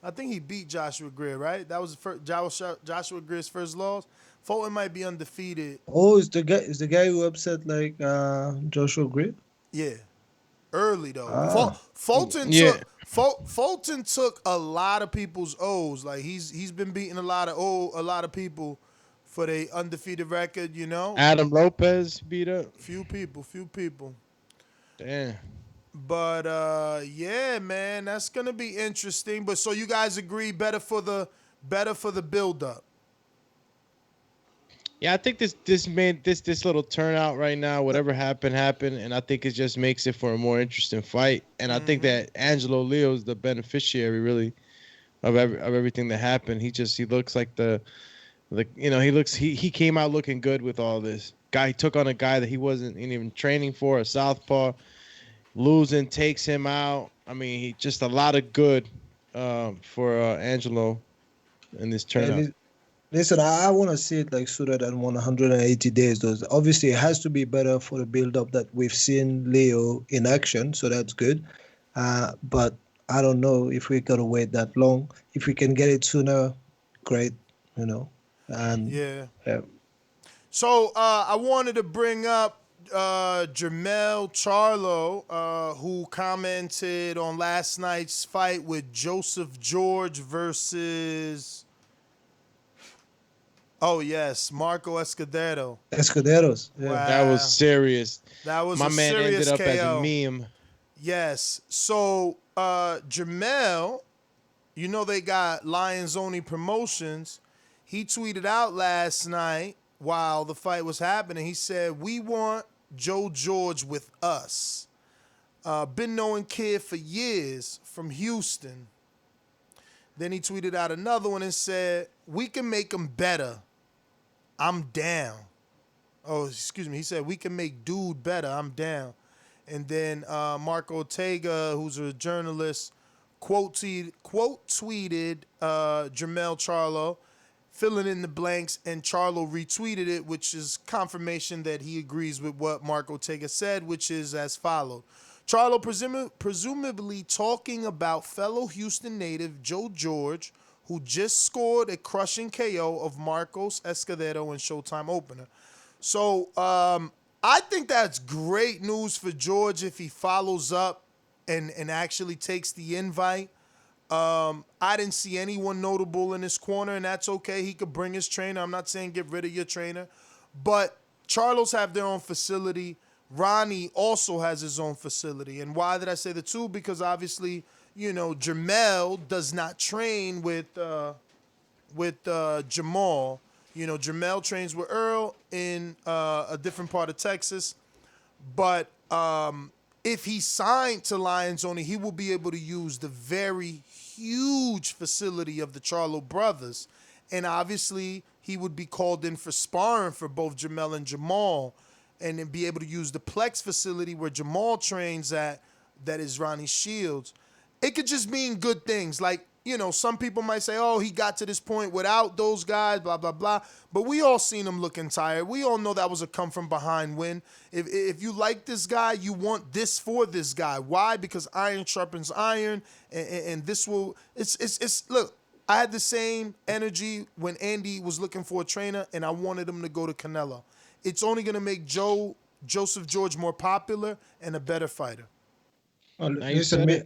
I think he beat Joshua Greer, right? That was the first, Joshua Greer's first loss. Fulton might be undefeated. Oh, is the guy who upset like Joshua Gray? Yeah, early though. Ah, Yeah. Fulton took a lot of people's O's. Like he's been beating a lot of people for their undefeated record. You know, Adam Lopez beat up. few people. Damn. But yeah, man, that's gonna be interesting. But so you guys agree better for the build up. Yeah, I think this little turnout right now, whatever happened, and I think it just makes it for a more interesting fight. And I think that Angelo Leo is the beneficiary, really, of everything that happened. He looks like he came out looking good with all this. Guy took on a guy that he wasn't even training for, a southpaw, losing takes him out. I mean, he just a lot of good for Angelo in this turnout. Listen, I want to see it like sooner than 180 days. Though obviously, it has to be better for the build-up that we've seen Leo in action, so that's good. But I don't know if we gotta wait that long. If we can get it sooner, great. You know, and Yeah. So I wanted to bring up Jermell Charlo, who commented on last night's fight with Joseph George versus. Oh yes, Marco Escudero. Escuderos. Yeah. Wow. That was serious. That was My a man serious ended up as a KO. meme. Yes. So Jermell, you know they got Lions Only Promotions. He tweeted out last night while the fight was happening. He said, "We want Joe George with us. Been knowing kid for years from Houston." Then he tweeted out another one and said, "We can make him better. I'm down." Oh, excuse me. He said, "We can make dude better. I'm down." And then Mark Ortega, who's a journalist, quote tweeted Jermell Charlo, filling in the blanks, and Charlo retweeted it, which is confirmation that he agrees with what Mark Ortega said, which is as followed. Charlo presumably talking about fellow Houston native Joe George, who just scored a crushing KO of Marcos Escudero in Showtime opener. So I think that's great news for George if he follows up and actually takes the invite. I didn't see anyone notable in his corner, and that's okay. He could bring his trainer. I'm not saying get rid of your trainer. But Charlos have their own facility. Ronnie also has his own facility. And why did I say the two? Because obviously, you know, Jermell does not train with Jamal. You know, Jermell trains with Earl in a different part of Texas. But if he signed to Lions Only, he will be able to use the very huge facility of the Charlo brothers. And obviously, he would be called in for sparring for both Jermell and Jamal. and then be able to use the Plex facility where Jamal trains at, that is Ronnie Shields, it could just mean good things. Like, you know, some people might say, oh, he got to this point without those guys, blah, blah, blah. But we all seen him looking tired. We all know that was a come from behind win. If you like this guy, you want this for this guy. Why? Because iron sharpens iron, and this will, look, I had the same energy when Andy was looking for a trainer, and I wanted him to go to Canelo. It's only going to make Joseph George more popular and a better fighter. Well, listen, me,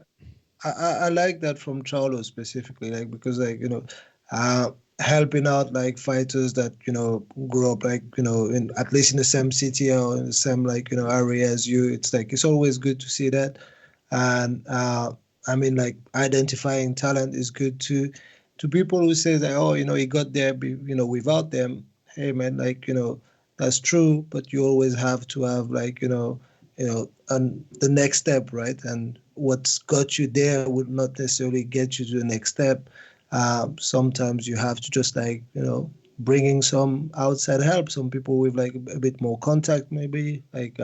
I like that from Charlo specifically, like, because, like, you know, helping out like fighters that, you know, grew up, like, you know, in at least in the same city or in the same, like, you know, area as you. It's like, it's always good to see that. And I mean, like, identifying talent is good too. To people who say that, oh, you know, he got there, you know, without them. Hey, man, like, you know, that's true, but you always have to have, like, you know, and the next step, right? And what's got you there would not necessarily get you to the next step. Sometimes you have to just, like, you know, bringing some outside help, some people with like a bit more contact, maybe like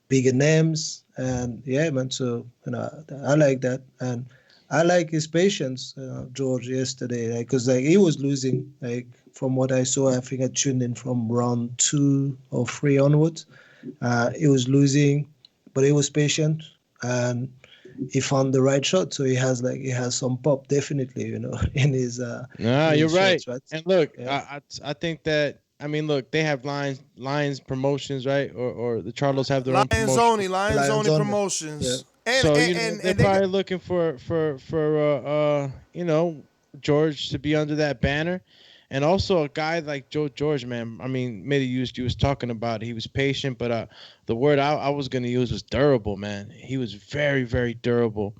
bigger names. And yeah, man, so, you know, I like that. And I like his patience, George, yesterday, because like he was losing, like from what I saw. I think I tuned in from round 2 or 3 onwards. He was losing, but he was patient and he found the right shot. So he has some pop, definitely, you know, in his. You're right. Shots, right. And look, yeah. I think that. I mean, look, they have Lions Promotions, right? Or the Charlos have their Lions own promotion. Lions only promotions. Yeah. And they're probably looking for you know, George to be under that banner. And also a guy like Joe George, man. I mean, Mitty you was talking about it. He was patient, but the word I was going to use was durable, man. He was very, very durable.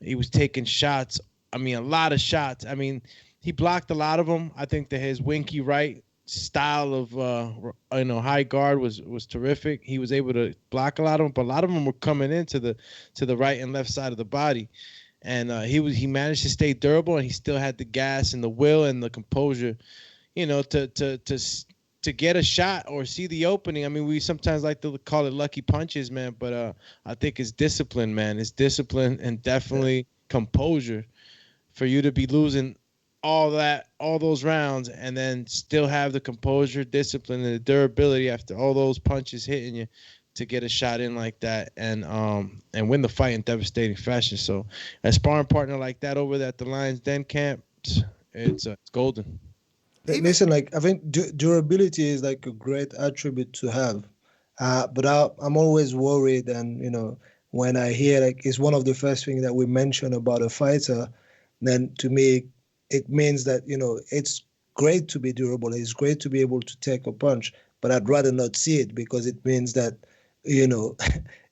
He was taking shots. I mean, a lot of shots. I mean, he blocked a lot of them. I think that his winky right style of you know, high guard was terrific. He was able to block a lot of them, but a lot of them were coming into the right and left side of the body. And he managed to stay durable, and he still had the gas and the will and the composure, you know, to get a shot or see the opening. I mean, we sometimes like to call it lucky punches, man, but I think it's discipline, man. It's discipline and definitely composure for you to be losing all those rounds and then still have the composure, discipline, and the durability after all those punches hitting you to get a shot in like that and win the fight in devastating fashion. So a sparring partner like that over at the Lions Den camp, it's golden. Listen, like, I think durability is like a great attribute to have, but I'm always worried, and you know, when I hear like it's one of the first things that we mention about a fighter, then to me it means that, you know, it's great to be durable, it's great to be able to take a punch, but I'd rather not see it, because it means that, you know,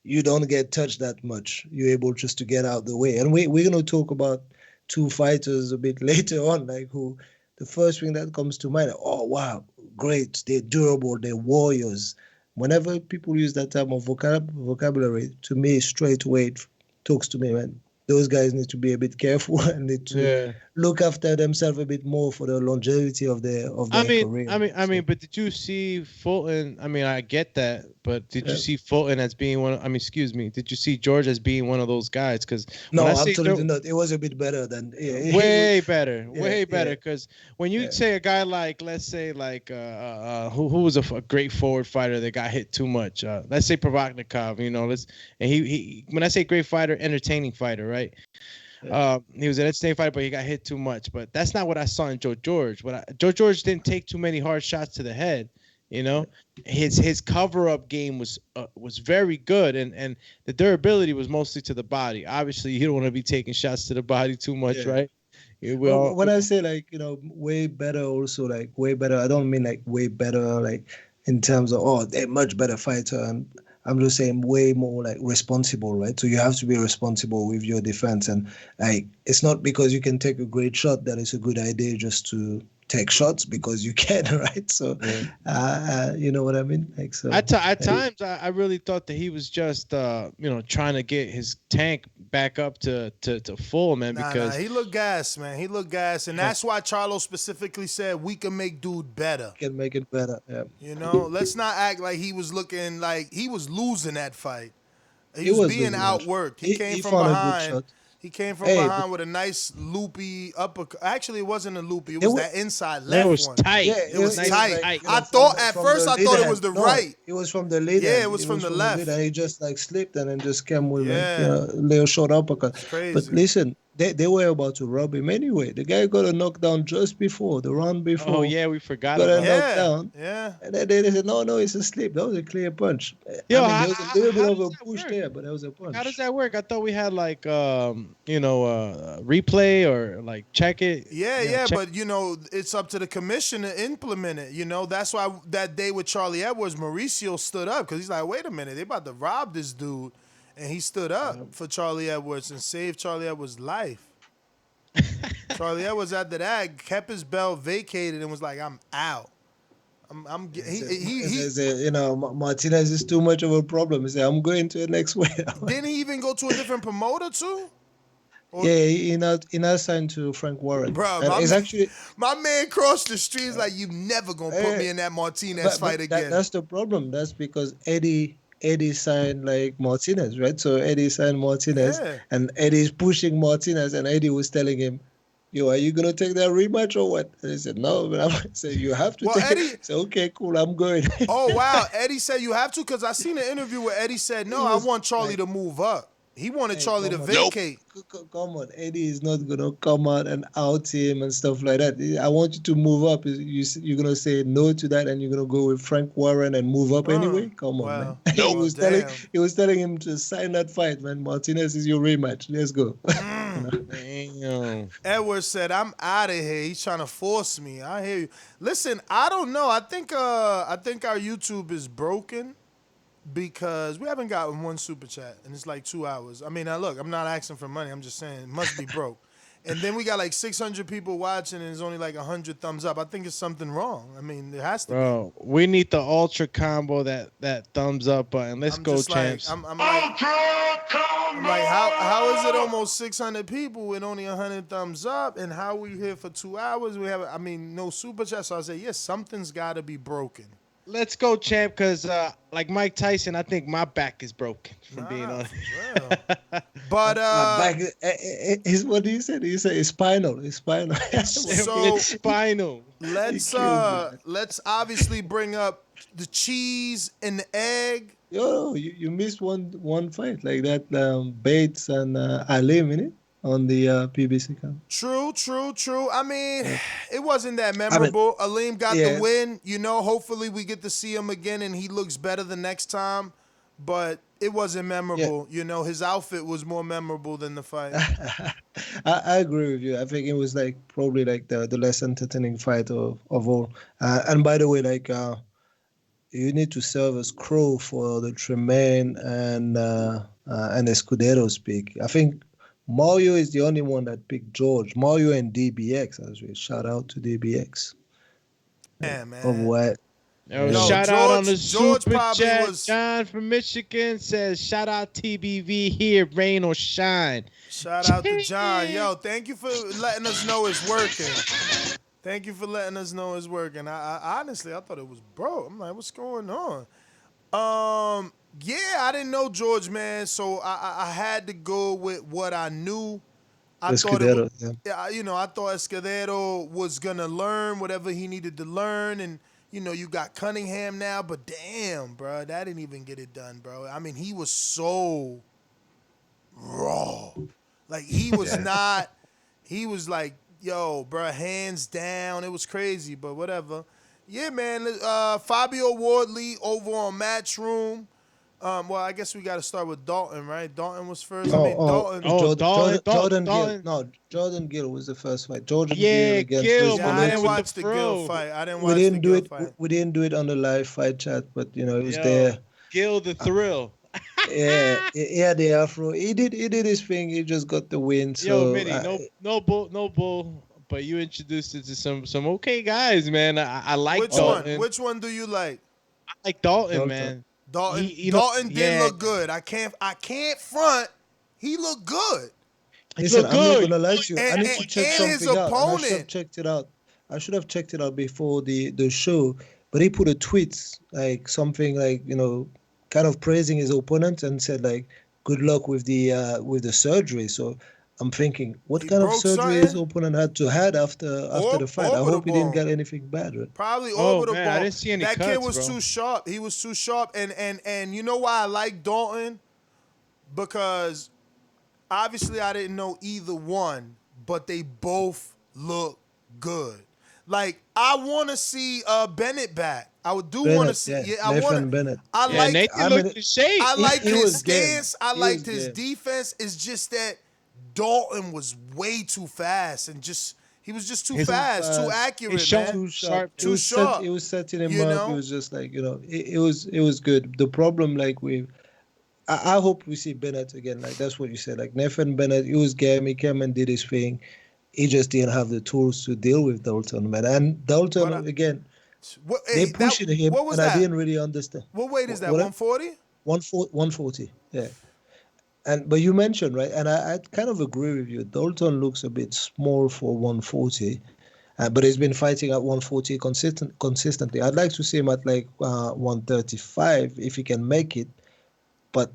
you don't get touched that much. You're able just to get out the way. And we're going to talk about 2 fighters a bit later on, like who the first thing that comes to mind, oh, wow, great, they're durable, they're warriors. Whenever people use that type of vocabulary, to me, straight away, it talks to me, man. Those guys need to be a bit careful and need to look after themselves a bit more for the longevity of their career. I mean, but did you see Fulton? I mean, I get that, but did you see Fulton as being one? Did you see George as being one of those guys? Because no, absolutely not. It was a bit better than way better. Because when you say a guy like, let's say like who was a great forward fighter that got hit too much, let's say Provodnikov, you know, he when I say great fighter, entertaining fighter, right? He was an entertaining fighter, but he got hit too much. But that's not what I saw in Joe George. Joe George didn't take too many hard shots to the head. You know, his cover-up game was very good, and the durability was mostly to the body. Obviously, you don't want to be taking shots to the body too much, right? When I say, like, you know, way better, also like way better, I don't mean like way better like in terms of, oh, they're much better fighter, and I'm just saying way more like responsible, right? So you have to be responsible with your defense, and like it's not because you can take a great shot that it's a good idea just to take shots because you can, right? So, you know what I mean? Like so. At times, I really thought that he was just, trying to get his tank back up to full, man. Because he looked gas, man. He looked gas, and that's why Charlo specifically said we can make dude better. Can make it better. Yeah. You know, let's not act like he was looking like he was losing that fight. He was being outworked. He came from behind. He came from behind with a nice loopy uppercut. Actually, it wasn't a loopy. It was that inside left one. It was tight. Yeah, it was nice tight. Like, I thought at first it was the right. It was from the lead. Yeah, it was from the left. And he just like slipped and then just came with Leo short uppercut. Crazy. But listen, they were about to rob him anyway. The guy got a knockdown just before the round before. Oh yeah, we forgot got about a knockdown. Yeah. And then they said, no, it's a slip. That was a clear punch. Yo, there was a little bit of a push there, but that was a punch. How does that work? I thought we had like replay or like check it. Yeah, but it's up to the commission to implement it. You know, that's why that day with Charlie Edwards, Mauricio stood up because he's like, wait a minute, they about to rob this dude. And he stood up for Charlie Edwards and saved Charlie Edwards' life. Charlie Edwards after that kept his belt vacated and was like, "I'm out." Martinez is too much of a problem. He said, "I'm going to the next way." Didn't he even go to a different promoter too? He now signed to Frank Warren. Bro, my man crossed the streets like, "You never gonna put me in that Martinez fight again." That's the problem. That's because Eddie signed like Martinez, right? So Eddie signed Martinez, and Eddie's pushing Martinez, and Eddie was telling him, "Yo, are you gonna take that rematch or what?" And he said, "No," but I said, "You have to take it." I said, "Okay, cool, I'm going." Oh wow, Eddie said you have to, because I seen an interview where Eddie said, "No, I want Charlie to move up." He wanted Charlie to vacate. Come on, Eddie is not gonna come out and out him and stuff like that. I want you to move up. You're gonna say no to that, and you're gonna go with Frank Warren and move up anyway. Come on, man. He was telling him to sign that fight, man. Martinez is your rematch. Let's go. Damn. Edwards said, "I'm out of here." He's trying to force me. I hear you. Listen, I don't know. I think our YouTube is broken, because we haven't gotten one super chat and it's like 2 hours. I mean, now look, I'm not asking for money. I'm just saying it must be broke. And then we got like 600 people watching and there's only like 100 thumbs up. I think it's something wrong. I mean, there has to be. We need the ultra combo, that thumbs up button. Let's go, champs. I'm like, how is it almost 600 people with only 100 thumbs up? And how we here for 2 hours? We have, no super chat. So I say, yes, something's got to be broken. Let's go, champ, because like Mike Tyson, I think my back is broken from being on. But my back is what he said. He said it's spinal. It's spinal. So it's spinal. Let's obviously bring up the cheese and the egg. Yo, you missed one fight like that. Bates and Alim, innit? On the PBC camp. True. I mean, it wasn't that memorable. Aleem got the win. Hopefully we get to see him again and he looks better the next time. But it wasn't memorable. His outfit was more memorable than the fight. I agree with you. I think it was probably the less entertaining fight of all. And by the way, you need to serve as crow for the Tremaine and Escudero speak. I think Mario is the only one that picked George. Mario and DBX, as well. Shout out to DBX. Yeah, man. Of what? Shout out on the super chat. John from Michigan says, "Shout out TBV here, rain or shine." Shout out to John. Yo, thank you for letting us know it's working. I honestly, I thought it was broke. I'm like, what's going on? Yeah, I didn't know George, man, so I had to go with what I knew. I thought Escudero was gonna learn whatever he needed to learn, and you got Cunningham now, but damn, bro, that didn't even get it done, bro. I mean, he was so raw, like he was not. He was like, yo, bro, hands down. It was crazy, but whatever. Yeah, man. Fabio Wardley over on Matchroom. Well, I guess we got to start with Dalton, right? Dalton was first. Jordan Gill. No, Jordan Gill was the first fight. Jordan Gill against Gill. Yeah, I didn't watch the Gill fight. We didn't do it on the live fight chat, but it was there. Gill the thrill. Yeah, the Afro. He did his thing. He just got the win. So Mitty, no bull but you introduced it to some okay guys, man. I like Which Dalton. one? Which one do you like? I like Dalton, man. Dalton did look good. I can't front. He looked good. Listen, I'm not gonna lie to you. I And- need to check and his something out. And I should have opponent- checked it out. I should have checked it out before the show. But he put a tweet like something like, you know, kind of praising his opponent and said like, "Good luck with the surgery." So I'm thinking, what kind of surgery his opponent had to had after the fight? I hope he didn't get anything bad, right? Probably orbital man, ball. I didn't see any that cuts, kid was bro. too sharp. He was too sharp. And you know why I like Dalton? Because obviously I didn't know either one, but they both look good. Like I want to see Bennett back. I do want to see. Yeah, I Nathan want Bennett. I Yeah, like. Nathan looked in shape. I liked he his was game. stance. I He liked was his game. defense. It's just that Dalton was way too fast and he was just too fast, too accurate, man. Too sharp. Too sharp. It was setting him You up. know? It was just like, you know, it was good. The problem, like I hope we see Bennett again. Like that's what you said. Like Nathan Bennett, he was game. He came and did his thing. He just didn't have the tools to deal with Dalton, man. And Dalton again, they pushing him, what was and that? I didn't really understand. What weight is that? What- 140? 140, yeah. But you mentioned, right, and I kind of agree with you. Dalton looks a bit small for 140, but he's been fighting at 140 consistently. I'd like to see him at like 135 if he can make it. But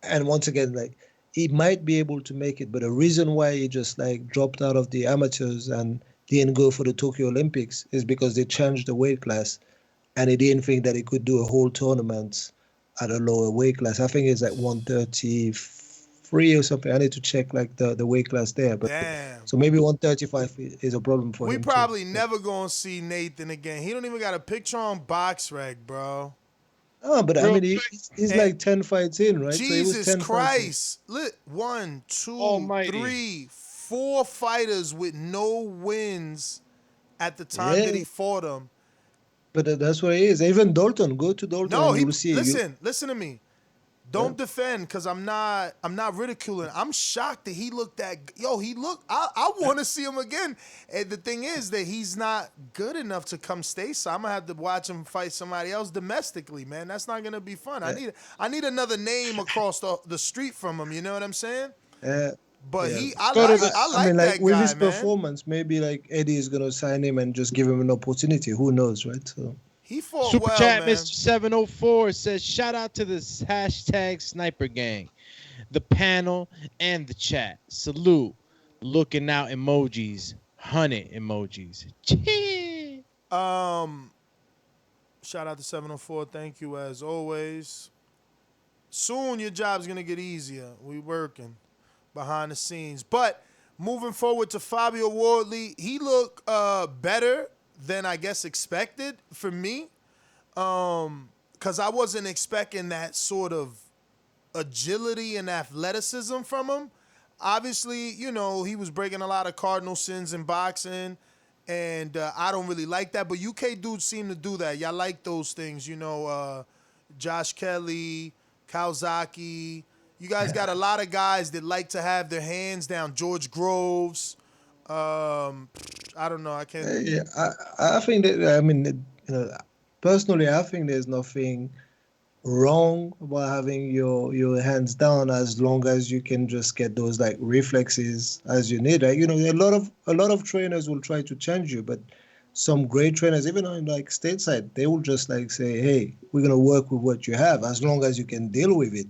and once again, like he might be able to make it, but the reason why he just like dropped out of the amateurs and didn't go for the Tokyo Olympics is because they changed the weight class, and he didn't think that he could do a whole tournament at a lower weight class. I think it's like 133 or something. I need to check like the weight class there. But Damn. so maybe 135 is a problem for We him. probably never gonna see Nathan again. He don't even got a picture on BoxRec, bro. Oh, but I mean, he's like 10 fights in, right? Jesus so he was 10 Christ. Look, 1, 2, Almighty. 3, 4 fighters with no wins at the time that he fought him. But that's what it is. Even Dalton, go to Dalton. No, and you'll see. Listen to me. Don't defend because I'm not ridiculing. I'm shocked that he looked that. I want to see him again. And the thing is that he's not good enough to come stateside. I'm gonna have to watch him fight somebody else domestically, man. That's not gonna be fun. I need another name across the street from him. You know what I'm saying? But I like that with guy, his man. performance, maybe like Eddie is gonna sign him and just give him an opportunity. Who knows, right? So. He fought Super well, Chat man. Mr. 704 says, shout out to this hashtag Sniper Gang, the panel and the chat. Salute. Looking out emojis. 100 emojis. Chee. Shout out to 704. Thank you as always. Soon your job's gonna get easier. We working behind the scenes. But moving forward to Fabio Wardley, he looked better than I guess expected for me. Cause I wasn't expecting that sort of agility and athleticism from him. Obviously, you know, he was breaking a lot of cardinal sins in boxing. And I don't really like that. But UK dudes seem to do that. Y'all like those things, you know, Josh Kelly, Kawasaki. You guys got a lot of guys that like to have their hands down. George Groves. I don't know. I can't. Yeah, I think that, I mean, you know, personally, I think there's nothing wrong about having your hands down as long as you can just get those like reflexes as you need. You know, a lot of trainers will try to change you, but some great trainers, even on like stateside, they will just like say, "Hey, we're gonna work with what you have as long as you can deal with it.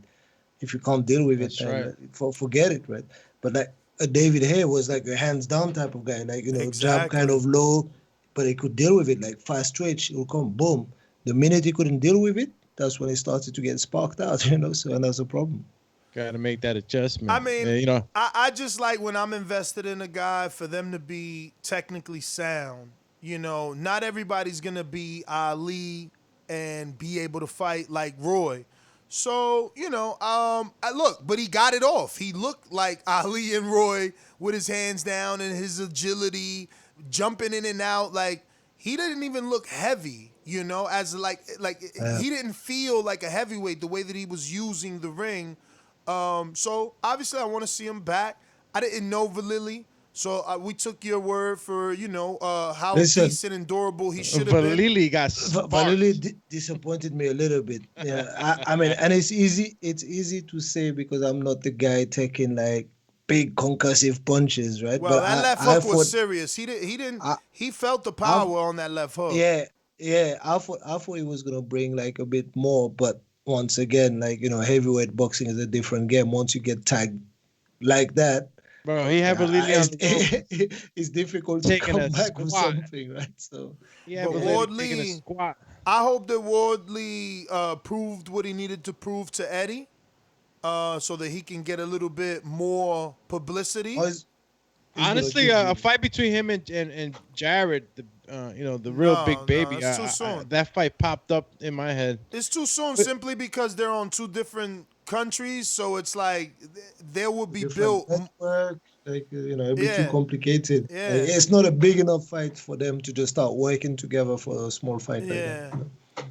If you can't deal with it, then forget it, right?" But like David Hay was like a hands down type of guy, like, you know, jab kind of low, but he could deal with it. Like fast twitch, it will come, boom. The minute he couldn't deal with it, that's when he started to get sparked out, you know. So, and that's a problem. Got to make that adjustment. I mean, you know, I just like when I'm invested in a guy for them to be technically sound. You know, not everybody's gonna be Ali and be able to fight like Roy. So, you know, look, but he got it off. He looked like Ali and Roy with his hands down and his agility, jumping in and out. Like, he didn't even look heavy, you know, as he didn't feel like a heavyweight the way that he was using the ring. So, obviously, I want to see him back. I didn't know Valili, So we took your word for, how Listen. decent and durable he should have been. Valili got sparked. Valili disappointed me a little bit. Yeah, I mean, and it's easy to say because I'm not the guy taking like big concussive punches, right? Well, but that left hook was serious. He felt the power on that left hook. Yeah. I thought he was gonna bring like a bit more, but once again, like heavyweight boxing is a different game. Once you get tagged like that, bro, he had Valili it's difficult to come back with something, right? So, but Wardley, I hope that Wardley proved what he needed to prove to Eddie, so that he can get a little bit more publicity. Honestly, a fight between him and Jared, the real big baby. It's too soon. That fight popped up in my head. It's too soon simply because they're on two different countries, so it's like there will be built network, it'd be too complicated. Yeah. It's not a big enough fight for them to just start working together for a small fight. Yeah.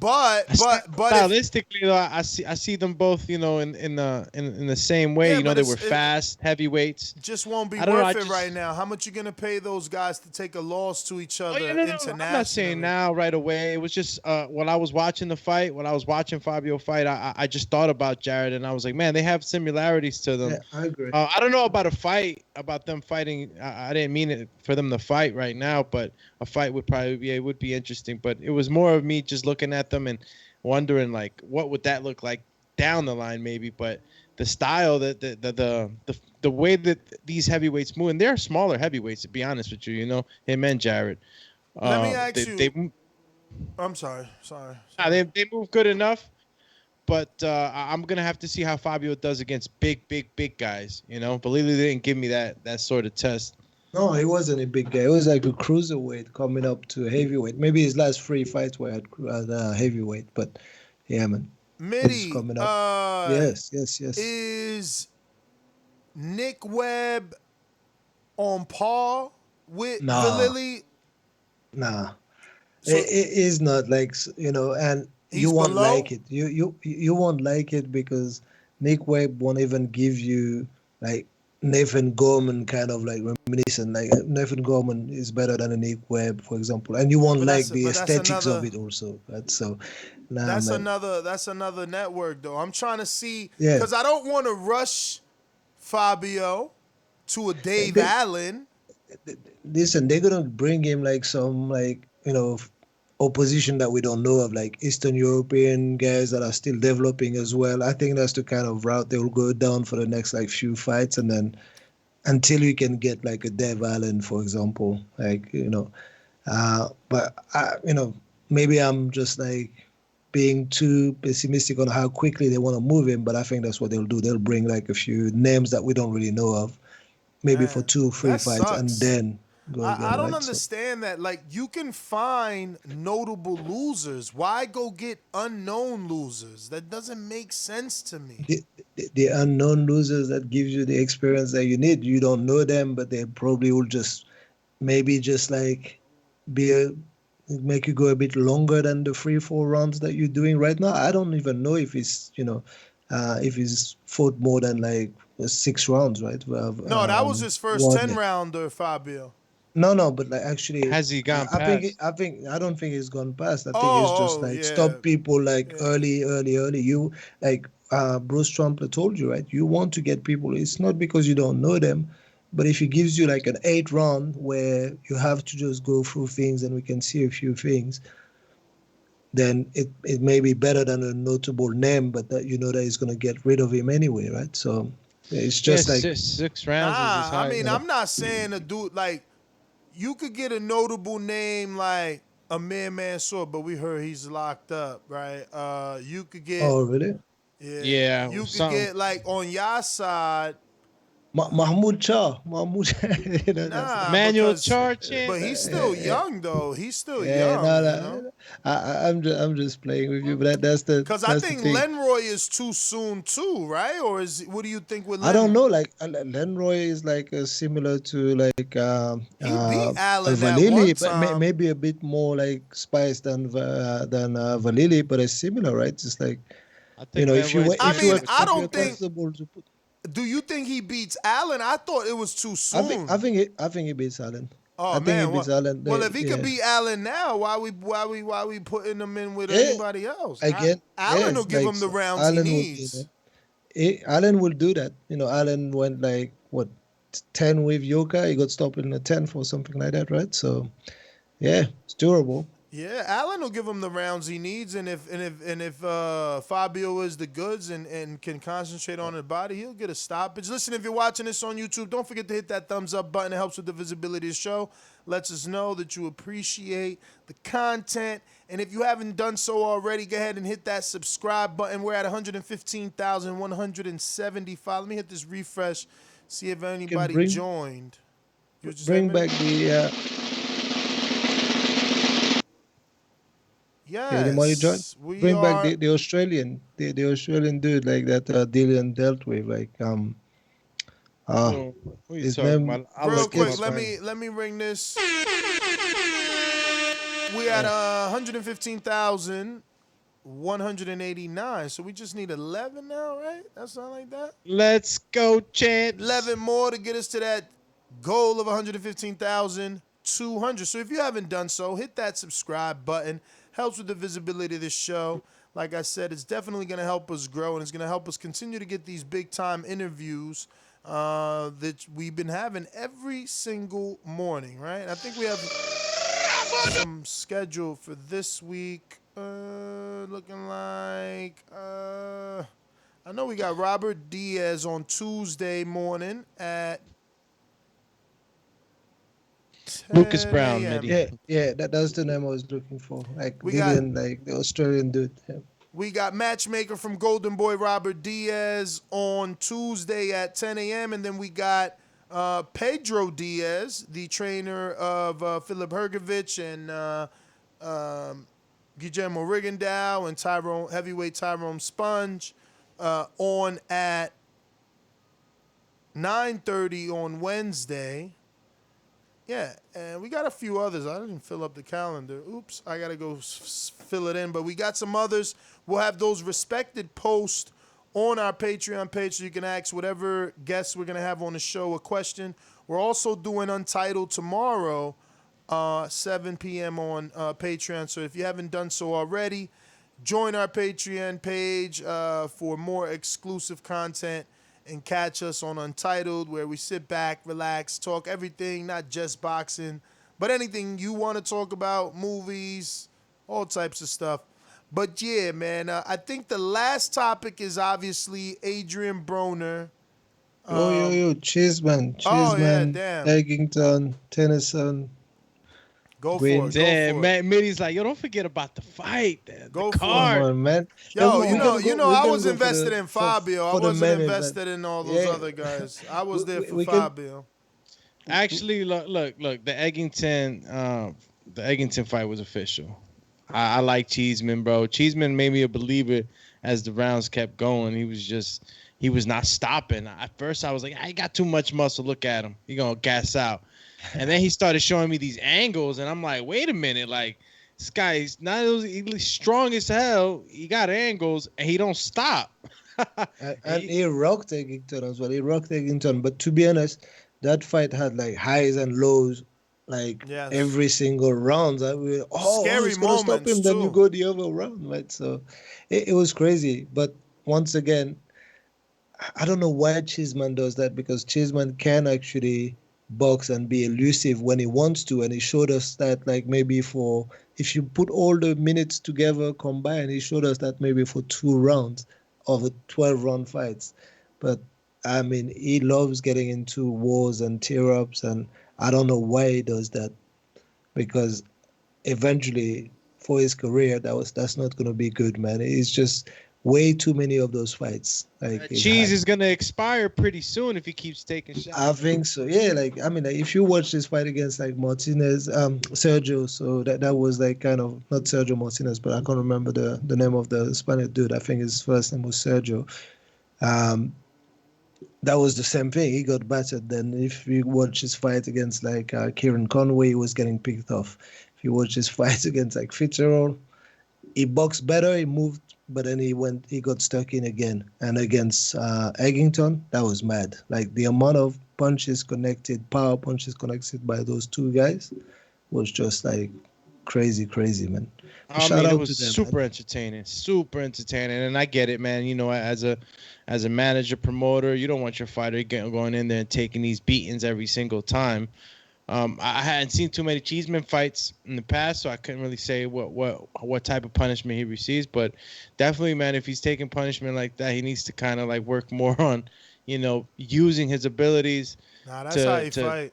But stylistically, though, I see them both, in the same way. They were fast heavyweights. Just won't be worth it right now. How much you gonna pay those guys to take a loss to each other internationally? I'm not saying now right away. It was just when I was watching the fight, when I was watching Fabio fight, I just thought about Jared and I was like, man, they have similarities to them. Yeah, I agree. I don't know about about them fighting. I didn't mean it for them to fight right now, but a fight would be interesting. But it was more of me just looking at them and wondering like what would that look like down the line maybe. But the style, the way that these heavyweights move, and they're smaller heavyweights to be honest with you, him and Jared. Let me ask you. I'm sorry. They move good enough, but I'm gonna have to see how Fabio does against big guys. Valili didn't give me that sort of test. No, he wasn't a big guy. He was like a cruiserweight coming up to heavyweight. Maybe his last 3 fights were at heavyweight, but yeah, man. Mitty, coming up. Yes. Is Nick Webb on par with Valili? Nah, it is not like and you won't like it. You won't like it because Nick Webb won't even give you like Nathan Gorman kind of like reminiscent. Like Nathan Gorman is better than a Nick Webb, for example, and you won't like the aesthetics of it also. Right? So, that's another network though. I'm trying to see because I don't want to rush Fabio to a Dave Allen. Listen, they're gonna bring him like some opposition that we don't know of, like Eastern European guys that are still developing as well. I think that's the kind of route they will go down for the next like few fights, and then until you can get like a Dave Allen, for example, but maybe I'm just like being too pessimistic on how quickly they want to move him, but I think that's what they'll do. They'll bring like a few names that we don't really know of, maybe for 2 or 3 fights, sucks. and then I don't understand that. Like, you can find notable losers. Why go get unknown losers? That doesn't make sense to me. The unknown losers that gives you the experience that you need. You don't know them, but they probably will make you go a bit longer than the 3-4 rounds that you're doing right now. I don't even know if he's fought more than like 6 rounds, right? No, that was his first 10-rounder, Fabio. No, but like actually, has he gone past? I don't think he's gone past. I think he's just stop people like early. You like Bruce Trumpler told you, right? You want to get people. It's not because you don't know them, but if he gives you like an 8 round where you have to just go through things and we can see a few things, then it may be better than a notable name, but that that he's gonna get rid of him anyway, right? So it's just like 6 rounds. I mean, I'm not saying a dude like. You could get a notable name like Amir Mansour, but we heard he's locked up, right? You could get. Oh, really? Yeah. You could get like on your side. Mahmoud Shah. Manuel Char. But he's still young though. He's still young. I'm just playing with you, but that's the. Because I think Lenroy is too soon too, right? Or what do you think with Lenroy? I don't know. Like Lenroy is like similar to like he beat Allen Valili, but maybe a bit more like spiced than Valili, but it's similar, right? It's like if you I don't think. Do you think he beats Allen? I thought it was too soon. I think he beats Allen. Oh I think man, he beats Allen. well, if he could beat Allen now, why we putting him in with anybody else? Allen will give him the rounds Allen he will needs. Allen will do that. Allen went like what 10 with Yoka. He got stopped in the 10th or something like that, right? So, yeah, it's durable. Yeah, Allen will give him the rounds he needs, and if Fabio is the goods and can concentrate on his body, he'll get a stoppage. Listen, if you're watching this on YouTube, don't forget to hit that thumbs up button. It helps with the visibility of the show. Lets us know that you appreciate the content. And if you haven't done so already, go ahead and hit that subscribe button. We're at 115,175. Let me hit this refresh, see if anybody joined. Bring back the... Yes. Anybody join? Bring back the Australian, the Australian dude like that Dillian dealt with, like his name. Real quick, let me ring this. We at 115,189, so we just need 11 now, right? That sound like that? Let's go, champ. 11 more to get us to that goal of 115,200. So if you haven't done so, hit that subscribe button. Helps with the visibility of this show. Like I said, it's definitely going to help us grow, and it's going to help us continue to get these big-time interviews that we've been having every single morning, right? I think we have some schedule for this week. Looking like... I know we got Robert Diaz on Tuesday morning at... Lucas Brown, yeah, that's the name I was looking for. Like the Australian dude. Yeah. We got matchmaker from Golden Boy Robert Diaz on Tuesday at 10 a.m. And then we got Pedro Diaz, the trainer of Filip Hrgovic and Guillermo Rigondeaux and heavyweight Tyrone Sponge on at 9:30 on Wednesday. Yeah, and we got a few others. I didn't fill up the calendar. Oops, I got to go fill it in. But we got some others. We'll have those respected posts on our Patreon page so you can ask whatever guests we're going to have on the show a question. We're also doing Untitled tomorrow, 7 p.m. on Patreon. So if you haven't done so already, join our Patreon page for more exclusive content. And catch us on Untitled, where we sit back, relax, talk everything, not just boxing, but anything you want to talk about, movies, all types of stuff. But yeah, man, I think the last topic is obviously Adrian Broner. Cheeseman, yeah, damn. Eggington, Tennyson. Go for it. Damn, man, Mitty's like, yo, don't forget about the fight. Go for it. Come on, man. Yo, you know, I was invested in Fabio. I wasn't invested in all those other guys. I was there for Fabio. Actually, look, the Eggington fight was official. I like Cheeseman, bro. Cheeseman made me a believer as the rounds kept going. He was not stopping. At first, I was like, I got too much muscle. Look at him. He gonna gas out. And then he started showing me these angles, and I'm like, wait a minute, like this guy's not he's strong as hell. He got angles, and he don't stop. and he rocked Eggington as well. He rocked Eggington, but to be honest, that fight had like highs and lows, like every single round. Scary it's gonna stop him. Too. Then you go the other round, right? So it was crazy. But once again, I don't know why Cheeseman does that, because Cheeseman can actually box and be elusive when he wants to, and he showed us that, like, maybe if you put all the minutes together combined, he showed us that maybe for 2 rounds of a 12-round fights. But I mean, he loves getting into wars and tear-ups, and I don't know why he does that, because eventually for his career that's not going to be good, man. It's just way too many of those fights. Like Cheese is gonna expire pretty soon if he keeps taking shots. I think so. Yeah, like I mean, like, if you watch this fight against like Martinez, Sergio, so that was like kind of not Sergio Martinez, but I can't remember the name of the Spanish dude. I think his first name was Sergio. That was the same thing. He got battered. Then if you watch his fight against like Kieran Conway, he was getting picked off. If you watch his fight against like Fitzgerald, he boxed better. He moved but then he got stuck in again. And against Eggington, that was mad. Like the amount of punches connected, power punches connected by those two guys was just like crazy, man. I Shout mean, it out was to them, super man. entertaining, and I get it, man. You know, as a manager promoter, you don't want your fighter going in there and taking these beatings every single time. I hadn't seen too many Cheeseman fights in the past, so I couldn't really say what type of punishment he receives. But definitely, man, if he's taking punishment like that, he needs to kind of like work more on, using his abilities. Nah, that's how you fight.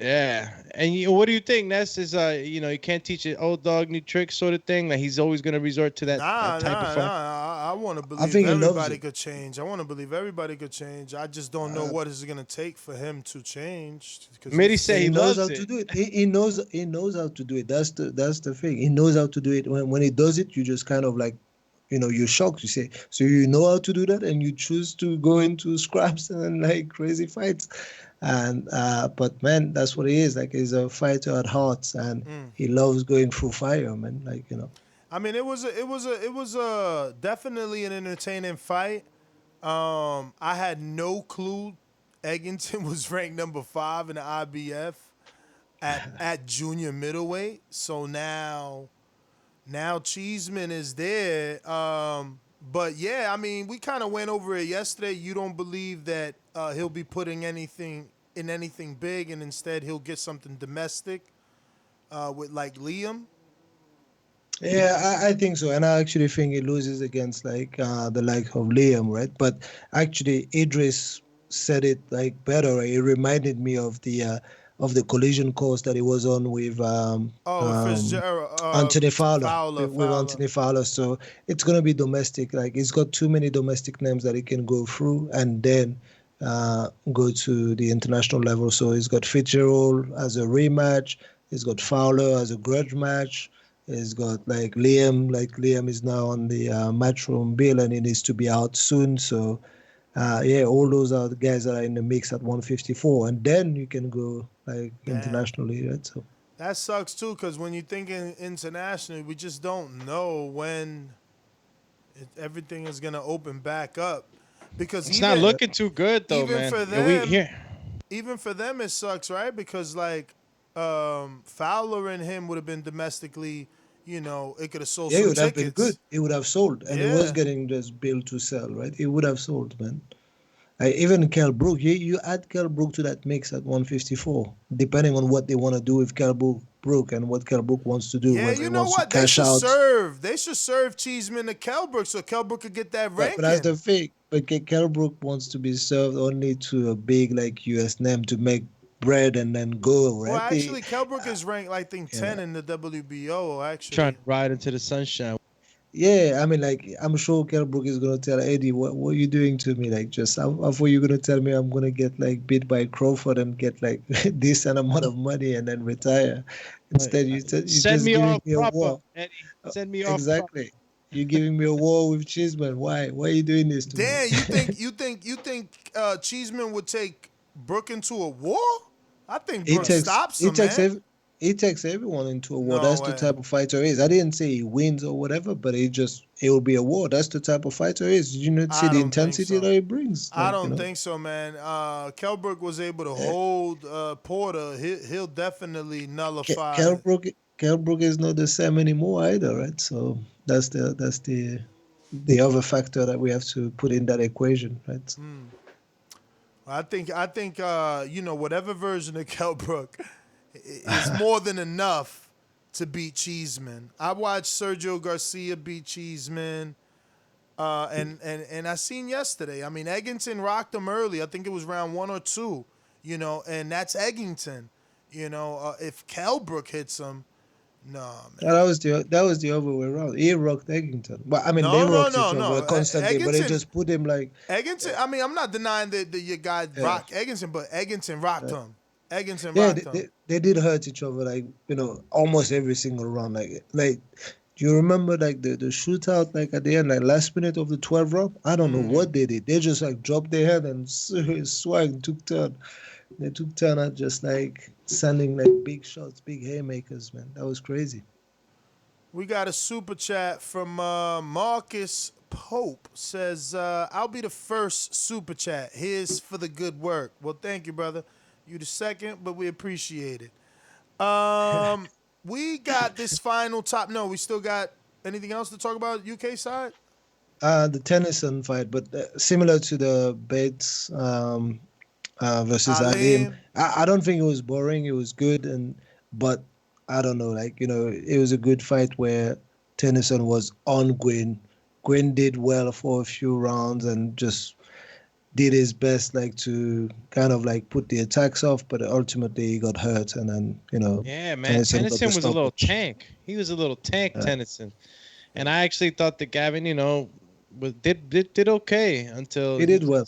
Yeah, and what do you think? Ness is you can't teach an old dog new tricks sort of thing. Like he's always gonna resort to that type of fight. I want to believe think he loves everybody it. could change. I want to believe everybody could change. I just don't know what is it gonna take for him to change. Mitty say he knows loves how it. to do it. He knows how to do it. That's the thing. He knows how to do it. When he does it, you just kind of like, you're shocked. You say, so you know how to do that, and you choose to go into scraps and like crazy fights. And but man, that's what he is. Like he's a fighter at heart, and he loves going through fire, man. Like I mean, it was definitely an entertaining fight. I had no clue Eggington was ranked number 5 in the IBF at junior middleweight. So now Cheeseman is there. But yeah, I mean, we kind of went over it yesterday. You don't believe that he'll be putting anything big, and instead he'll get something domestic with like Liam. Yeah, I think so, and I actually think he loses against like the like of Liam, right? But actually, Idris said it like better. Right? It reminded me of the collision course that he was on with Anthony Fowler. With Anthony Fowler. So it's gonna be domestic. Like he's got too many domestic names that he can go through, and then go to the international level. So he's got Fitzgerald as a rematch. He's got Fowler as a grudge match. He's got like Liam. Like Liam is now on the matchroom bill, and he needs to be out soon. So yeah, all those are the guys that are in the mix at 154, and then you can go like internationally, right? So that sucks too, because when you're thinking internationally, we just don't know when everything is gonna open back up. Because it's not looking too good though, even man. For them, even for them, it sucks, right? Because like Fowler and him would have been domestically, it could have sold some it would tickets. have been good. It would have sold, and it was getting this bill to sell, right? It would have sold, man. Even Kell Brook, you add Kell Brook to that mix at 154, depending on what they want to do with Kell Brook and what Kell Brook wants to do. Yeah, whether you he know wants what? to cash out. They should serve Cheeseman to Kell Brook so Kell Brook could get that ranking. But that's the thing. But Kell Brook wants to be served only to a big like US name to make bread and then go, right? Well, actually, Kell Brook is ranked, I think, 10 in the WBO, actually. Trying to ride into the sunshine. Yeah, I mean, like, I'm sure Kell Brook is going to tell Eddie, what are you doing to me? Like, just, how are you going to tell me I'm going to get, like, beat by Crawford and get, like, decent amount of money and then retire? Instead, you send me off proper, war. Eddie. Send me off exactly. You're giving me a war with Cheeseman. Why? Why are you doing this to me? Dan, you think Cheeseman would take Brook into a war? I think Brook stops him, man. He takes everyone into a war. That's the type of fighter he is. I didn't say he wins or whatever, but it will be a war. That's the type of fighter he is. Did you not see the intensity that he brings? I don't think so, man. Kell Brook was able to hold Porter. He'll definitely nullify. Kell Brook is not the same anymore either, right? So that's the other factor that we have to put in that equation, right? I think whatever version of Kell Brook is more than enough to beat Cheeseman. I watched Sergio Garcia beat Cheeseman, and I seen yesterday. I mean, Eggington rocked him early. I think it was round 1 or 2. And that's Eggington. If Kell Brook hits him, no, man. That was the other way around. He rocked Eggington, but I mean they rocked each other constantly. Eggington, but they just put him like Eggington. I mean, I'm not denying that your guy rocked Eggington, but Eggington rocked him. Eggington rocked him. They did hurt each other, like almost every single round. Like do you remember like the shootout like at the end, like last minute of the 12th round? I don't know what they did. They just like dropped their head and swung, took turn. They took turn at just like sending like big shots, big haymakers, man. That was crazy. We got a super chat from Marcus Pope. Says, I'll be the first super chat. Here's for the good work. Well, thank you, brother. You the second, but we appreciate it. We got this final top. No, we still got anything else to talk about UK side? The Tennyson fight, but similar to the Bates versus Alim. I don't think it was boring. It was good, but I don't know, like, it was a good fight where Tennyson was on Gwyn. Gwyn did well for a few rounds and just did his best, like, to kind of like put the attacks off, but ultimately he got hurt, and then Yeah, man. Tennyson was a little tank. He was a little tank, Tennyson, and I actually thought that Gavin, did okay until he did well.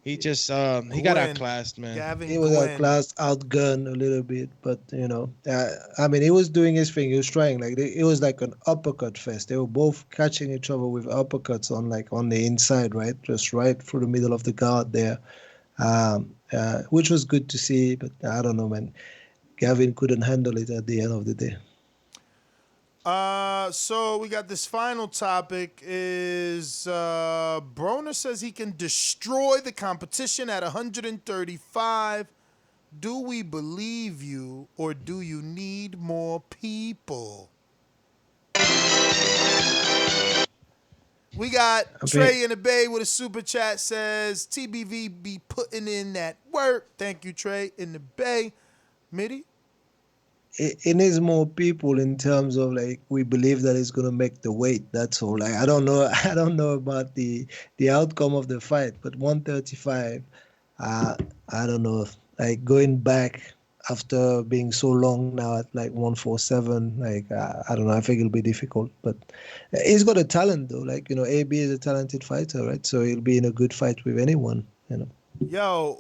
He just he got outclassed, man. Gavin He was outclassed, outgunned a little bit, but I mean, he was doing his thing. He was trying. Like, it was like an uppercut fest. They were both catching each other with uppercuts on the inside, right, just right through the middle of the guard there, which was good to see. But I don't know, man. Gavin couldn't handle it at the end of the day. So we got this final topic is Broner says he can destroy the competition at 135. Do we believe you, or do you need more people? We got Trey in the Bay with a super chat, says TBV be putting in that work. Thank you, Trey in the Bay. Mitty? It needs more people in terms of, like, we believe that it's gonna make the weight. That's all. Like, I don't know about the outcome of the fight, but 135, I don't know. Like, going back after being so long now at like 147, like, I don't know. I think it'll be difficult, but he's got a talent though. Like, AB is a talented fighter, right? So he'll be in a good fight with anyone. Yo,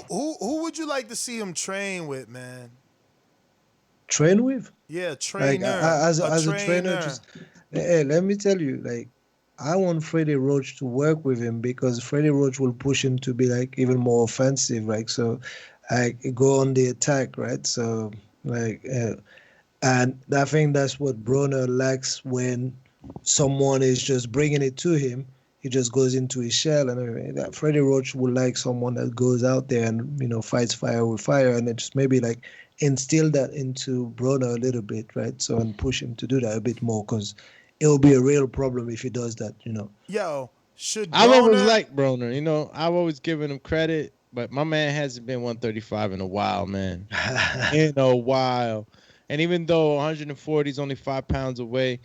who would you like to see him train with, man? Train with? Yeah, trainer. Like, as a trainer, just let me tell you, like, I want Freddie Roach to work with him, because Freddie Roach will push him to be like even more offensive, like, so I go on the attack, right? So, like, and I think that's what Broner lacks when someone is just bringing it to him. He just goes into his shell, and everything. That Freddie Roach would like someone that goes out there and fights fire with fire, and it just maybe like instill that into Broner a little bit, right? So, and push him to do that a bit more, because it will be a real problem if he does that, Yo, should I've always liked Broner. I've always given him credit, but my man hasn't been 135 in a while, man. In a while. And even though 140 is only 5 pounds away,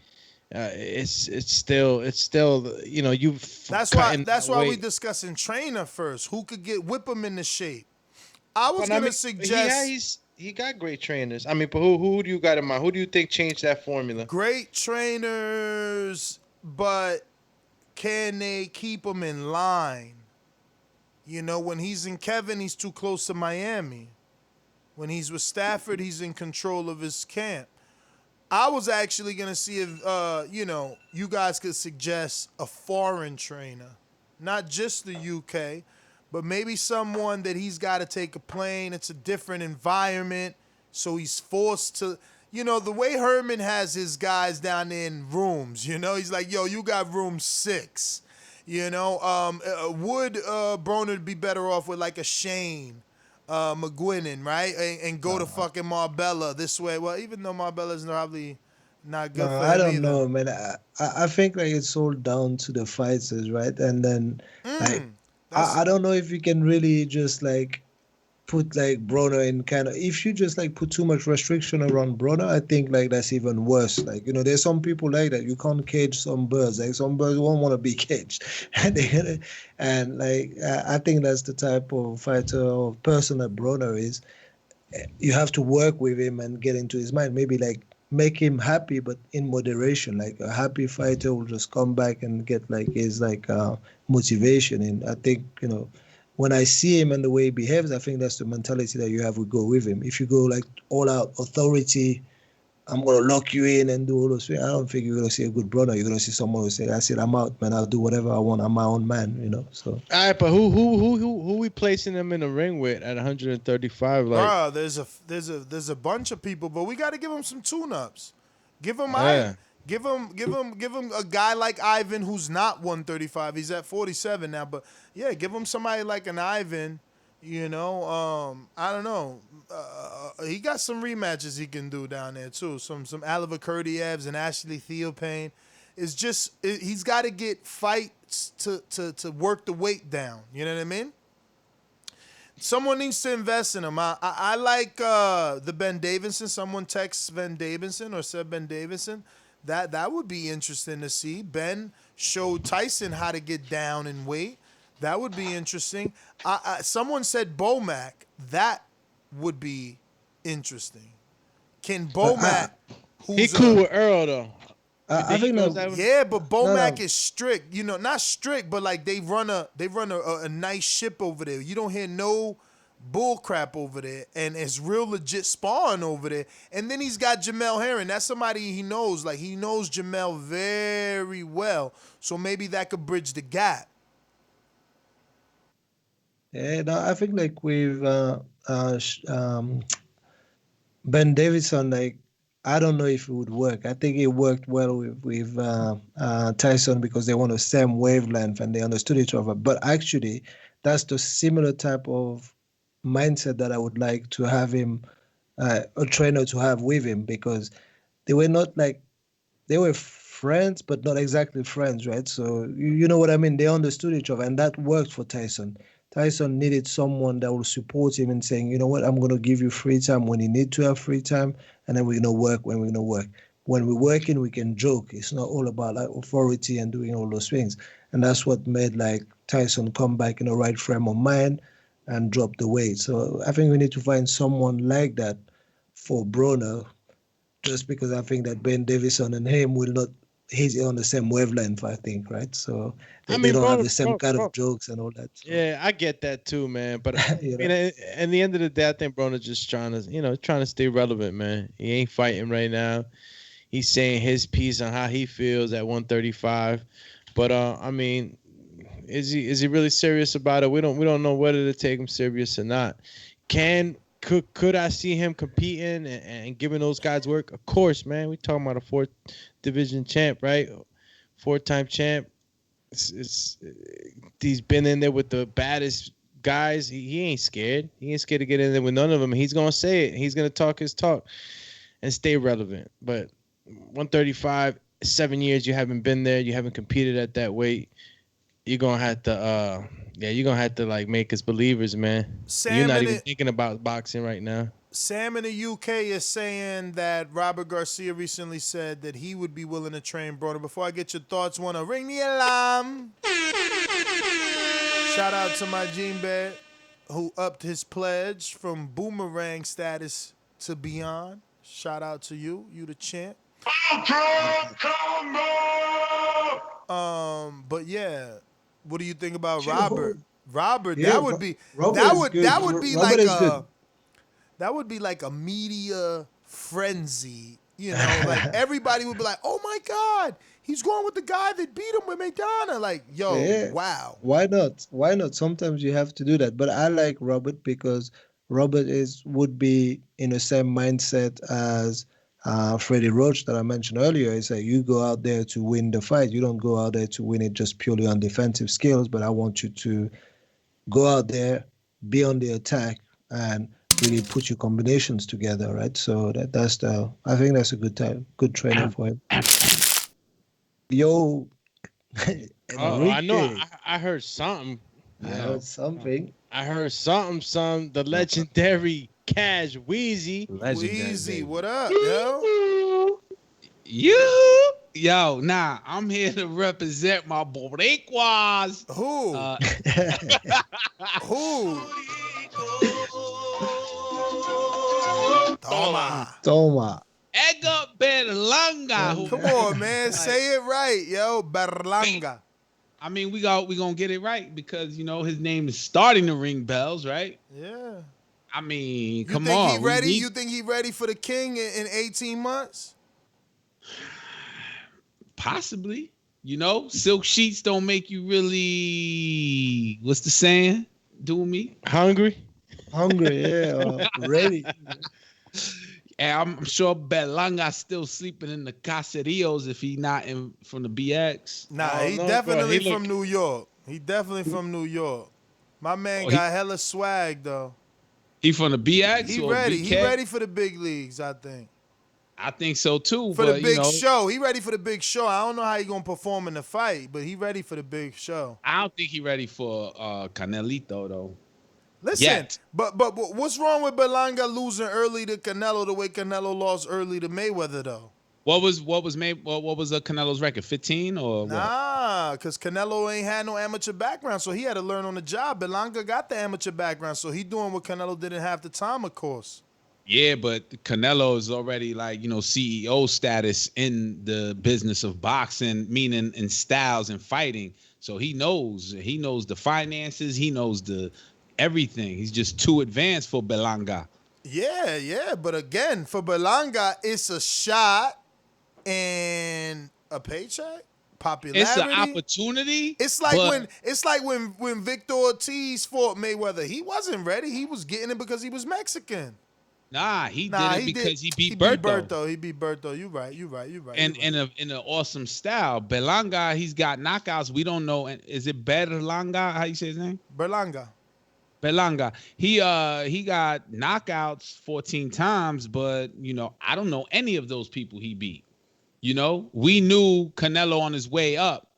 it's still That's why we discussing trainer first. Who could whip him into shape? I was gonna suggest he got great trainers. I mean, but who do you got in mind? Who do you think changed that formula? Great trainers, but can they keep him in line? When he's in Kevin, he's too close to Miami. When he's with Stafford, he's in control of his camp. I was actually going to see if, you guys could suggest a foreign trainer, not just the UK, but maybe someone that he's got to take a plane. It's a different environment, so he's forced to, the way Herman has his guys down there in rooms, he's like, yo, you got room 6. Would Broner be better off with like a Shane McGuinness, right? And go to fucking Marbella this way. Well, even though Marbella's probably not good for him I don't either. know, man. I think like it's all down to the fighters, right? And then I don't know if you can really just like put like Broner in kind of, if you just like put too much restriction around Broner, I think like that's even worse. Like, there's some people like that. You can't cage some birds. Like, some birds won't want to be caged. And like, I think that's the type of fighter or person that Broner is. You have to work with him and get into his mind. Maybe like make him happy, but in moderation. Like, a happy fighter will just come back and get like his like motivation. And I think, when I see him and the way he behaves, I think that's the mentality that you have to go with him. If you go like all out authority, I'm going to lock you in and do all those things, I don't think you're going to see a good Broner. You're going to see someone who say, I said, I'm out, man. I'll do whatever I want. I'm my own man, so. All right, but who we placing him in the ring with at 135? Like, there's a bunch of people, but we got to give him some tune-ups. Give him Yeah. Give him a guy like Ivan who's not 135. He's at 47 now, but yeah, give him somebody like an Ivan. You know, I don't know. He got some rematches he can do down there too. Some Oliver Kurdievs and Ashley Theophane. It's just he's got to get fights to work the weight down. You know what I mean? Someone needs to invest in him. I like the Ben Davison. Someone texts Ben Davison or said Ben Davison. That would be interesting to see. Ben showed Tyson how to get down in weight. That would be interesting. Someone said Bomac. That would be interesting. Can Bomac, He cool with Earl though. I think yeah, but Bomac is strict. You know, not strict, but like they run a nice ship over there. You don't hear no bull crap over there, and it's real legit sparring over there. And then he's got Jamel Herring. That's somebody he knows. Like he knows Jamel very well. So maybe that could bridge the gap. Yeah, no, I think like with Ben Davison, like I don't know if it would work. I think it worked well with Tyson because they were on the same wavelength and they understood each other. But actually, that's the similar type of mindset that I would like to have him, a trainer to have with him, because they were not like, they were friends, but not exactly friends, right? So you know what I mean? They understood each other, and that worked for Tyson. Tyson needed someone that will support him and saying, you know what, I'm going to give you free time when you need to have free time, and then we're going to work when we're going to work. When we're working, we can joke. It's not all about like authority and doing all those things. And that's what made like Tyson come back in the right frame of mind and drop the weight. So I think we need to find someone like that for Broner, just because I think that Ben Davison and him will not hit on the same wavelength, I think, right? So they don't have the same kind of jokes and all that. So. Yeah, I get that too, man. But I mean, at the end of the day, I think Broner's just trying to stay relevant, man. He ain't fighting right now. He's saying his piece on how he feels at 135. But I mean, is he really serious about it? We don't know whether to take him serious or not. Could I see him competing and giving those guys work? Of course, man. We talking about a 4th division champ, right? 4-time champ. He's been in there with the baddest guys. He ain't scared. He ain't scared to get in there with none of them. He's gonna say it. He's gonna talk his talk and stay relevant. But 135, 7 years you haven't been there. You haven't competed at that weight. You're gonna have to you're gonna have to like make us believers, man. You're not even thinking about boxing right now. Sam in the UK is saying that Robert Garcia recently said that he would be willing to train Broner. Before I get your thoughts, want to ring the alarm. Shout out to my Gene Bed, who upped his pledge from boomerang status to beyond. Shout out to you. You the champ. But yeah, what do you think about Robert? Robert, Yeah, that would be Robert that is would good. that would be Robert like is a good. that would be like a media frenzy. You know, like everybody would be like, "Oh my God, he's going with the guy that beat him with McDonough." Like, yo, Yeah. wow. Why not? Why not? Sometimes you have to do that. But I like Robert because Robert would be in the same mindset as Freddie Roach that I mentioned earlier. It's like you go out there to win the fight. You don't go out there to win it just purely on defensive skills, but I want you to go out there, be on the attack, and really put your combinations together, right? So I think that's a good training for him. Yo, I know. I heard something. I heard something. I heard something. The legendary Cash Wheezy. Wheezy, what up, yo? Yo, nah, I'm here to represent my Boricuas. Who? Who? Toma. Edgar Berlanga. Come on, man. Say it right, yo. Berlanga. I mean, we gonna get it right because you know his name is starting to ring bells, right? Yeah. I mean, You come think on. he ready? You think he ready for the king in 18 months? Possibly. You know, silk sheets don't make you really. What's the saying? Do me hungry. Yeah. Ready. And I'm sure Berlanga's still sleeping in the caseríos if he not in from the BX. Nah, Oh, he no, definitely bro, he from New York. He definitely from New York. My man got hella swag though. He from the BX He or ready. BK? He ready for the big leagues, I think. I think so too. For but the big you know, show. He ready for the big show. I don't know how he gonna perform in the fight, but he ready for the big show. I don't think he ready for Canelito though. Listen, Yet. but what's wrong with Berlanga losing early to Canelo the way Canelo lost early to Mayweather though? What was Canelo's record? 15 or what? Nah, because Canelo ain't had no amateur background, so he had to learn on the job. Berlanga got the amateur background, so he doing what Canelo didn't have the time, of course. Yeah, but Canelo is already like, CEO status in the business of boxing, meaning in styles and fighting. So he knows the finances, he knows the everything. He's just too advanced for Berlanga. Yeah, but again, for Berlanga, it's a shot and a paycheck, popularity. It's an opportunity. It's like when Victor Ortiz fought Mayweather. He wasn't ready. He was getting it because he was Mexican. Nah, he did it because he beat Berto. He beat Berto. You right. And in an awesome style. Berlanga, he's got knockouts. We don't know. Is it Berlanga? How you say his name? Berlanga. He got knockouts 14 times, but I don't know any of those people he beat. We knew Canelo on his way up.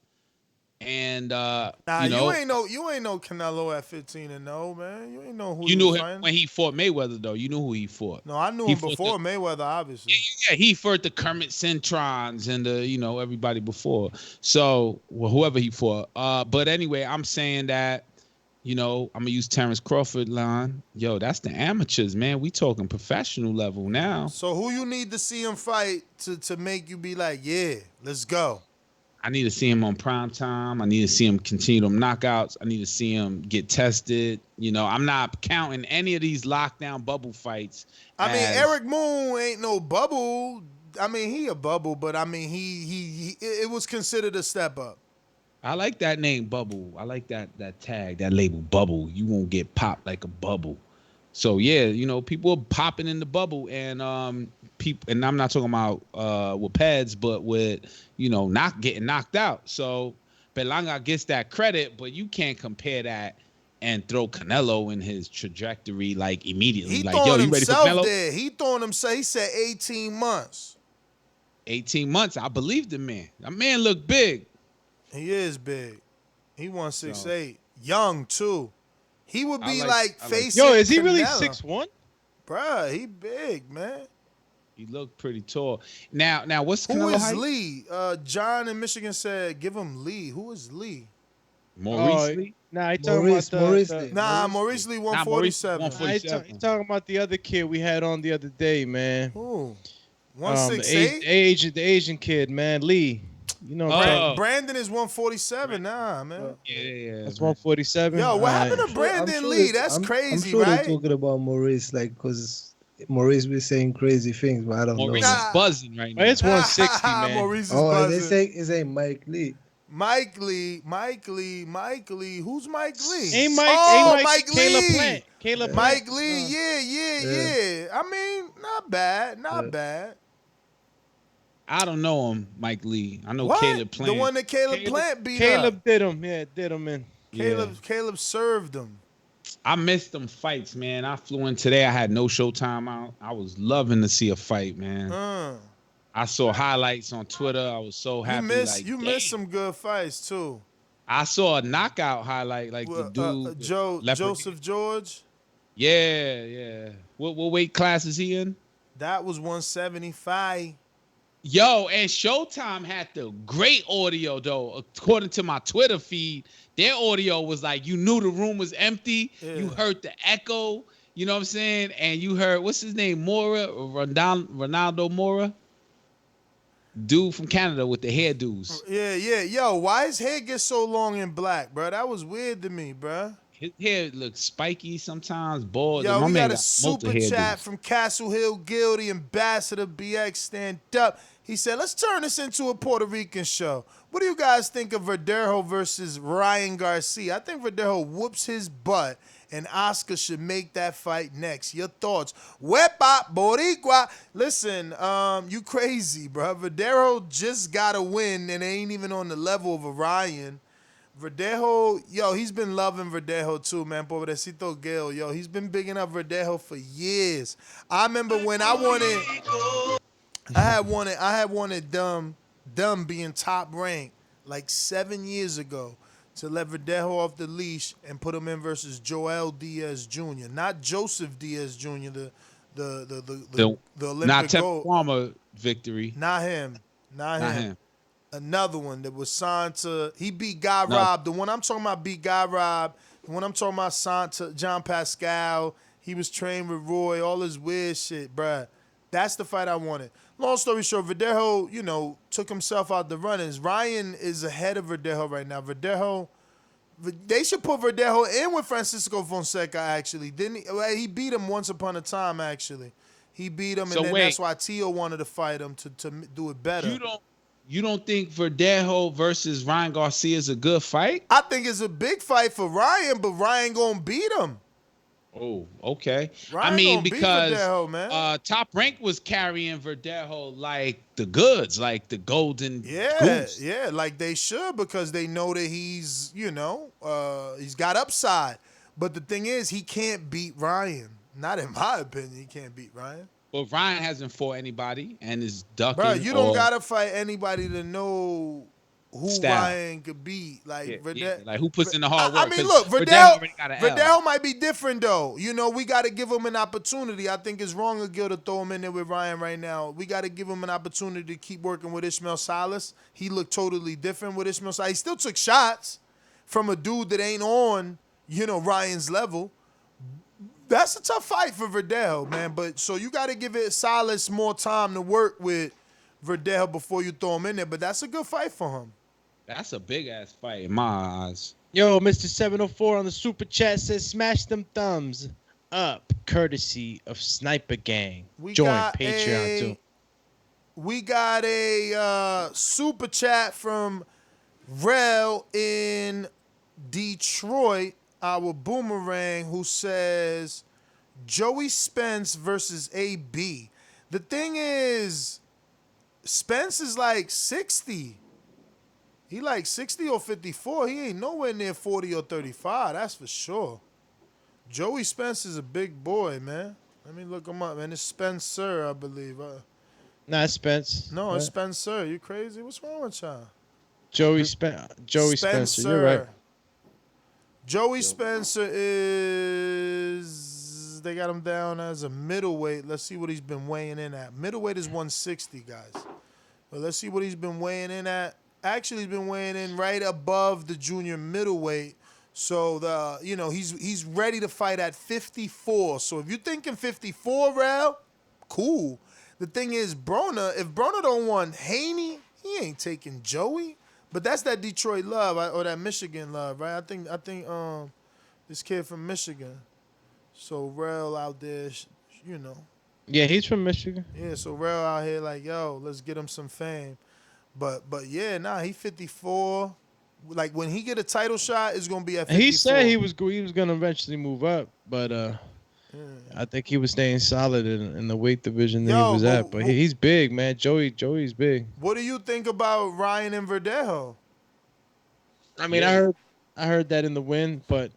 And you ain't know Canelo at 15-0, man. You ain't know who you knew him fighting. when he fought Mayweather, though. You knew who he fought. No, I knew him before Mayweather, obviously. Yeah, he fought the Kermit Centrons and the everybody before. So whoever he fought. But anyway, I'm saying that I'm gonna use Terrence Crawford line. Yo, that's the amateurs, man. We talking professional level now. So who you need to see him fight to make you be like, yeah, let's go? I need to see him on prime time. I need to see him continue them knockouts. I need to see him get tested. I'm not counting any of these lockdown bubble fights. I mean, Eric Moon ain't no bubble. I mean, he a bubble, but I mean, he it was considered a step up. I like that name, Bubble. I like that tag, that label, Bubble. You won't get popped like a bubble. So yeah, people are popping in the bubble, and people, and I'm not talking about with pads, but with not getting knocked out. So Berlanga gets that credit, but you can't compare that and throw Canelo in his trajectory like immediately. He like, throwing you ready for Canelo? There. He throwing himself. He said 18 months. 18 months. I believe the man. That man look big. He is big. He 168. Young too. He would be facing. Yo, is he Canelo. really 6'1"? Bruh, he big, man. He looked pretty tall. Now what's Who Canelo is height? Lee? John in Michigan said, give him Lee. Who is Lee? Maurice Lee? Nah, he talking about Maurice the Lee. Maurice Lee 147. He talking about the other kid we had on the other day, man. Who? 168? The Asian kid, man, Lee. Brandon is 147. Nah, man. Yeah. That's 147. Yo, what happened to Brandon Lee? That's crazy, I'm sure right? they're talking about Maurice, because Maurice be saying crazy things, but I don't know. Maurice is buzzing right now. It's 160, man. Maurice is and buzzing. they say Mike Lee. Mike Lee. Who's Mike Lee? Ain't Mike Lee. Caleb Plant. Mike Lee, yeah. I mean, not bad. I don't know him, Mike Lee. I know what? Caleb Plant. The one that Caleb Plant beat Caleb up. did him in. Caleb served him. I missed them fights, man. I flew in today. I had no Showtime out. I was loving to see a fight, man. I saw highlights on Twitter. I was so happy. You missed some good fights too. I saw a knockout highlight, the dude Joseph George. Yeah. What weight class is he in? That was 175. Yo, and Showtime had the great audio though. According to my Twitter feed, their audio was like you knew the room was empty. Yeah. You heard the echo. You know what I'm saying? And you heard what's his name, Ronaldo Mora, dude from Canada with the hairdos. Yeah. Yo, why his hair get so long and black, bro? That was weird to me, bro. His hair looks spiky sometimes, bald. Yo, my we man got a super chat from Castle Hill Guild, the ambassador BX. Stand up. He said, let's turn this into a Puerto Rican show. What do you guys think of Verdejo versus Ryan Garcia? I think Verdejo whoops his butt, and Oscar should make that fight next. Your thoughts? Wepa Boricua. Listen, you crazy, bro. Verdejo just got a win, and ain't even on the level of a Ryan. Verdejo, yo, he's been loving Verdejo too, man. Pobrecito Gil, yo, he's been bigging up Verdejo for years. I remember when I had wanted Dumb being top ranked like 7 years ago to let Verdejo off the leash and put him in versus Joel Diaz Jr., not Joseph Diaz Jr., the Olympic not gold. Farmer victory. Not him. Another one that was signed to. He beat Guy Robb. The one I'm talking about beat Guy Robb. The one I'm talking about signed to John Pascal. He was trained with Roy. All this weird shit, bruh. That's the fight I wanted. Long story short, Verdejo, took himself out the runnings. Ryan is ahead of Verdejo right now. They should put Verdejo in with Francisco Fonseca, actually. Didn't he? Well, he beat him once upon a time, actually. He beat him, and that's why Tio wanted to fight him to do it better. You don't think Verdejo versus Ryan Garcia is a good fight? I think it's a big fight for Ryan, but Ryan gonna beat him. Oh, okay. Ryan because Verdejo, man. Top Rank was carrying Verdejo like the goods, like the golden goose. Yeah, like they should, because they know that he's got upside. But the thing is, he can't beat Ryan. Not in my opinion, he can't beat Ryan. Well, Ryan hasn't fought anybody and is ducking. Bro, you don't gotta fight anybody to know who Ryan could beat. Like, like who puts in the hard work. I mean, look, Verdejo might be different though. We got to give him an opportunity. I think it's wrong of Gil to throw him in there with Ryan right now. We got to give him an opportunity to keep working with Ismael Salas. He looked totally different with Ismael Salas. He still took shots from a dude that ain't on, Ryan's level. That's a tough fight for Verdejo, man. But so you got to give it Salas more time to work with Verdejo before you throw him in there. But that's a good fight for him. That's a big ass fight in my eyes. Yo, Mr. 704 on the super chat says, "Smash them thumbs up, courtesy of Sniper Gang." Join Patreon too. We got a super chat from Rel in Detroit, our boomerang, who says Joey Spence versus AB. The thing is, Spence is like 60. He like 60 or 54. He ain't nowhere near 40 or 35. That's for sure. Joey Spence is a big boy, man. Let me look him up, man. It's Spencer, I believe. Nah, it's Spence. No, it's Spencer. You crazy? What's wrong with y'all? Joey Spencer. You're right. Joey Spencer is... They got him down as a middleweight. Let's see what he's been weighing in at. Middleweight is 160, guys. But let's see what he's been weighing in at. Actually, he's been weighing in right above the junior middleweight. So he's ready to fight at 54. So if you're thinking 54, Rel, cool. The thing is, Broner, if Broner don't want Haney, he ain't taking Joey. But that's that Detroit love or that Michigan love, right? I think this kid from Michigan. So Rel out there, Yeah, he's from Michigan. Yeah, so Rel out here like, yo, let's get him some fame. But yeah, he 54. Like when he get a title shot, it's gonna be at 54. He said he was gonna eventually move up, but I think he was staying solid in the weight division that he was at. But he's big, man. Joey's big. What do you think about Ryan and Verdejo? I mean, I heard that in the win, but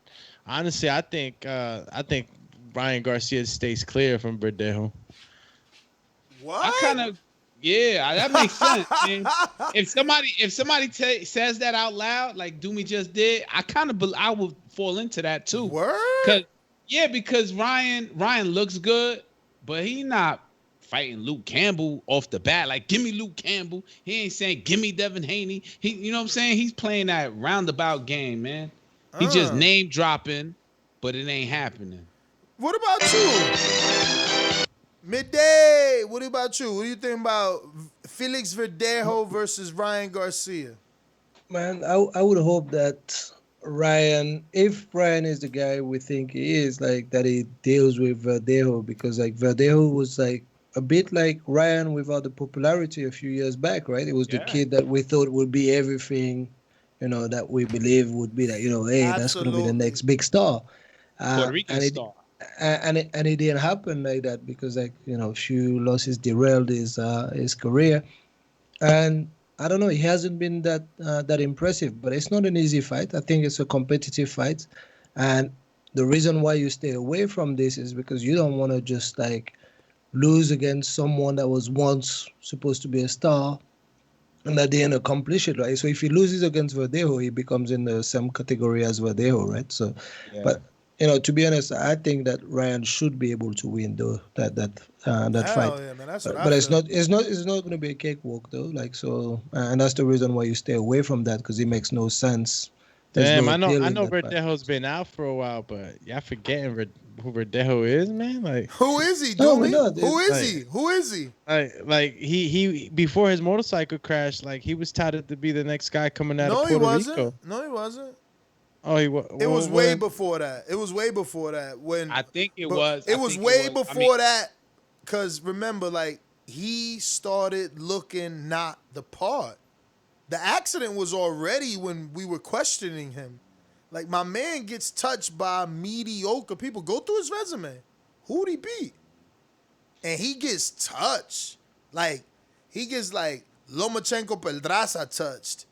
honestly, I think Ryan Garcia stays clear from Verdejo. What? Yeah, that makes sense, man. If somebody says that out loud, like Doomy just did, I would fall into that too. Word? Because Ryan looks good, but he not fighting Luke Campbell off the bat. Like, give me Luke Campbell. He ain't saying give me Devin Haney. You know what I'm saying? He's playing that roundabout game, man. He just name dropping, but it ain't happening. What about you? Midday, what about you? What do you think about Felix Verdejo versus Ryan Garcia? Man, I would hope that Ryan, if Ryan is the guy we think he is, like that he deals with Verdejo, because like Verdejo was like a bit like Ryan without the popularity a few years back, right? It was the kid that we thought would be everything, that we believe would be that, hey, that's going to be the next big star. Puerto Rican star. And it didn't happen like that because, few losses derailed his career. And I don't know, he hasn't been that impressive, but it's not an easy fight. I think it's a competitive fight. And the reason why you stay away from this is because you don't want to just lose against someone that was once supposed to be a star and that didn't accomplish it, right? So if he loses against Verdejo, he becomes in the same category as Verdejo, right? So, but to be honest, I think that Ryan should be able to win that fight. Yeah, man, that's but it's not going to be a cakewalk though. And that's the reason why you stay away from that, because it makes no sense. Damn, I know Verdejo's been out for a while, but y'all forgetting who Verdejo is, man. Who is he, Doobie? Who is he? He before his motorcycle crash, he was touted to be the next guy coming out of Puerto Rico. No, he wasn't. Oh, he was. It was way before that. It was way before that. When I think it was. It was way before that. Because remember, he started looking not the part. The accident was already when we were questioning him. My man gets touched by mediocre people. Go through his resume. Who'd he beat? And he gets touched. He gets Lomachenko Pedraza touched.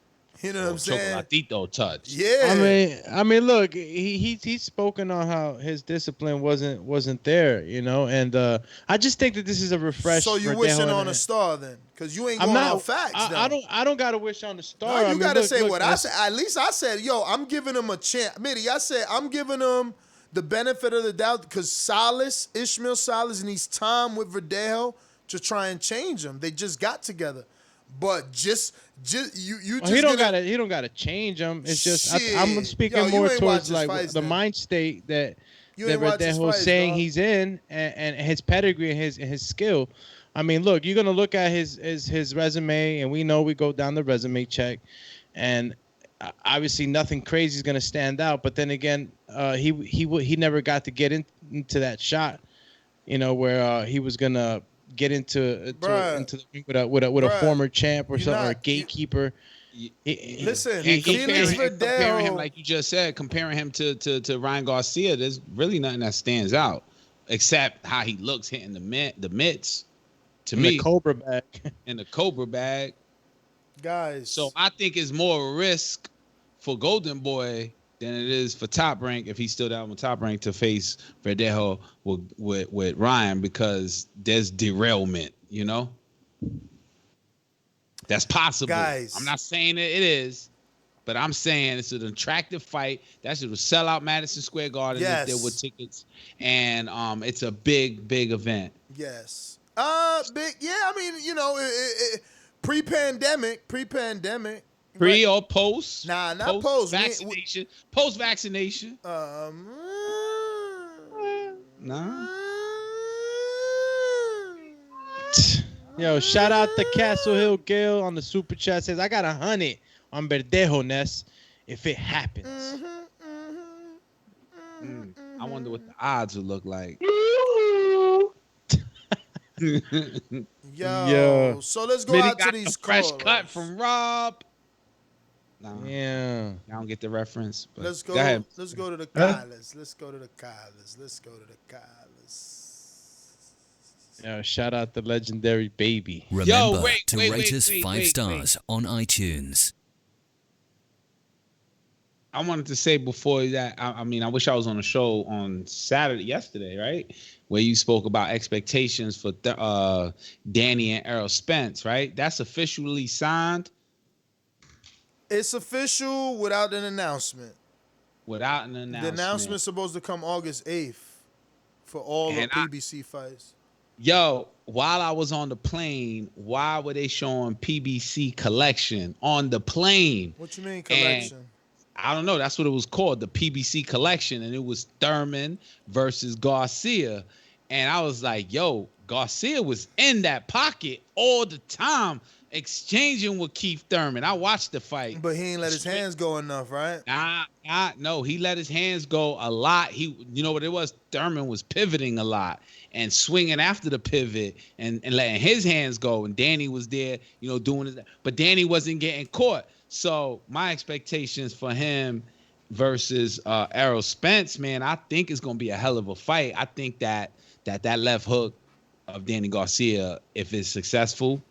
You know what I'm saying? Chocolatito touch. Yeah. I mean, look, he's spoken on how his discipline wasn't there, and I just think that this is a refresh. So you wishing on a star then? Because you ain't going on facts. I don't gotta wish on the star. No, you gotta say what I said. At least I said, yo, I'm giving him a chance. Mitty, I said I'm giving him the benefit of the doubt because Ishmael Salas needs time with Verdejo to try and change him. They just got together. But just you just he don't gotta change him. It's just I'm speaking more towards the mind state that Verdejo's saying he's in and his pedigree and his skill. I mean, look, you're gonna look at his resume, and we know we go down the resume check, and obviously nothing crazy is gonna stand out. But then again, he never got to get into that shot, where he was gonna get into the ring with a former champ or something, or a gatekeeper. Listen, comparing him, like you just said, comparing him to Ryan Garcia, there's really nothing that stands out except how he looks hitting the mitts. To me, the Cobra bag. In the Cobra bag, guys. So I think it's more risk for Golden Boy than it is for Top Rank, if he's still down with Top Rank, to face Verdejo with Ryan, because there's derailment, That's possible. Guys. I'm not saying it is, but I'm saying it's an attractive fight. That should sell out Madison Square Garden if there were tickets. And it's a big, big event. Yes. Big. Yeah, I mean, pre-pandemic. Pre or post? Nah, not post. Vaccination. Post vaccination. Nah. Yo, shout out to Castle Hill Gil on the super chat. Says I got 100 on Verdejo Ness if it happens. I wonder what the odds would look like. Yo, so let's go out to these fresh calls. Cut from Rob. Nah, yeah, I don't get the reference. But let's go. Ahead. Let's go to the Kylas. Let's go to the Kylas. Yeah, shout out the legendary Baby. Remember to rate us 5 stars on iTunes. I wanted to say before that, I mean, I wish I was on a show on yesterday, right? Where you spoke about expectations for Danny and Errol Spence, right? That's officially signed. It's official without an announcement. Without an announcement. The announcement's supposed to come August 8th for all the PBC fights. Yo, while I was on the plane, why were they showing PBC Collection on the plane? What you mean collection? I don't know. That's what it was called, the PBC Collection. And it was Thurman versus Garcia. And I was like, yo, Garcia was in that pocket all the time. exchanging with Keith Thurman. I watched the fight. But he ain't let his hands go enough, right? No, he let his hands go a lot. You know what it was? Thurman was pivoting a lot and swinging after the pivot and letting his hands go. And Danny was there, doing it. But Danny wasn't getting caught. So my expectations for him versus Errol Spence, man, I think it's gonna be a hell of a fight. I think that left hook of Danny Garcia, if it's successful,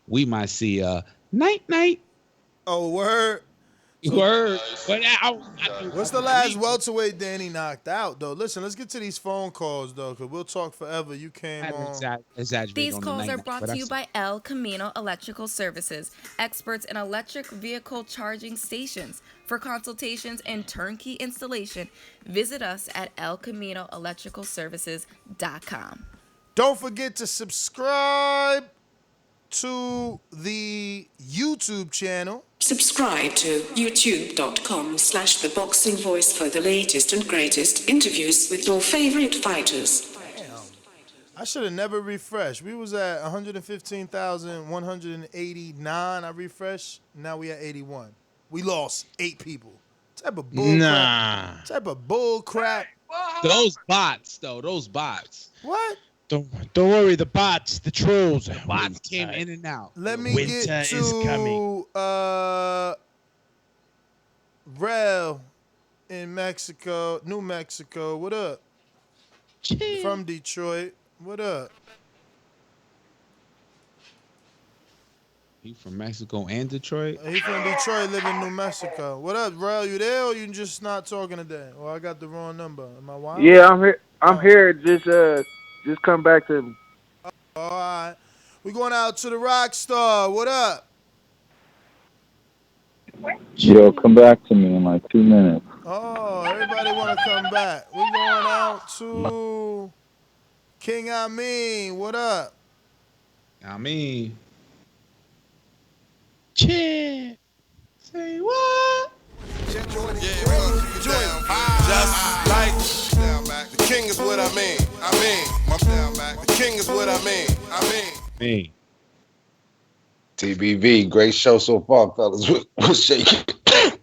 we might see a night. Oh, word. Word. But what's the last welterweight Danny knocked out, though? Listen, let's get to these phone calls, though, because we'll talk forever. You came on. These calls are brought to you by El Camino Electrical Services, experts in electric vehicle charging stations. For consultations and turnkey installation, visit us at elcaminoelectricalservices.com. Don't forget to subscribe to the YouTube channel. Subscribe to youtube.com/theboxingvoice for the latest and greatest interviews with your favorite fighters. Damn. I should have never refreshed. We was at 115,189. I refreshed. Now we at 81. We lost 8 people. Type of bull crap. Type of bull crap. Those bots, though. Those bots. What? Don't worry, the bots, the trolls. The bots came in and out. Let me get to Rel in Mexico, New Mexico. What up? From Detroit. What up? He from Mexico and Detroit? He from Detroit, live in New Mexico. What up, Rel? You there, or you just not talking today? Or I got the wrong number. Am I wild? Yeah, I'm here. I'm here. Just come back to me. All right. We going out to the rock star. What up? Yo, come back to me in like 2 minutes. Oh, everybody want to come back. We going out to King Amin. What up? Amin. Chip. Say what? Just like the king is what I mean. The king is what I mean. TBV, great show so far, fellas. We're shaking. That's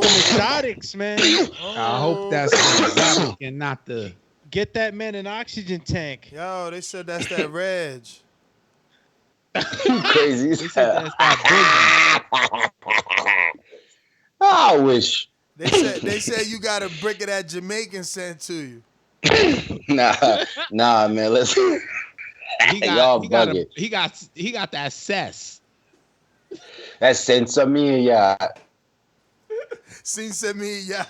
the exotics, man. I hope that's the exotic and not the. Get that man an oxygen tank. Yo, they said that's that Reg. Crazy. They said that's that I wish. They said you got a brick of that Jamaican sent to you. Nah, man. Listen. He got that cess. That's Sensamia. Sin Semilla.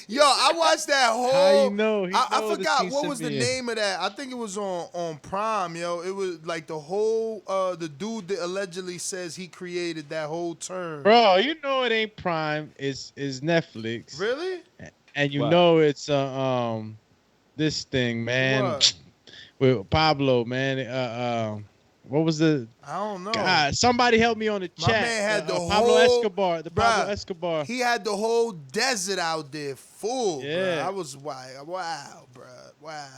Yo, I watched that whole. How you know? I forgot what was the name of that. I think it was on Prime, yo. It was like the whole the dude that allegedly says he created that whole term. Bro, you know it ain't Prime. It's Netflix. Really? And you know it's this thing, man. What? With Pablo, man. What was the? I don't know. God, somebody help me on the chat. My man had the Pablo whole Escobar. Pablo Escobar. He had the whole desert out there full. Yeah. Bro. I was wow, bro. Wow.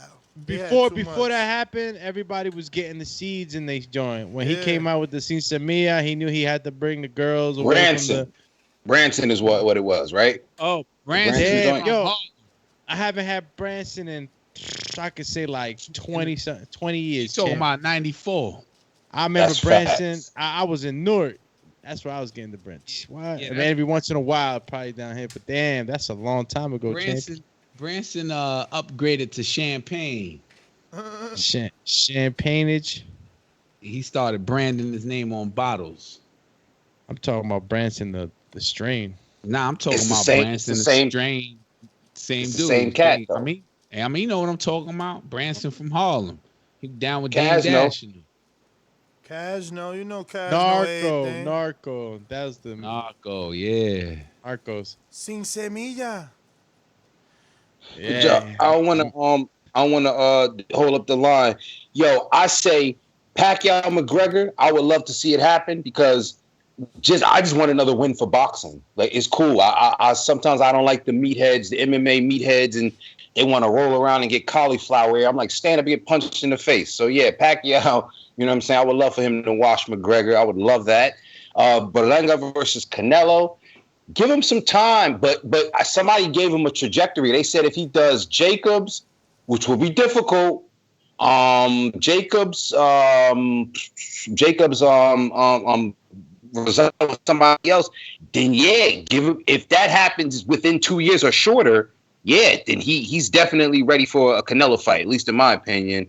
Before that happened, everybody was getting the seeds in they joint. When he came out with the Sin Semilla, he knew he had to bring the girls away Branson. Branson is what it was, right? Oh, Branson. Yeah, yo, I haven't had Branson in, I could say like 20 years. Talking about 94. I remember That's Branson. facts. I was in Newark. That's where I was getting the Branson. What? Yeah, and every once in a while, probably down here. But damn, that's a long time ago. Branson upgraded to champagne. Champagneage. He started branding his name on bottles. I'm talking about Branson, the strain. Nah, I'm talking about Branson, the strain. Same dude. Same cat. I mean, you know what I'm talking about. Branson from Harlem. He down with Dame Dash. Casno, you know Casno. Narco. That was the Narco, yeah. Narcos. Sin Semilla. Yeah. I want to hold up the line. Yo, I say Pacquiao McGregor. I would love to see it happen because I just want another win for boxing. Like, it's cool. I sometimes I don't like the meatheads, the MMA meatheads, and they want to roll around and get cauliflower ear. I'm like, stand up and get punched in the face. So yeah, Pacquiao, you know what I'm saying? I would love for him to wash McGregor. I would love that. Berlanga versus Canelo. Give him some time, but somebody gave him a trajectory. They said if he does Jacobs, which will be difficult, Jacobs result with somebody else, then yeah, give him. If that happens within 2 years or shorter, yeah, then he's definitely ready for a Canelo fight, at least in my opinion.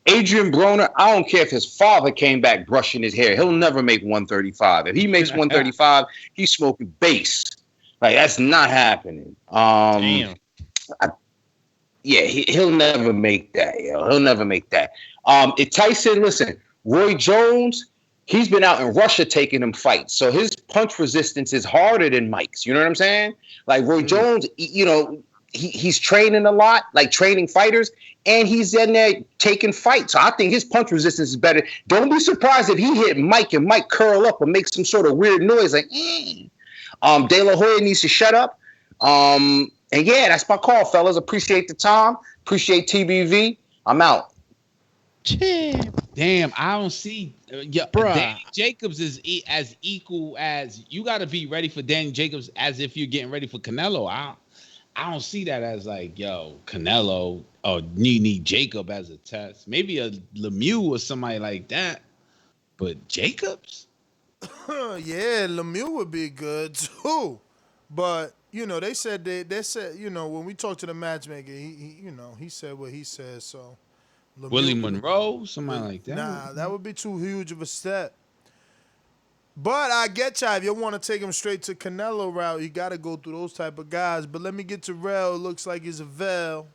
Adrian Broner, I don't care if his father came back brushing his hair. He'll never make 135. If he makes 135, he's smoking bass. Like, that's not happening. Damn. He'll never make that. He'll never make that. If Tyson, listen, Roy Jones, he's been out in Russia taking him fights. So his punch resistance is harder than Mike's. You know what I'm saying? Like, Roy Jones, you know, he's training a lot, like training fighters, and he's in there taking fights. So I think his punch resistance is better. Don't be surprised if he hit Mike and Mike curl up and make some sort of weird noise like, De La Hoya needs to shut up. And yeah, that's my call, fellas. Appreciate the time. Appreciate TBV. I'm out. Damn, I don't see. Danny Jacobs is as equal as you got to be ready for Danny Jacobs as if you're getting ready for Canelo. I don't see that as like, yo, Canelo or you need Jacob as a test. Maybe a Lemieux or somebody like that. But Jacobs? Yeah, Lemieux would be good too. But, you know, they said, you know, when we talked to the matchmaker, he said what he said. So, Lemieux, Willie Monroe? Somebody like that? Nah, that would be too huge of a step. But I get y'all. If you want to take him straight to Canelo route, you got to go through those type of guys. But let me get to Rel. It looks like it's a Vel.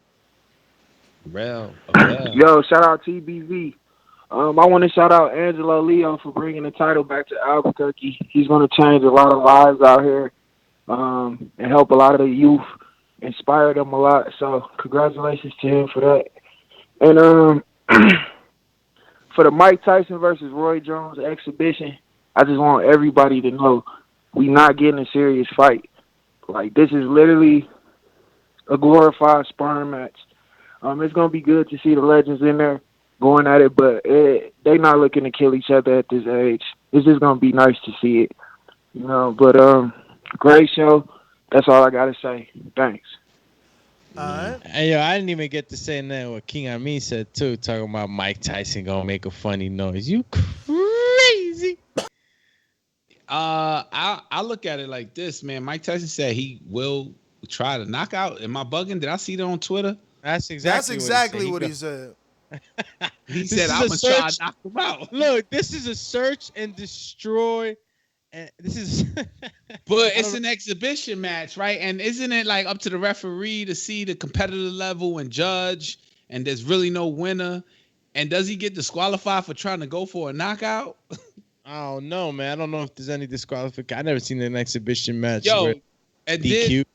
Rel. Yo, shout out TBV. I want to shout out Angelo Leo for bringing the title back to Albuquerque. He's going to change a lot of lives out here and help a lot of the youth, inspire them a lot. So congratulations to him for that. And for the Mike Tyson versus Roy Jones exhibition, I just want everybody to know we not getting a serious fight. Like, this is literally a glorified sparring match. It's going to be good to see the legends in there going at it, but they not looking to kill each other at this age. It's just going to be nice to see it, you know. But great show. That's all I got to say. Thanks. Hey, yo, I didn't even get to say that what King Amin said, too, talking about Mike Tyson going to make a funny noise. You crazy. I look at it like this, man. Mike Tyson said he will try to knock out. Am I bugging? Did I see that on Twitter? That's exactly what he said. He said, I'm going to try to knock him out. Look, this is a search and destroy. And this is. But it's an exhibition match, right? And isn't it like up to the referee to see the competitive level and judge? And there's really no winner. And does he get disqualified for trying to go for a knockout? I don't know, man. I don't know if there's any disqualification. I never seen an exhibition match. Yo, and DQ.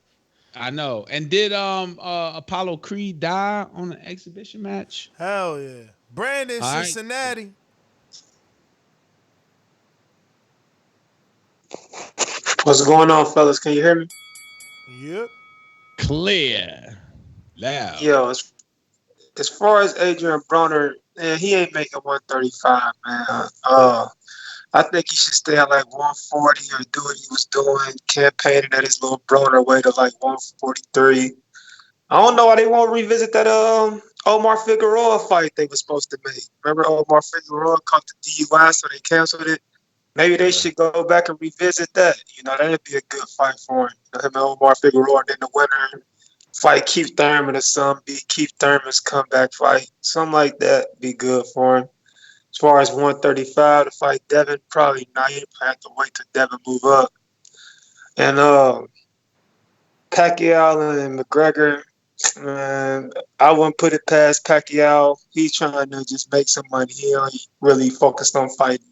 I know. And did Apollo Creed die on an exhibition match? Hell yeah. Brandon, all Cincinnati. Right. What's going on, fellas? Can you hear me? Yep. Clear. Loud. Yo, as far as Adrian Broner, man, he ain't making 135, man. I think he should stay at like 140 or do what he was doing, campaigning at his little Broner way to like 143. I don't know why they won't revisit that Omar Figueroa fight they were supposed to make. Remember Omar Figueroa caught the DUI, so they canceled it? Maybe they should go back and revisit that. You know, that'd be a good fight for him. You know, him and Omar Figueroa, and then the winner fight Keith Thurman or something, be Keith Thurman's comeback fight. Something like that be good for him. As far as 135 to fight Devin, probably not. You have to wait till Devin move up. And Pacquiao and McGregor, man, I wouldn't put it past Pacquiao. He's trying to just make some money. He only really focused on fighting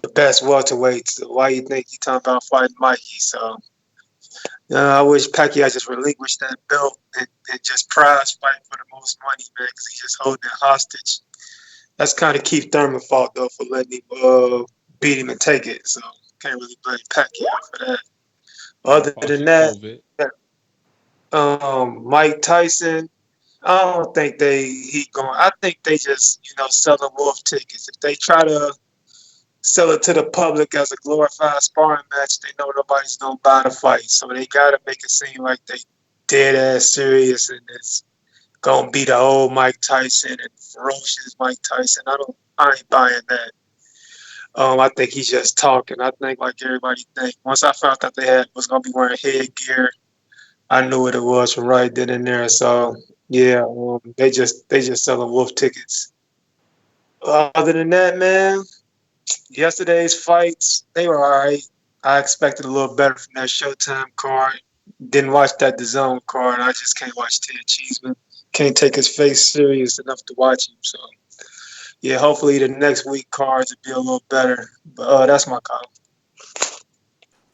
the best welterweights. Why you think he talking about fighting Mikey? So, I wish Pacquiao just relinquished that belt and just prize fight for the most money, man, because he's just holding it hostage. That's kind of Keith Thurman's fault, though, for letting him beat him and take it. So, Can't really blame Pacquiao for that. Other than that, Mike Tyson. I don't think he going. I think they just selling wolf tickets. If they try to sell it to the public as a glorified sparring match, they know nobody's gonna buy the fight. So they gotta make it seem like they dead ass serious and it's gonna be the old Mike Tyson and ferocious Mike Tyson. I ain't buying that. I think he's just talking. I think like everybody think. Once I found out they was gonna be wearing headgear, I knew what it was from right then and there. So yeah, they just selling wolf tickets. Other than that, man, yesterday's fights they were all right. I expected a little better from that Showtime card. Didn't watch that Dazn card. I just can't watch Ted Cheeseman. Can't take his face serious enough to watch him. So yeah, hopefully the next week cards will be a little better. But that's my call.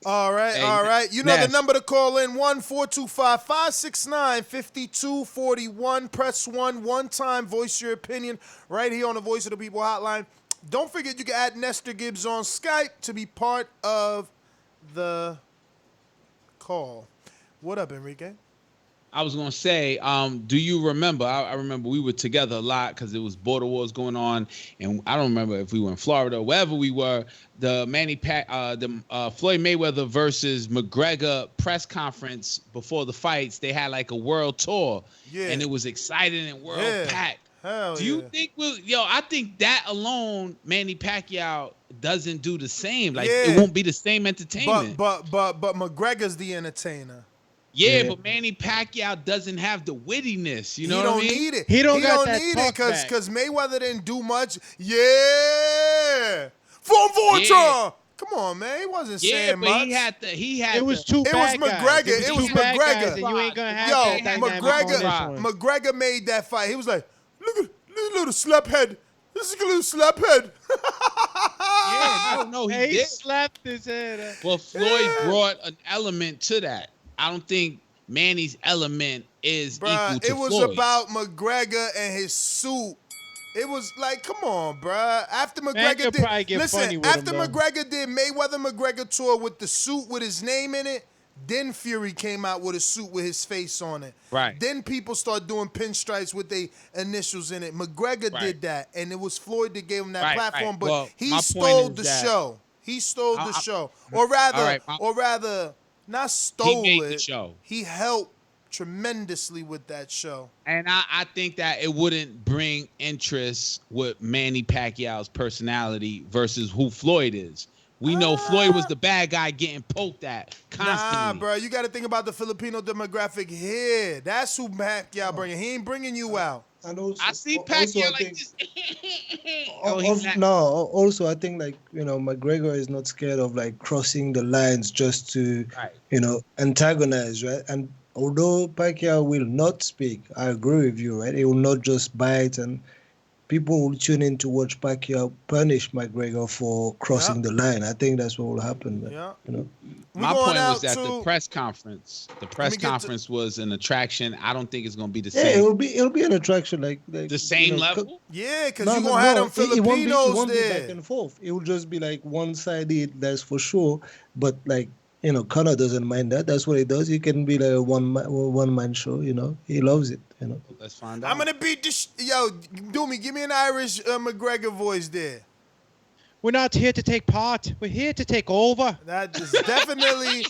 All right. You know the number to call in, 1-425-569-5241. Press 1 time, voice your opinion right here on the Voice of the People hotline. Don't forget you can add Nestor Gibbs on Skype to be part of the call. What up, Enrique? I was gonna say, do you remember? I remember we were together a lot because it was border wars going on, and I don't remember if we were in Florida or wherever we were. The Floyd Mayweather versus McGregor press conference before the fights, they had like a world tour, and it was exciting and world packed. Do you think I think that alone, Manny Pacquiao doesn't do the same. Like it won't be the same entertainment. But McGregor's the entertainer. Yeah, but Manny Pacquiao doesn't have the wittiness. You know what I mean? He don't need it. He don't need it because Mayweather didn't do much. Yeah. Come on, man. He wasn't saying much. Yeah, but he had. It was two bad guys. It was McGregor. You ain't gonna have that dynamic on this one. McGregor made that fight. He was like, look at little slap head. This is a little slap head. No, he did. Slapped his head. Well, Floyd brought an element to that. I don't think Manny's element is equal to Floyd. It was about McGregor and his suit. It was like, come on, bruh. After McGregor McGregor did Mayweather-McGregor tour with the suit with his name in it, then Fury came out with a suit with his face on it. Right. Then people start doing pinstripes with their initials in it. McGregor did that, and it was Floyd that gave him that platform, but he stole the show. He stole the show. Or rather, not stole he made it. The show. He helped tremendously with that show. And I think that it wouldn't bring interest with Manny Pacquiao's personality versus who Floyd is. We know Floyd was the bad guy getting poked at constantly. Nah, bro, you got to think about the Filipino demographic here. That's who Pacquiao bringing. He ain't bringing you out. And also, I see Pacquiao like this. Also, I think McGregor is not scared of like crossing the lines just to, antagonize, right? And although Pacquiao will not speak, I agree with you, right? He will not just bite, and people will tune in to watch Pacquiao punish McGregor for crossing the line. I think that's what will happen. Yeah. My point was that the press conference was an attraction. I don't think it's going to be the same. Yeah, it'll be an attraction like the same level. Yeah, because you're going to have them Filipinos it won't be back and forth. It will just be like one-sided, that's for sure. But Conor doesn't mind that. That's what he does. He can be like a one-man show, He loves it, Let's find out. I'm going to beat this. Yo, Doomy, give me an Irish McGregor voice there. We're not here to take part. We're here to take over. That's definitely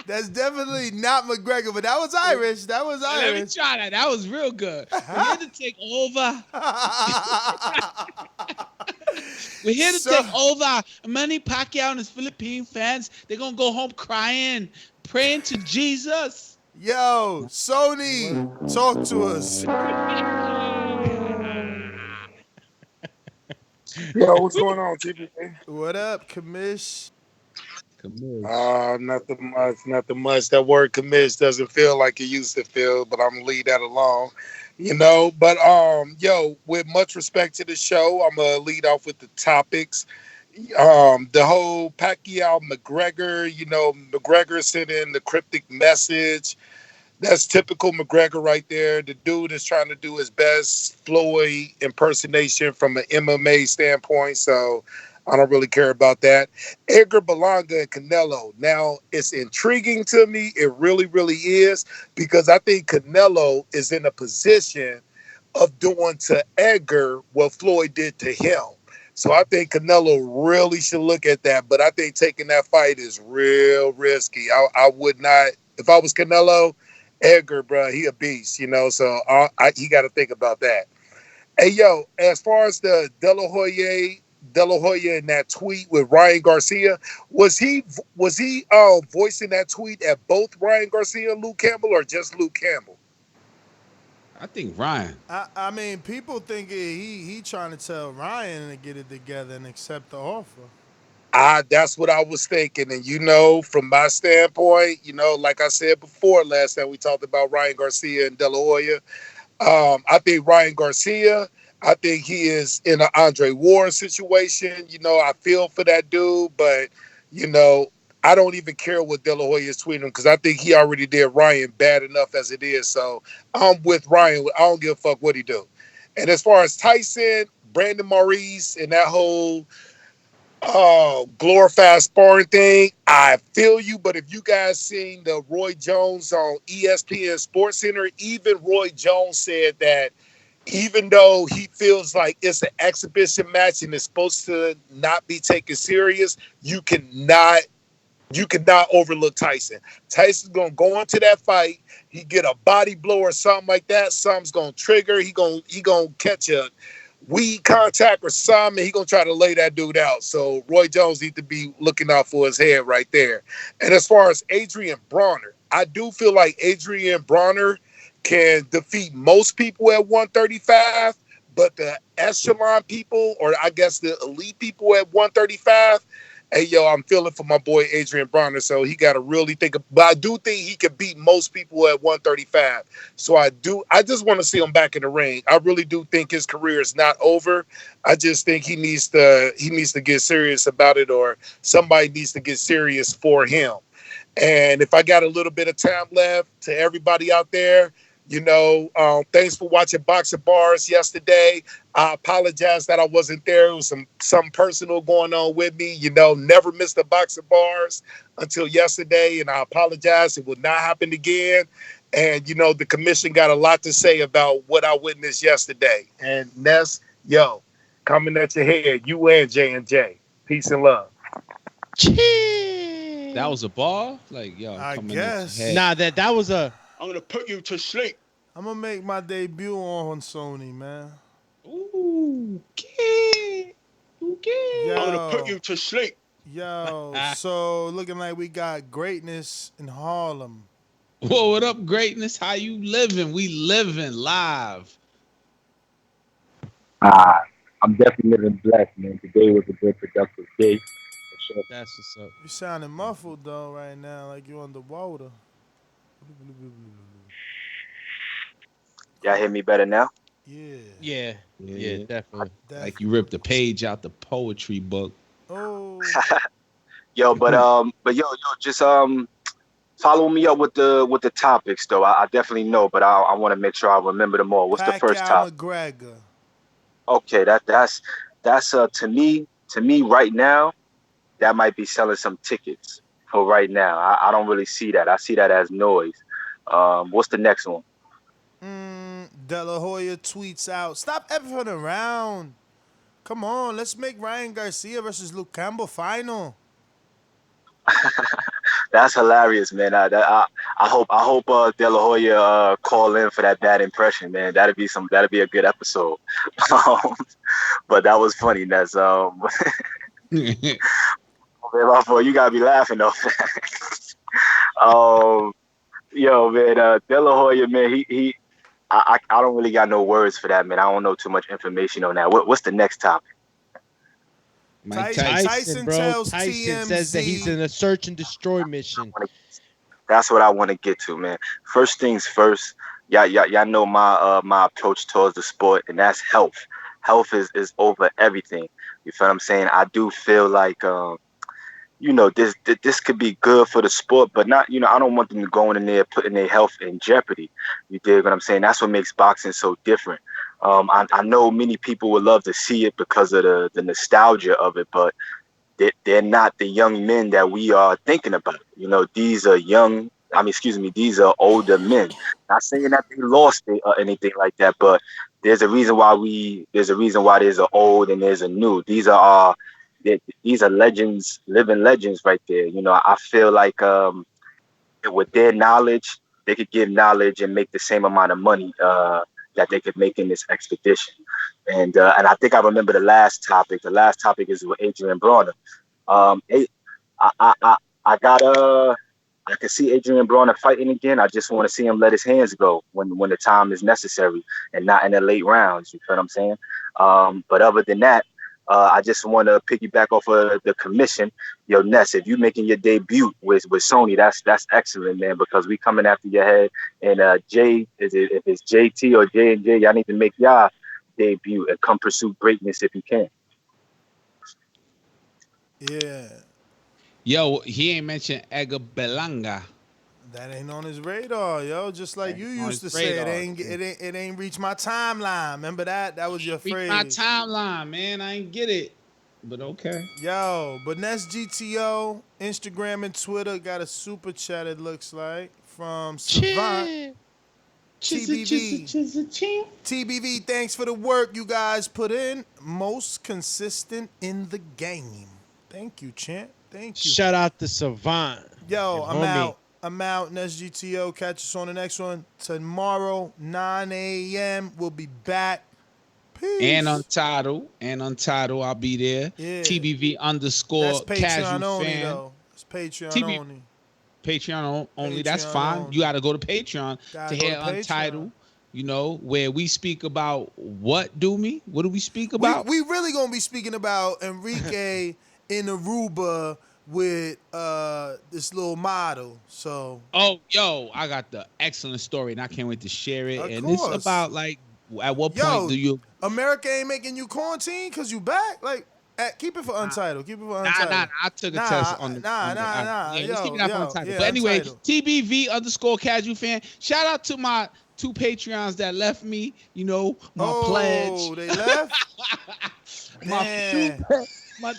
not McGregor, but that was Irish. Let me try that. That was real good. We're here to take over. We're here to take over. Manny Pacquiao and his Philippine fans, they're going to go home crying, praying to Jesus. Yo, Sony, talk to us. Yo, what's going on, TP? What up, Commish? Nothing much. That word commish doesn't feel like it used to feel, but I'm gonna leave that alone. But with much respect to the show, I'm gonna lead off with the topics. The whole Pacquiao McGregor, McGregor sent in the cryptic message. That's typical McGregor right there. The dude is trying to do his best Floyd impersonation from an MMA standpoint. So I don't really care about that. Edgar Berlanga and Canelo. Now, it's intriguing to me. It really, really is, because I think Canelo is in a position of doing to Edgar what Floyd did to him. So I think Canelo really should look at that. But I think taking that fight is real risky. I would not, if I was Canelo, Edgar, bro, he a beast, So he got to think about that. Hey, yo, as far as the De La Hoya in that tweet with Ryan Garcia, was he voicing that tweet at both Ryan Garcia and Luke Campbell, or just Luke Campbell? I think Ryan. I mean, people think he trying to tell Ryan to get it together and accept the offer. That's what I was thinking. And, from my standpoint, like I said before last time we talked about Ryan Garcia and De La Hoya, I think Ryan Garcia, I think he is in an Andre Ward situation. I feel for that dude, but, I don't even care what De La Hoya is tweeting because I think he already did Ryan bad enough as it is. So I'm with Ryan. I don't give a fuck what he do. And as far as Tyson, Brandon Maurice, and that whole glorified sparring thing, I feel you. But if you guys seen the Roy Jones on ESPN Sports Center, even Roy Jones said that even though he feels like it's an exhibition match and it's supposed to not be taken serious, you cannot overlook Tyson. Tyson's gonna go into that fight. He get a body blow or something like that. Something's gonna trigger. He gonna catch a weed contact or something. And he gonna try to lay that dude out. So Roy Jones needs to be looking out for his head right there. And as far as Adrian Broner, I do feel like Adrian Broner can defeat most people at 135, but the echelon people, or I guess the elite people at 135, hey, yo, I'm feeling for my boy Adrian Broner, so he got to really think. But I do think he can beat most people at 135. So I just want to see him back in the ring. I really do think his career is not over. I just think he needs to get serious about it, or somebody needs to get serious for him. And if I got a little bit of time left, to everybody out there, thanks for watching Boxing Bars yesterday. I apologize that I wasn't there. It was some personal going on with me. Never missed a Boxing Bars until yesterday, and I apologize. It will not happen again. And, the commission got a lot to say about what I witnessed yesterday. And Ness, coming at your head, you and J&J. Peace and love. That was a ball? Like, yo, I guess. Nah, that was a... I'm gonna put you to sleep. I'm gonna make my debut on Sony, man. Ooh, okay. Yo, I'm gonna put you to sleep. Yo, so looking like we got greatness in Harlem. Whoa, what up, greatness? How you living? We living live. I'm definitely living blessed, man. Today was a good, productive day. For sure. That's what's up. You sounding muffled though right now, like you underwater. Y'all hear me better now? Yeah, definitely. Like you ripped a page out the poetry book. Oh. Yo, just follow me up with the topics though. I definitely know, but I want to make sure I remember them all. What's the first topic? Mcgregor. Okay, that's to me right now, that might be selling some tickets for right now. I don't really see that. I see that as noise. What's the next one? De La Hoya tweets out, "Stop effing around. Come on, let's make Ryan Garcia versus Luke Campbell final." That's hilarious, man. I hope De La Hoya call in for that bad impression, man. That'd be a good episode. But that was funny. That's you gotta be laughing though. Yo, man, De La Hoya, man, I don't really got no words for that, man. I don't know too much information on that. What's the next topic? Tyson tells TMZ says that he's in a search and destroy mission. That's what I want to get to, man. First things first, y'all know my approach towards the sport, and that's health. Health is over everything. You feel what I'm saying? I do feel like this could be good for the sport, but not, I don't want them to go in there putting their health in jeopardy. You dig what I'm saying? That's what makes boxing so different. I know many people would love to see it because of the nostalgia of it, but they're not the young men that we are thinking about. You know, these are young. I mean, excuse me. These are older men. Not saying that they lost it or anything like that, but there's a reason why there's an old and there's a new. These are legends, living legends right there. You know, I feel like with their knowledge, they could give knowledge and make the same amount of money that they could make in this expedition. And I think I remember the last topic. The last topic is with Adrian Broner. I got I can see Adrian Broner fighting again. I just want to see him let his hands go when the time is necessary and not in the late rounds. You feel what I'm saying? But other than that, I just want to piggyback off of the commission. Yo, Ness, if you making your debut with Sony, that's excellent, man, because we coming after your head. And Jay, if it's JT or J&J, y'all need to make y'all debut and come pursue greatness if you can. Yeah. Yo, he ain't mentioned Edgar Berlanga. That ain't on his radar, yo. Just like you used to say, it ain't reached my timeline. Remember that? That was your phrase. My timeline, man. I ain't get it, but okay. Yo, but Ness GTO, Instagram and Twitter got a super chat. It looks like from Savant. TBV, thanks for the work you guys put in. Most consistent in the game. Thank you, champ. Thank you. Shout out to Savant. Yo, I'm out. Ness GTO. Catch us on the next one. Tomorrow, 9 a.m. We'll be back. Peace. And Untitled. I'll be there. Yeah. TBV underscore That's Patreon casual only, fan. though. It's Patreon only. Patreon only. That's Patreon fine. only. You got to go to Patreon to hear Untitled. You know, where we speak about what, Doomy? What do we speak about? We really gonna be speaking about Enrique in Aruba with this little model. So I got the excellent story and I can't wait to share it. And it's about like at what point do you America ain't making you quarantine because you back? Like keep it for Untitled. Keep it for Untitled. Nah. I took a test on the Nah. Yeah, let's keep it for Untitled. Yeah, but anyway, Untitled. TBV underscore casual fan. Shout out to my 2 Patreons that left me, you know, my pledge. Oh, they left? my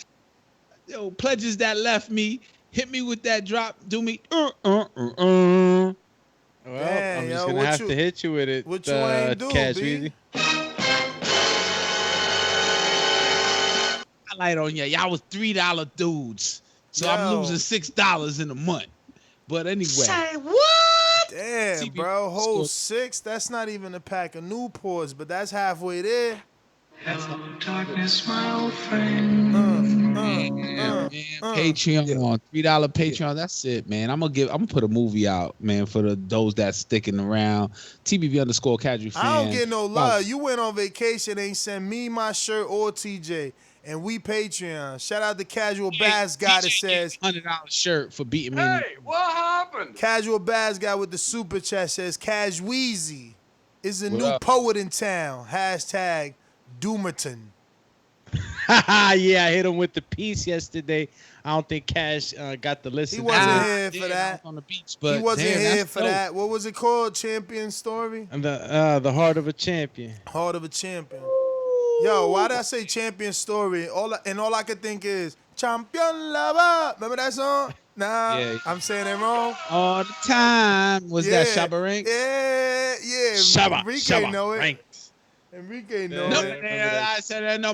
pledges that left me. Hit me with that drop. Do me. Well, I'm just gonna have to hit you with it. What you ain't do, B? I light on y'all was $3 dudes, so I'm losing $6 in a month. But anyway. Say what? Damn, bro. Whole 6? That's not even a pack of Newports, but that's halfway there. Hello, darkness, my old friend. Patreon, $3 Patreon. That's it, man. I'm gonna put a movie out, man, for those that's sticking around. TBV underscore casual fan. I don't get no love. You went on vacation, ain't send me my shirt or TJ. And we Patreon. Shout out to Casual Bass Guy that says $100 shirt for beating me. Hey, what happened? Casual Bass Guy with the super chat says Cash Weezy is a new poet in town. Hashtag Doomerton. Yeah, I hit him with the piece yesterday. I don't think Cash got the listen. He wasn't here for that. On the beach, but he wasn't here for dope. that. What was it called? Champion Story? And the Heart of a Champion. Heart of a Champion. Yo, why did I say Champion Story? All I could think is Champion Lover. Remember that song? Nah, yeah. I'm saying it wrong. All the time. Was that Shabba Ranks? Yeah. Shabba, Enrique know it. Ranks. Enrique know it. I said no.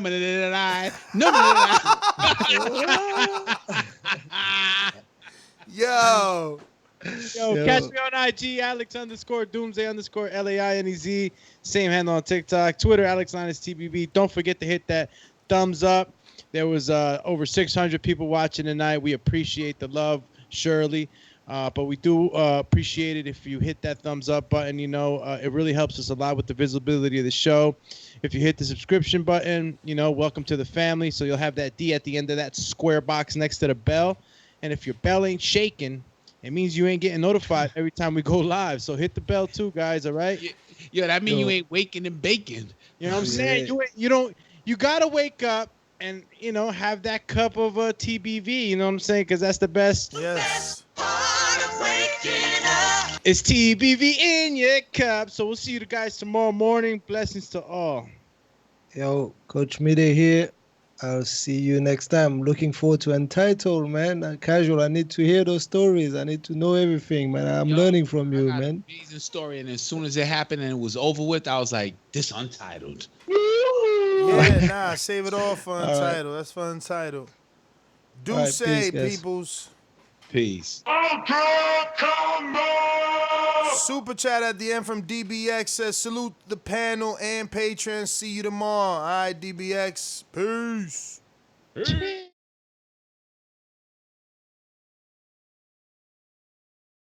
Yo, catch me on IG, Alex_Doomsday_LAINEZ. Same handle on TikTok, Twitter, AlexLinusTBB. Don't forget to hit that thumbs up. There was over 600 people watching tonight. We appreciate the love, surely. But we do appreciate it if you hit that thumbs up button. You know, it really helps us a lot with the visibility of the show. If you hit the subscription button, you know, welcome to the family. So you'll have that D at the end of that square box next to the bell. And if your bell ain't shaking, it means you ain't getting notified every time we go live. So hit the bell too, guys. All right. Yeah, that means you ain't waking and baking. You know what I'm saying? You gotta wake up and have that cup of TBV. You know what I'm saying? Because that's the best. Yes. It's TBV in your cup. So we'll see you guys tomorrow morning. Blessings to all. Yo, Coach Mide here. I'll see you next time. Looking forward to Untitled, man. Casual, I need to hear those stories. I need to know everything, man. I'm learning from you, man. An amazing story, and as soon as it happened and it was over with, I was like, this Untitled. Yeah, save it all for All right. Untitled. That's for Untitled. Do All right, say, peace, guys. peoples. Peace. Super chat at the end from DBX says, salute the panel and patrons. See you tomorrow. All right, DBX. Peace.